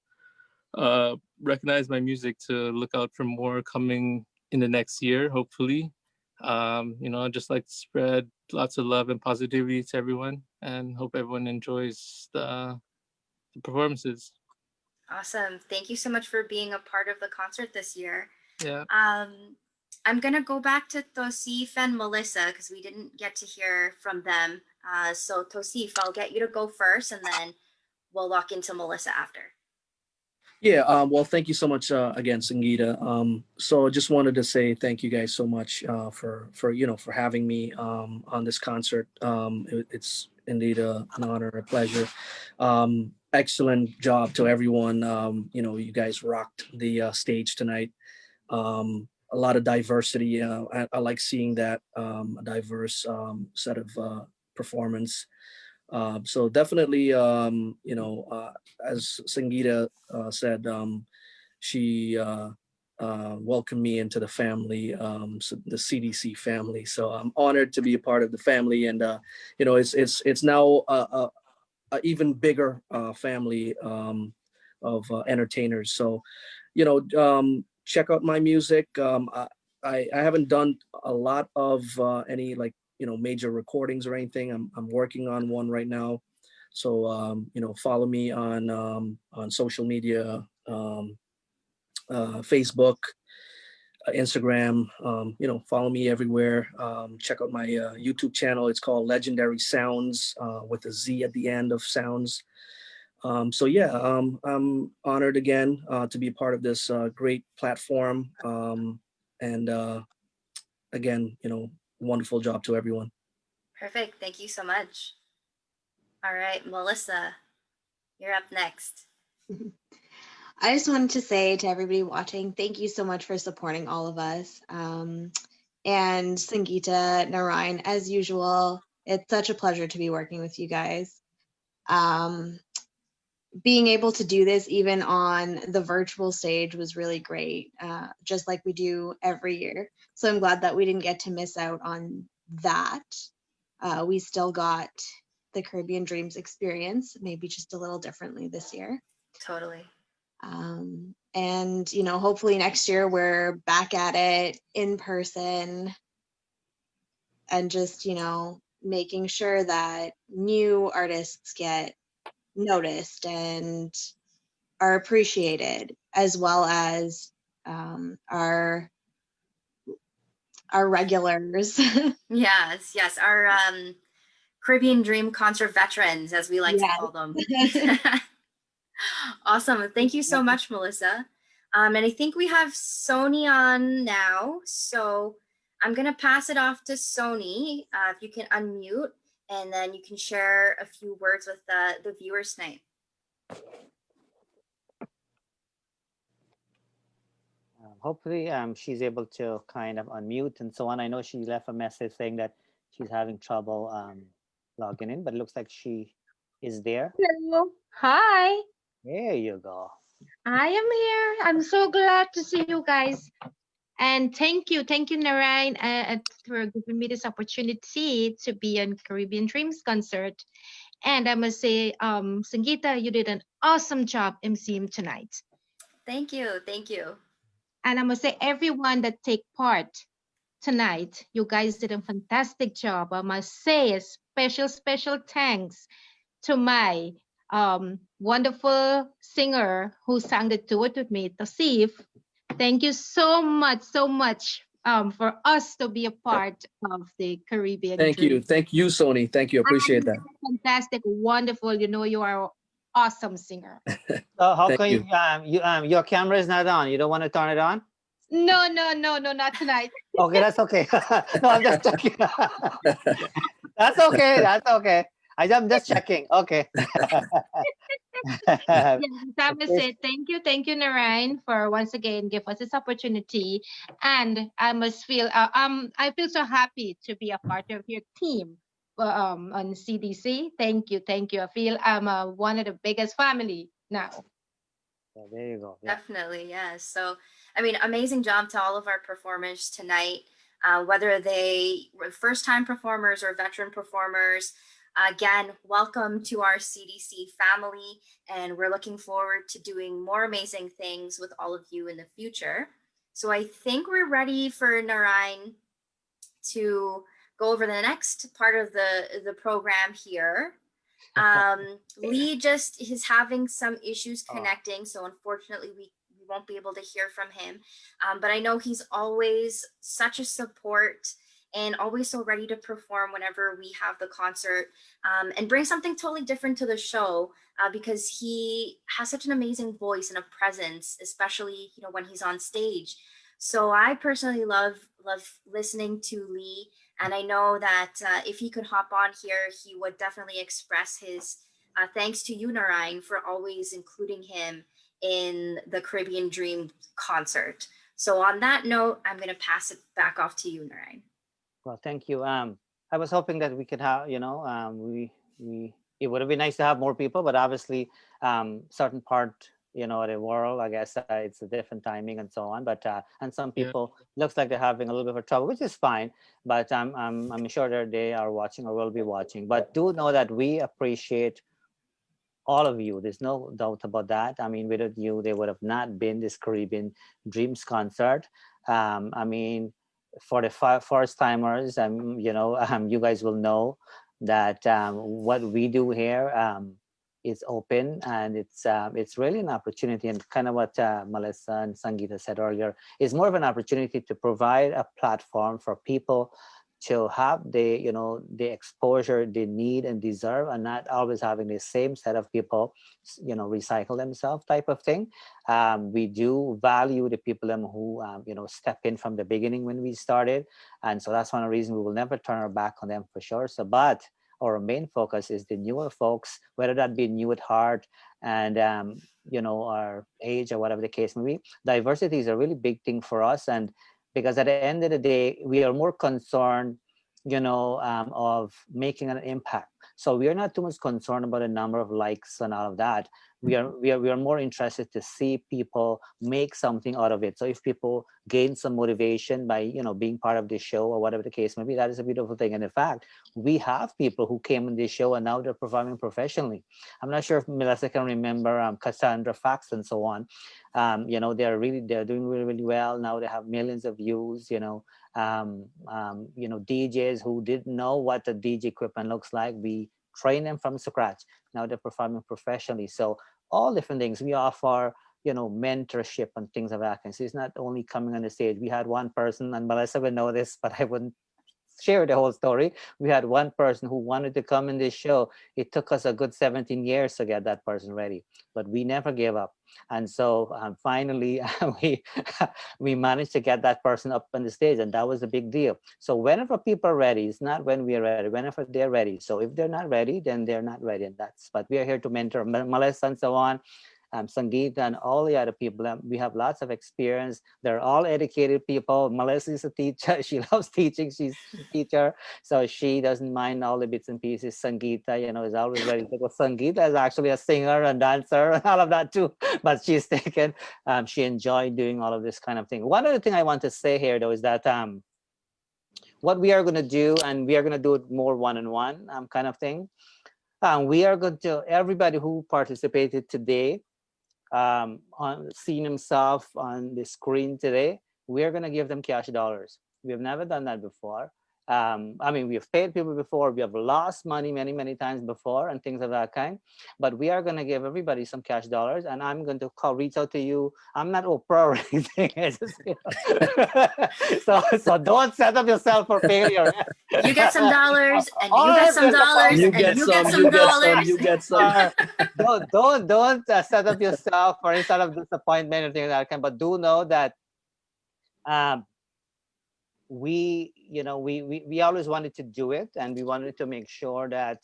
recognize my music to look out for more coming in the next year, hopefully. You know, I'd just like to spread lots of love and positivity to everyone and hope everyone enjoys the performances. Awesome. Thank you so much for being a part of the concert this year. Yeah. I'm gonna go back to Tosif and Melissa because we didn't get to hear from them. So Tosif, I'll get you to go first, and then we'll lock into Melissa after. Yeah, well, thank you so much again, Sangeeta. So I just wanted to say thank you guys so much for for having me on this concert. It's indeed an honor, a pleasure. Excellent job to everyone. You know, you guys rocked the stage tonight. A lot of diversity. I like seeing that a diverse set of performance. So definitely, as Sangeeta said, she welcomed me into the family, so the CDC family. So I'm honored to be a part of the family, and you know, it's now a even bigger family of entertainers. So, you know, check out my music. I haven't done a lot of any like major recordings or anything. I'm working on one right now. So you know, follow me on social media, Facebook, Instagram. You know, follow me everywhere. Check out my YouTube channel. It's called Legendary Sounds with a Z at the end of Sounds. So yeah, I'm honored again to be part of this great platform. And again, you know, wonderful job to everyone. Perfect. Thank you so much. All right, Melissa, you're up next. I just wanted to say to everybody watching, thank you so much for supporting all of us. And Sangeeta, Narayan, as usual, it's such a pleasure to be working with you guys. Being able to do this even on the virtual stage was really great, just like we do every year. So I'm glad that we didn't get to miss out on that. We still got the Caribbean Dreams experience, maybe just a little differently this year. Totally. And, you know, hopefully next year we're back at it in person and just, you know, making sure that new artists get noticed and are appreciated, as well as our regulars. Yes, our Caribbean Dream concert veterans, as we like to call them. Awesome. Thank you so much, Melissa. And I think we have Sony on now. So I'm going to pass it off to Sony. If you can unmute, and then you can share a few words with the viewers tonight. Hopefully she's able to kind of unmute and so on. I know she left a message saying that she's having trouble logging in, but it looks like she is there. Hello. Hi. There you go. I am here. I'm so glad to see you guys. And thank you, Narayan, for giving me this opportunity to be on Caribbean Dreams concert. And I must say, Sangeeta, you did an awesome job emceeing tonight. Thank you. And I must say, everyone that take part tonight, you guys did a fantastic job. I must say a special thanks to my wonderful singer who sang the duet with me, Tosif. Thank you so much for us to be a part of the Caribbean Thank you, Sony. Thank you, appreciate that. Fantastic, wonderful. You know, you are an awesome singer. So how can you your camera is not on? You don't want to turn it on? No, not tonight. Okay, that's okay. No, I'm just joking. That's okay. I'm just checking. Okay. Yes, I must Okay. say thank you, Narayan, for once again give us this opportunity. And I feel so happy to be a part of your team on CDC. Thank you. I feel I'm one of the biggest family now. Yeah, there you go. Yeah. Definitely, yes. So, I mean, amazing job to all of our performers tonight, whether they were first time performers or veteran performers. Again, welcome to our CDC family, and we're looking forward to doing more amazing things with all of you in the future. So, I think we're ready for Narayan to go over the next part of the program here. Lee just is having some issues Oh, connecting, so unfortunately we won't be able to hear from him. But I know he's always such a support and always so ready to perform whenever we have the concert, and bring something totally different to the show, because he has such an amazing voice and a presence, especially when he's on stage. So I personally love listening to Lee, and I know that if he could hop on here, he would definitely express his thanks to you, Narayan, for always including him in the Caribbean Dream concert. So on that note, I'm going to pass it back off to you, Narayan. well, thank you. I was hoping that we could have, we it would have been nice to have more people, but obviously, certain part, of the world, I guess it's a different timing and so on. But and some Yeah. people looks like they're having a little bit of trouble, which is fine. But I'm sure that they are watching or will be watching. But do know that we appreciate all of you. There's no doubt about that. I mean, without you, there would have not been this Caribbean Dreams concert. I mean, for the first timers, you guys will know that what we do here is open, and it's really an opportunity, and kind of what Melissa and Sangeeta said earlier, is more of an opportunity to provide a platform for people to have the exposure they need and deserve, and not always having the same set of people recycle themselves type of thing. We do value the people who step in from the beginning when we started, and so that's one of the reasons we will never turn our back on them for sure. So but our main focus is the newer folks, whether that be new at heart and our age or whatever the case may be. Diversity is a really big thing for us, and because at the end of the day, we are more concerned, of making an impact. So we are not too much concerned about the number of likes and all of that. We are more interested to see people make something out of it. So if people gain some motivation by being part of the show or whatever the case may be, that is a beautiful thing. And in fact, we have people who came on this show and now they're performing professionally. I'm not sure if Melissa can remember Cassandra Fax and so on. They're doing really, really well now. They have millions of views. DJs who didn't know what the DJ equipment looks like, we train them from scratch. Now they're performing professionally. So all different things we offer, mentorship and things of that kind. So it's not only coming on the stage. We had one person, and Melissa would know this, but I wouldn't share the whole story. We had one person who wanted to come in this show. It took us a good 17 years to get that person ready, but we never gave up. And so finally, we we managed to get that person up on the stage, and that was a big deal. So whenever people are ready, it's not when we are ready. Whenever they're ready. So if they're not ready, then they're not ready, and that's. But we are here to mentor Melissa and so on, Sangeeta and all the other people. We have lots of experience. They're all educated people. Melissa is a teacher. She loves teaching. She's a teacher. So she doesn't mind all the bits and pieces. Sangeeta, is always ready to go. Sangeeta is actually a singer and dancer and all of that too. But she's taken, she enjoyed doing all of this kind of thing. One other thing I want to say here though is that what we are going to do, and we are going to do it more one-on-one kind of thing. We are going to, everybody who participated today, on seeing himself on the screen today, we are going to give them cash dollars. We have never done that before. I mean, we have paid people before, we have lost money many, many times before and things of that kind. But we are going to give everybody some cash dollars, and I'm going to reach out to you. I'm not Oprah or anything. So don't set up yourself for failure. You get some dollars, and All you get right, some dollars, You and get you get some, some you get some, dollars. you get some. Don't set up yourself for any sort of disappointment or things like that kind. But do know that um, we always wanted to do it, and we wanted to make sure that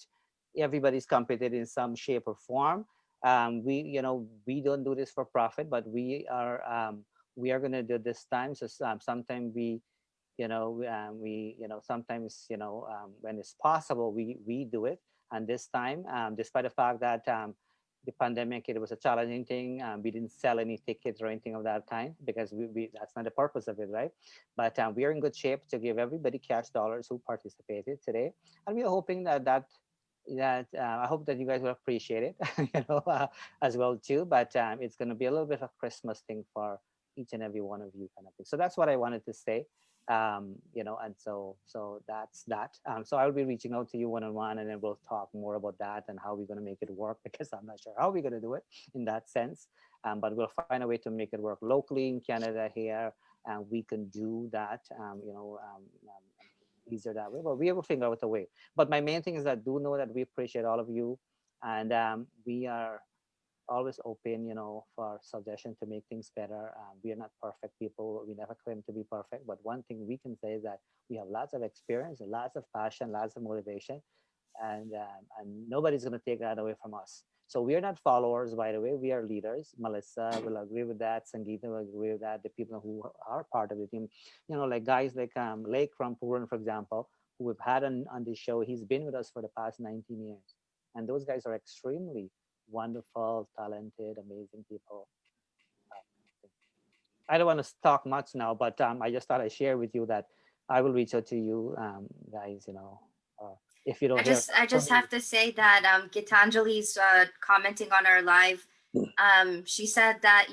everybody's competed in some shape or form. We, we don't do this for profit, but we are going to do this time. So sometimes sometimes, when it's possible, we do it. And this time, despite the fact that the pandemic, it was a challenging thing. We didn't sell any tickets or anything of that kind because that's not the purpose of it, right? But we are in good shape to give everybody cash dollars who participated today, and we are hoping that I hope that you guys will appreciate it, as well too. But it's going to be a little bit of a Christmas thing for each and every one of you, kind of thing. So that's what I wanted to say. And so that's that. So I'll be reaching out to you one on one, and then we'll talk more about that and how we're going to make it work, because I'm not sure how we're going to do it in that sense. But we'll find a way to make it work locally in Canada here, and we can do that. Easier that way, but we will figure out a way. But my main thing is that do know that we appreciate all of you, and we are always open, for suggestion to make things better. We are not perfect people. We never claim to be perfect. But one thing we can say is that we have lots of experience, lots of passion, lots of motivation, and nobody's going to take that away from us. So we are not followers, by the way. We are leaders. Melissa will agree with that. Sangeeta will agree with that. The people who are part of the team, like guys like Lake from Puran, for example, who we've had on the show. He's been with us for the past 19 years. And those guys are extremely wonderful, talented, amazing people. I don't want to talk much now, but I just thought I'd share with you that I will reach out to you, guys, if you don't hear I from just me. have to say that Gitanjali's commenting on our live. She said that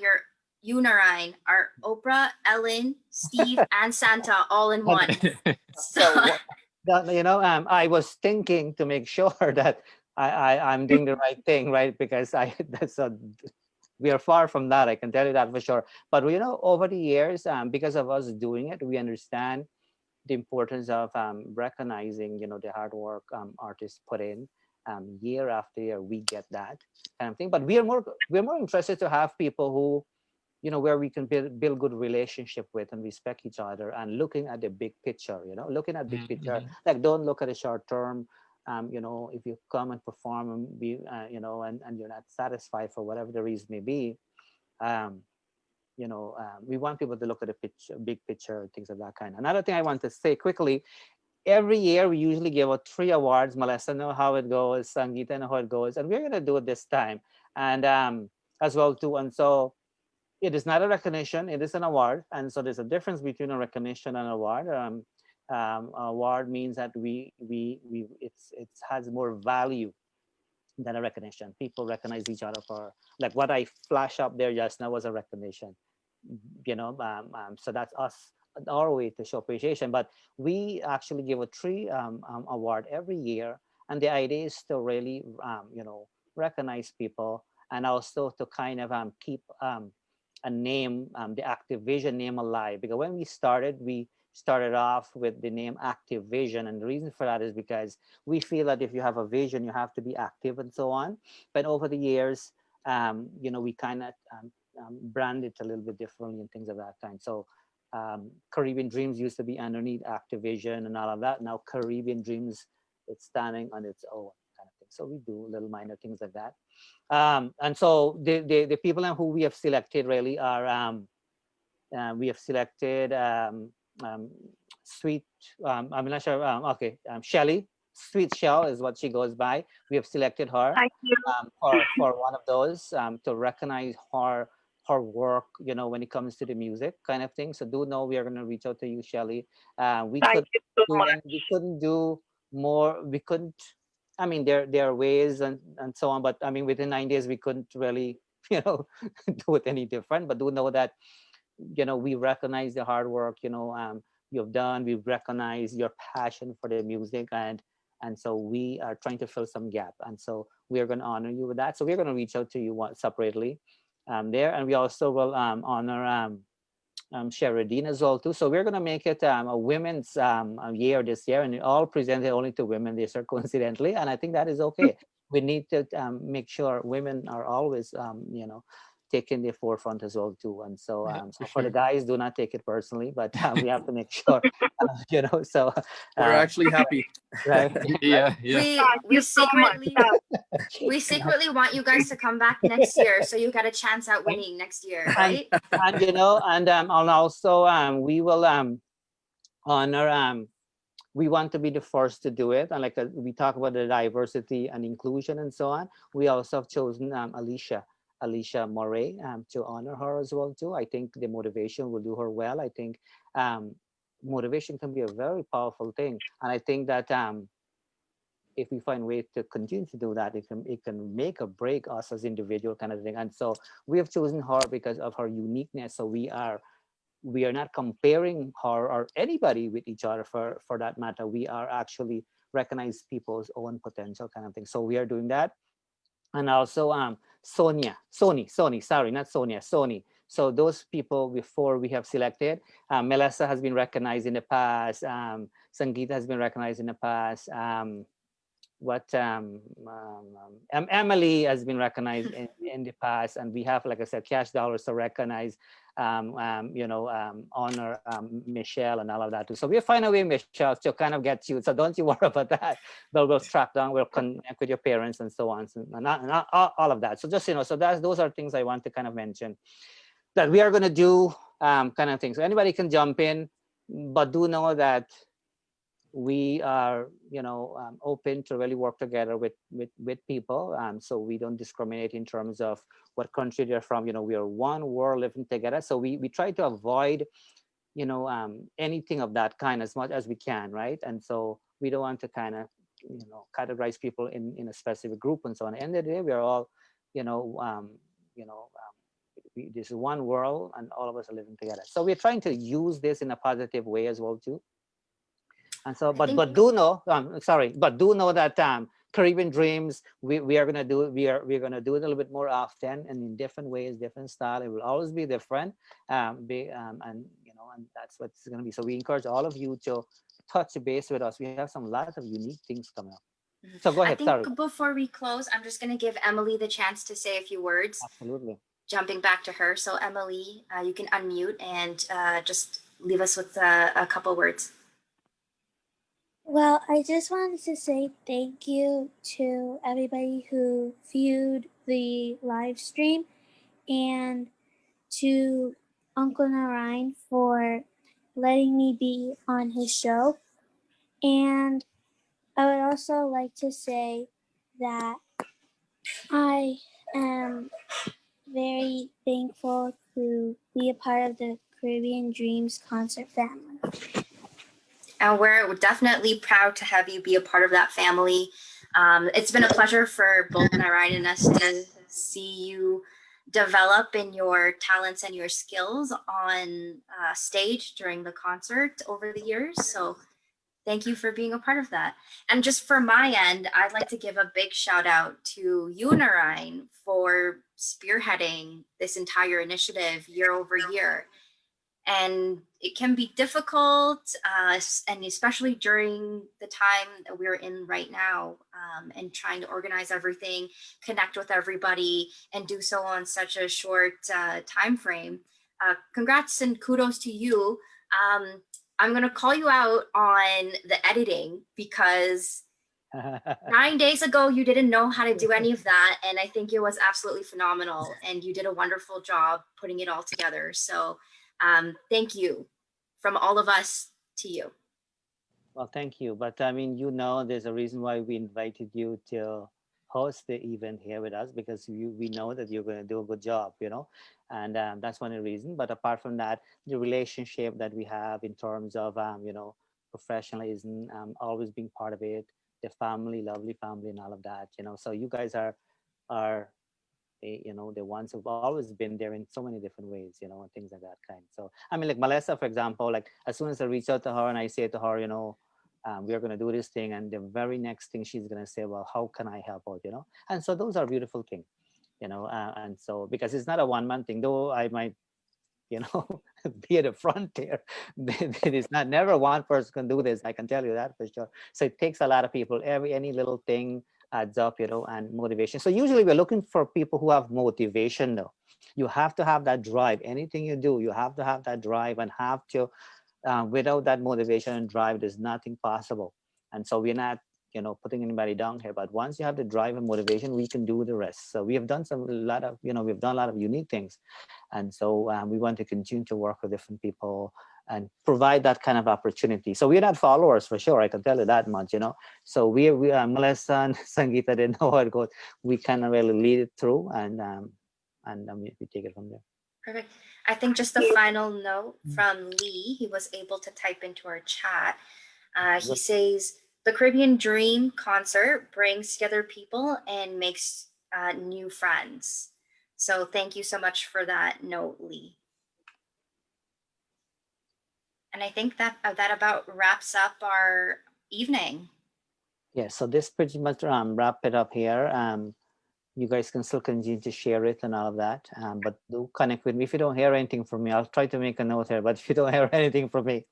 you, Narayan, are Oprah, Ellen, Steve, and Santa all in one. So I was thinking to make sure that I'm doing the right thing, right? Because we are far from that. I can tell you that for sure. But over the years, because of us doing it, we understand the importance of recognizing, the hard work artists put in year after year. We get that kind of thing. But we're more interested to have people who, where we can build good relationship with and respect each other, and looking at the big picture, looking at big picture. Like, don't look at the short term. If you come and perform and be, and you're not satisfied for whatever the reason may be, um, we want people to look at the big picture, things of that kind. Another thing I want to say quickly, every year we usually give out 3 awards. Melissa know how it goes, Sangeeta know how it goes, and we're going to do it this time. And as well too. And so it is not a recognition, it is an award. And so there's a difference between a recognition and award. Award means that it has more value than a recognition. People recognize each other for, like, what I flash up there just now was a recognition. So that's us, our way to show appreciation. But we actually give a three award every year, and the idea is to really recognize people, and also to kind of keep a name, the Activision name alive. Because when we started off with the name Activision, and the reason for that is because we feel that if you have a vision, you have to be active and so on. But over the years, we kind of brand it a little bit differently and things of that kind. So Caribbean Dreams used to be underneath Activision and all of that. Now Caribbean Dreams, it's standing on its own kind of thing. So we do little minor things like that. And so the people who we have selected really are we have selected um, Sweet. I'm not sure. Okay, Shelly. Sweet Shell is what she goes by. We have selected her Thank you. for one of those to recognize her work. When it comes to the music kind of thing. So do know we are going to reach out to you, Shelly. We Thank could you so do, much. and we couldn't do more. We couldn't. I mean, there are ways and so on, but I mean, within 9 days, we couldn't really, do it any different. But do know that, we recognize the hard work, you've done. We recognize your passion for the music, and so we are trying to fill some gap. And so we are going to honor you with that. So we're going to reach out to you separately there, and we also will honor Sheridine as well too. So we're going to make it a women's year this year, and it all presented only to women this year, coincidentally. And I think that is okay. We need to make sure women are always, taken the forefront as well too. And so, For so for the sure. guys, do not take it personally, but we have to make sure, so We're uh, actually happy. right. Yeah, yeah. Thank We you so much. secretly we secretly want you guys to come back next year so you got a chance at winning next year, and right? and also we will honor we want to be the first to do it, and like we talk about the diversity and inclusion and so on. We also have chosen Alicia Moray to honor her as well too. I think the motivation will do her well. I think um, motivation can be a very powerful thing, and I think that if we find ways to continue to do that, it can make or break us as individual kind of thing. And so we have chosen her because of her uniqueness. So we are not comparing her or anybody with each other for that matter. We are actually recognize people's own potential kind of thing. So we are doing that. And also Sony, sorry, not Sonia, Sony. So those people before we have selected, Melissa has been recognized in the past, Sangeeta has been recognized in the past, what Emily has been recognized in the past, and we have, like I said, cash dollars to recognize, honor Michelle and all of that too. So we'll find a way, Michelle, to kind of get you. So don't you worry about that. We'll track down, we'll connect with your parents and so on, and all of that. So just so those are things I want to kind of mention that we are going to do, kind of things. So anybody can jump in, but do know that we are open to really work together with people, so we don't discriminate in terms of what country they're from. We are one world living together, so we try to avoid anything of that kind as much as we can, right? And so we don't want to kind of categorize people in a specific group and so on. At the end of the day, we are all you know you know this is one world and all of us are living together. So we're trying to use this in a positive way as well too. And so, I think but do know, sorry, but do know that Caribbean Dreams, we are gonna do, we're gonna do it a little bit more often and in different ways, different style. It will always be different, and that's what it's gonna be. So we encourage all of you to touch base with us. We have some lots of unique things coming up. So go I ahead. think Sorry. before we close, I'm just going to give Emily the chance to say a few words, Absolutely. jumping back to her. So, Emily, you can unmute and just leave us with a couple words. Well, I just wanted to say thank you to everybody who viewed the live stream and to Uncle Narayan for letting me be on his show. And I would also like to say that I am very thankful to be a part of the Caribbean Dreams concert family. And we're definitely proud to have you be a part of that family. It's been a pleasure for both Narayan and us to see you develop in your talents and your skills on stage during the concert over the years. So thank you for being a part of that. And just for my end, I'd like to give a big shout out to you, Narayan, for spearheading this entire initiative year over year. And it can be difficult, and especially during the time that we're in right now, and trying to organize everything, connect with everybody, and do so on such a short time frame. Congrats and kudos to you. I'm going to call you out on the editing because 9 days ago you didn't know how to do any of that, and I think it was absolutely phenomenal, and you did a wonderful job putting it all together. So thank you from all of us to you. Well, thank you. But I mean, there's a reason why we invited you to host the event here with us, because we know that you're going to do a good job, and that's one of the reasons. But apart from that, the relationship that we have in terms of, professionalism, always being part of it, the family, lovely family, and all of that, So you guys are the ones who've always been there in so many different ways, and things like that kind. So I mean, like Melissa, for example, like as soon as I reach out to her and I say to her, we are going to do this thing, and the very next thing she's going to say, well, how can I help out, And so those are beautiful things, and so because it's not a one-man thing, though I might be at the front there. It is not, never one person can do this, I can tell you that for sure. So it takes a lot of people. Any little thing adds up, and motivation. So usually we're looking for people who have motivation though. You have to have that drive. Anything you do, you have to have that drive and have to, without that motivation and drive, there's nothing possible. And so we're not, putting anybody down here, but once you have the drive and motivation, we can do the rest. So we have done we've done a lot of unique things. And so we want to continue to work with different people and provide that kind of opportunity. So we're not followers for sure. I can tell you that much. So we Melissa and Sangeeta didn't know how it goes. We kind of really lead it through, and we take it from there. Perfect. I think just a final note from Lee. He was able to type into our chat. He says, the Caribbean Dream concert brings together people and makes new friends. So thank you so much for that note, Lee. And I think that that about wraps up our evening. Yeah, so this pretty much wrap it up here. You guys can still continue to share it and all of that, but do connect with me. If you don't hear anything from me, I'll try to make a note here, but if you don't hear anything from me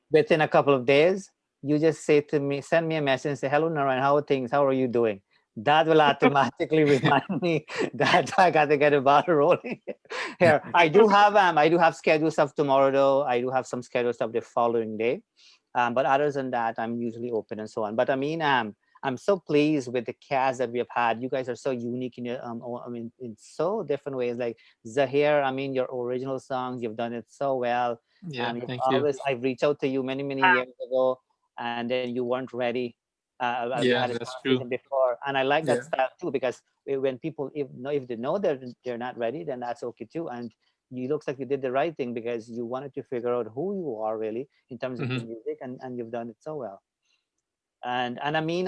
within a couple of days, you just say to me, send me a message and say, hello, Narayan, how are things? How are you doing? That will automatically remind me that I got to get a bottle rolling here. I do have scheduled stuff tomorrow though. I do have some scheduled stuff the following day. But other than that, I'm usually open and so on. But I mean, I'm so pleased with the cast that we have had. You guys are so unique in your, in so different ways. Like Zahir, your original songs, you've done it so well. Yeah, You've thank you. always, I've reached out to you many, many years ago, and then you weren't ready. We Yeah, had a that's true. conversation before, and I like that Yeah. style too, because when people, if they know they're not ready, then that's okay too. And you looks like you did the right thing because you wanted to figure out who you are really in terms of the Hmm. music, and you've done it so well. And I mean,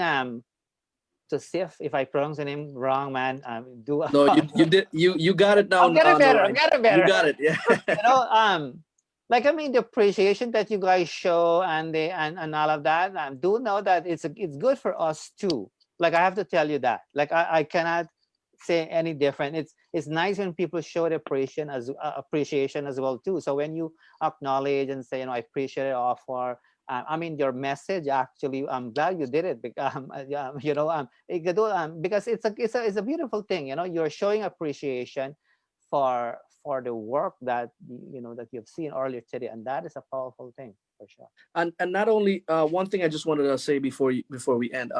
to see if I pronounce the name wrong, man, do No, you did you got it I'm down, getting better. I'm Narayan. getting You better. got it. Yeah. you know, like I mean, the appreciation that you guys show and all of that, do know that it's good for us too. Like I have to tell you that. Like I cannot say any different. It's nice when people show the appreciation as well too. So when you acknowledge and say, I appreciate it, offer. I mean, your message actually. I'm glad you did it because because it's a beautiful thing. You're showing appreciation for the work that that you've seen earlier today, and that is a powerful thing for sure. And not only one thing I just wanted to say before we end.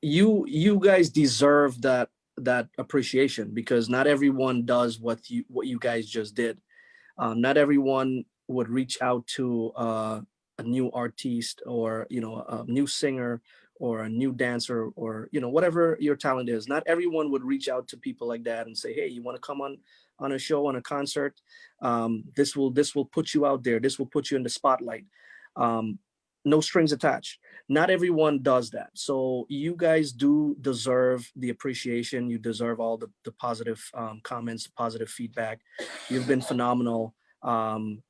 You guys deserve that appreciation because not everyone does what you guys just did. Not everyone would reach out to a new artist or a new singer or a new dancer or whatever your talent is. Not everyone would reach out to people like that and say, hey, you want to come on a show, on a concert? This will put you out there. This will put you in the spotlight. um, no strings attached. Not everyone does that. So you guys do deserve the appreciation. You deserve all the positive comments, positive feedback. You've been phenomenal. Hosting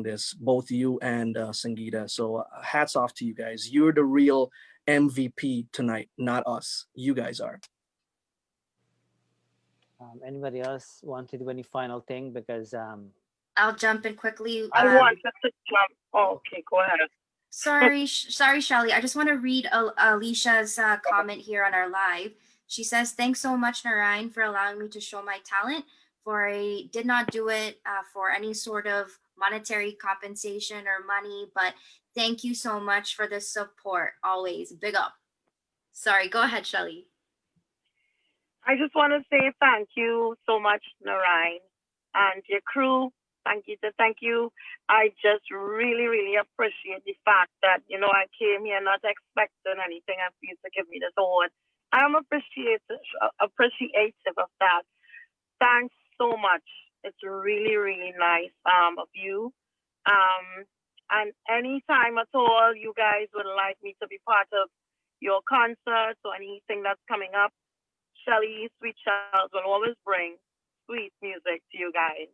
this, both you and Sangeeta. So hats off to you guys. You're the real MVP tonight, not us. You guys are. Anybody else want to do any final thing? Because I'll jump in quickly. I wanted to jump. Oh, okay, go ahead. Sorry, Shelly. I just want to read Alicia's comment here on our live. She says, "Thanks so much, Narayan, for allowing me to show my talent. For I did not do it for any sort of monetary compensation or money, but thank you so much for the support. Always, big up." Sorry, go ahead, Shelly. I just want to say thank you so much, Narayan, and your crew. Thank you. I just really, really appreciate the fact that, I came here not expecting anything and for you to give me this award. I'm appreciative of that. Thanks so much. It's really, really nice of you. And anytime at all you guys would like me to be part of your concerts or anything that's coming up, Shelly, Sweet Shells will always bring sweet music to you guys.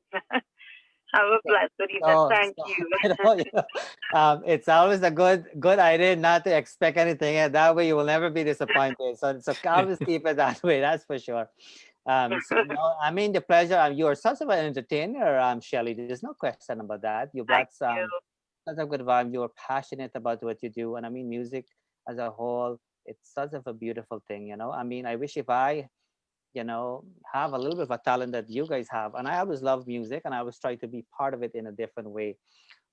Have a blessed evening. Thank you. It's always a good idea not to expect anything, and that way you will never be disappointed. So always keep it that way. That's for sure. I mean, the pleasure. You are such an entertainer, Shelly. There's no question about that. You've got such a good vibe. You're passionate about what you do, and I mean, music as a whole. it's such of a beautiful thing, you know. I mean, I wish if I, you know, have a little bit of a talent that you guys have. And I always love music, and I always try to be part of it in a different way.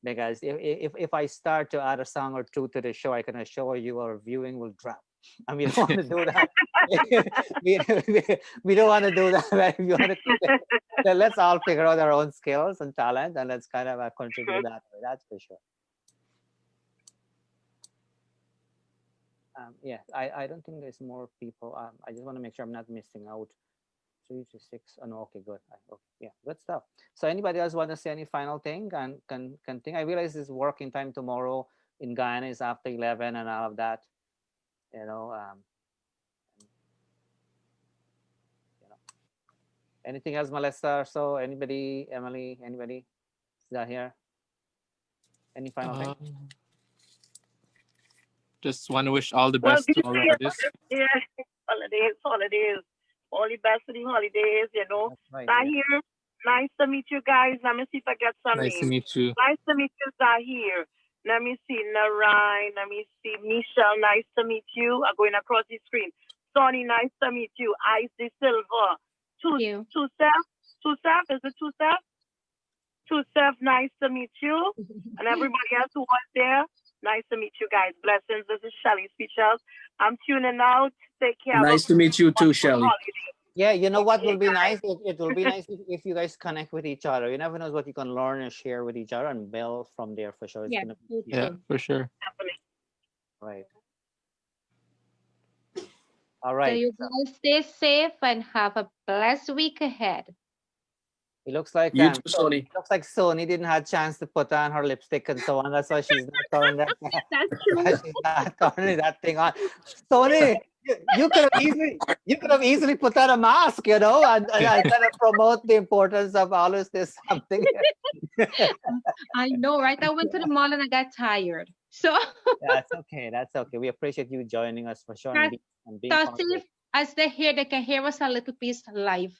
Because if I start to add a song or two to the show, I can assure you our viewing will drop. And we don't want to do that. we don't want to do that. Right? We want to keep it. So let's all figure out our own skills and talent, and let's kind of contribute that way. That's for sure. Yeah, I don't think there's more people. I just want to make sure I'm not missing out. 3 to 6. Oh, no, okay, good. Okay, yeah, good stuff. So anybody else want to say any final thing? Can think? I realize it's working time tomorrow in Guyana is after 11 and all of that. You know, you know. Anything else, Melissa? Or so anybody, Emily, anybody is that here? Any final thing? Just want to wish all the Well, best to all the artists. yeah, holidays. All the best for the holidays, you know. Right, Zahir, nice to meet you guys. Let me see if I get some Nice to names. meet you. Nice to meet you, Zahir. Let me see, Narain. Let me see, Michelle. Nice to meet you. I'm going across the screen. Sonny, nice to meet you. Ice the Silver. Tusef, is it Tusef? Tusef, nice to meet you. And everybody else who was there, nice to meet you guys. Blessings. This is Shelly Speeches. I'm tuning out. Take care. Nice to meet you too, Shelly. Yeah, you know what will be nice? It will be nice if you guys connect with each other. You never know what you can learn and share with each other and build from there for sure. It's Yeah, gonna be Yeah, for sure. right. All So right. you guys stay safe and have a blessed week ahead. It looks like You too, Sony. looks like Sony didn't have a chance to put on her lipstick and so on. That's why she's not turning that. That's true. She's not turning that thing on. Sony, you could have easily put on a mask, you know, and I kind of promote the importance of always there's something. I know, right? I went to the mall and I got tired. So That's okay. That's okay. We appreciate you joining us for sure and being so part see of if as they hear, they can hear us a little piece live.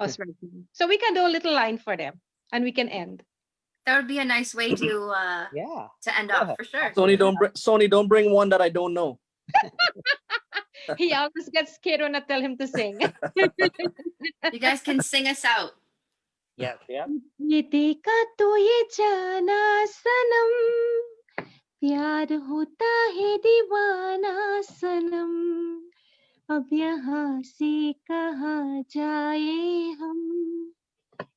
Us right now. So we can do a little line for them and we can end. That would be a nice way to yeah end up for sure. Sony, don't bring one that I don't know. He always gets scared when I tell him to sing. You guys can sing us out. Yeah. ये देखा तो ये जाना सनम प्यार होता है दीवाना सनम अब यहाँ से कहाँ जाए हम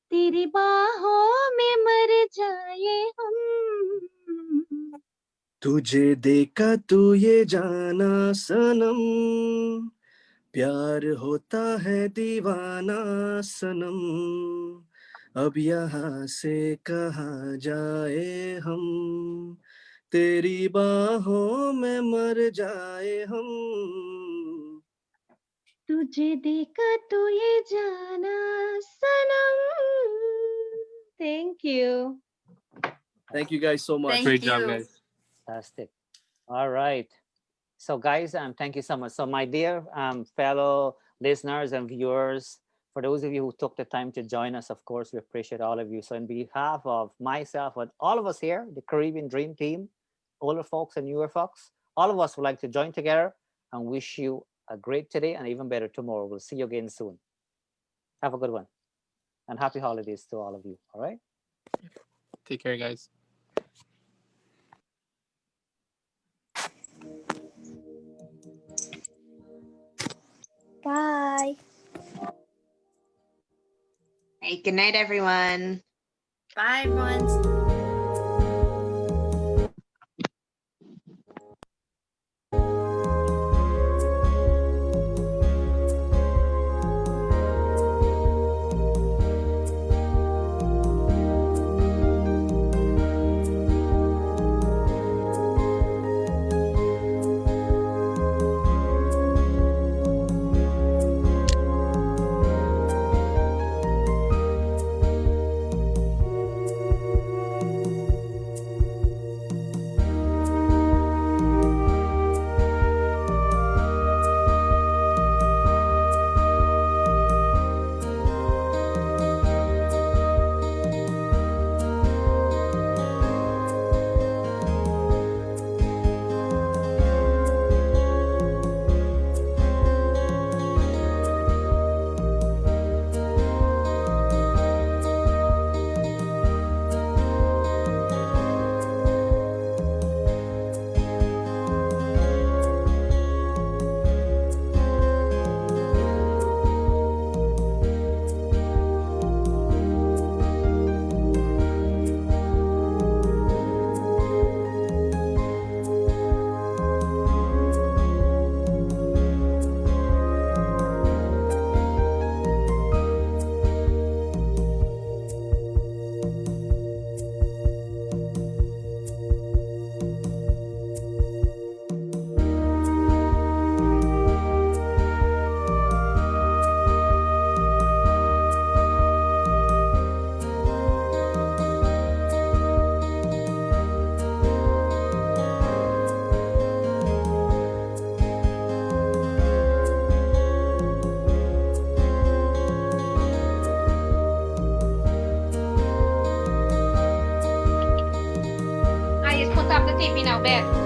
तेरी बाहों में मर जाए हम तुझे देखा तू ये जाना सनम प्यार होता है दीवाना सनम अब यहाँ से कहाँ जाए हम तेरी बाहों में मर जाए हम तुझे देखा तो ये जाना सनम. Thank you. Thank you guys so much. Great job, guys. Fantastic. All right. So guys, thank you so much. So my dear fellow listeners and viewers, for those of you who took the time to join us, of course, we appreciate all of you. So in behalf of myself and all of us here, the Caribbean Dream Team, older folks and newer folks, all of us would like to join together and wish you a great today and even better tomorrow. We'll see you again soon. Have a good one. And happy holidays to all of you. All right? Take care, guys. Bye. Hey, good night, everyone. Bye, everyone. TV now, Bet.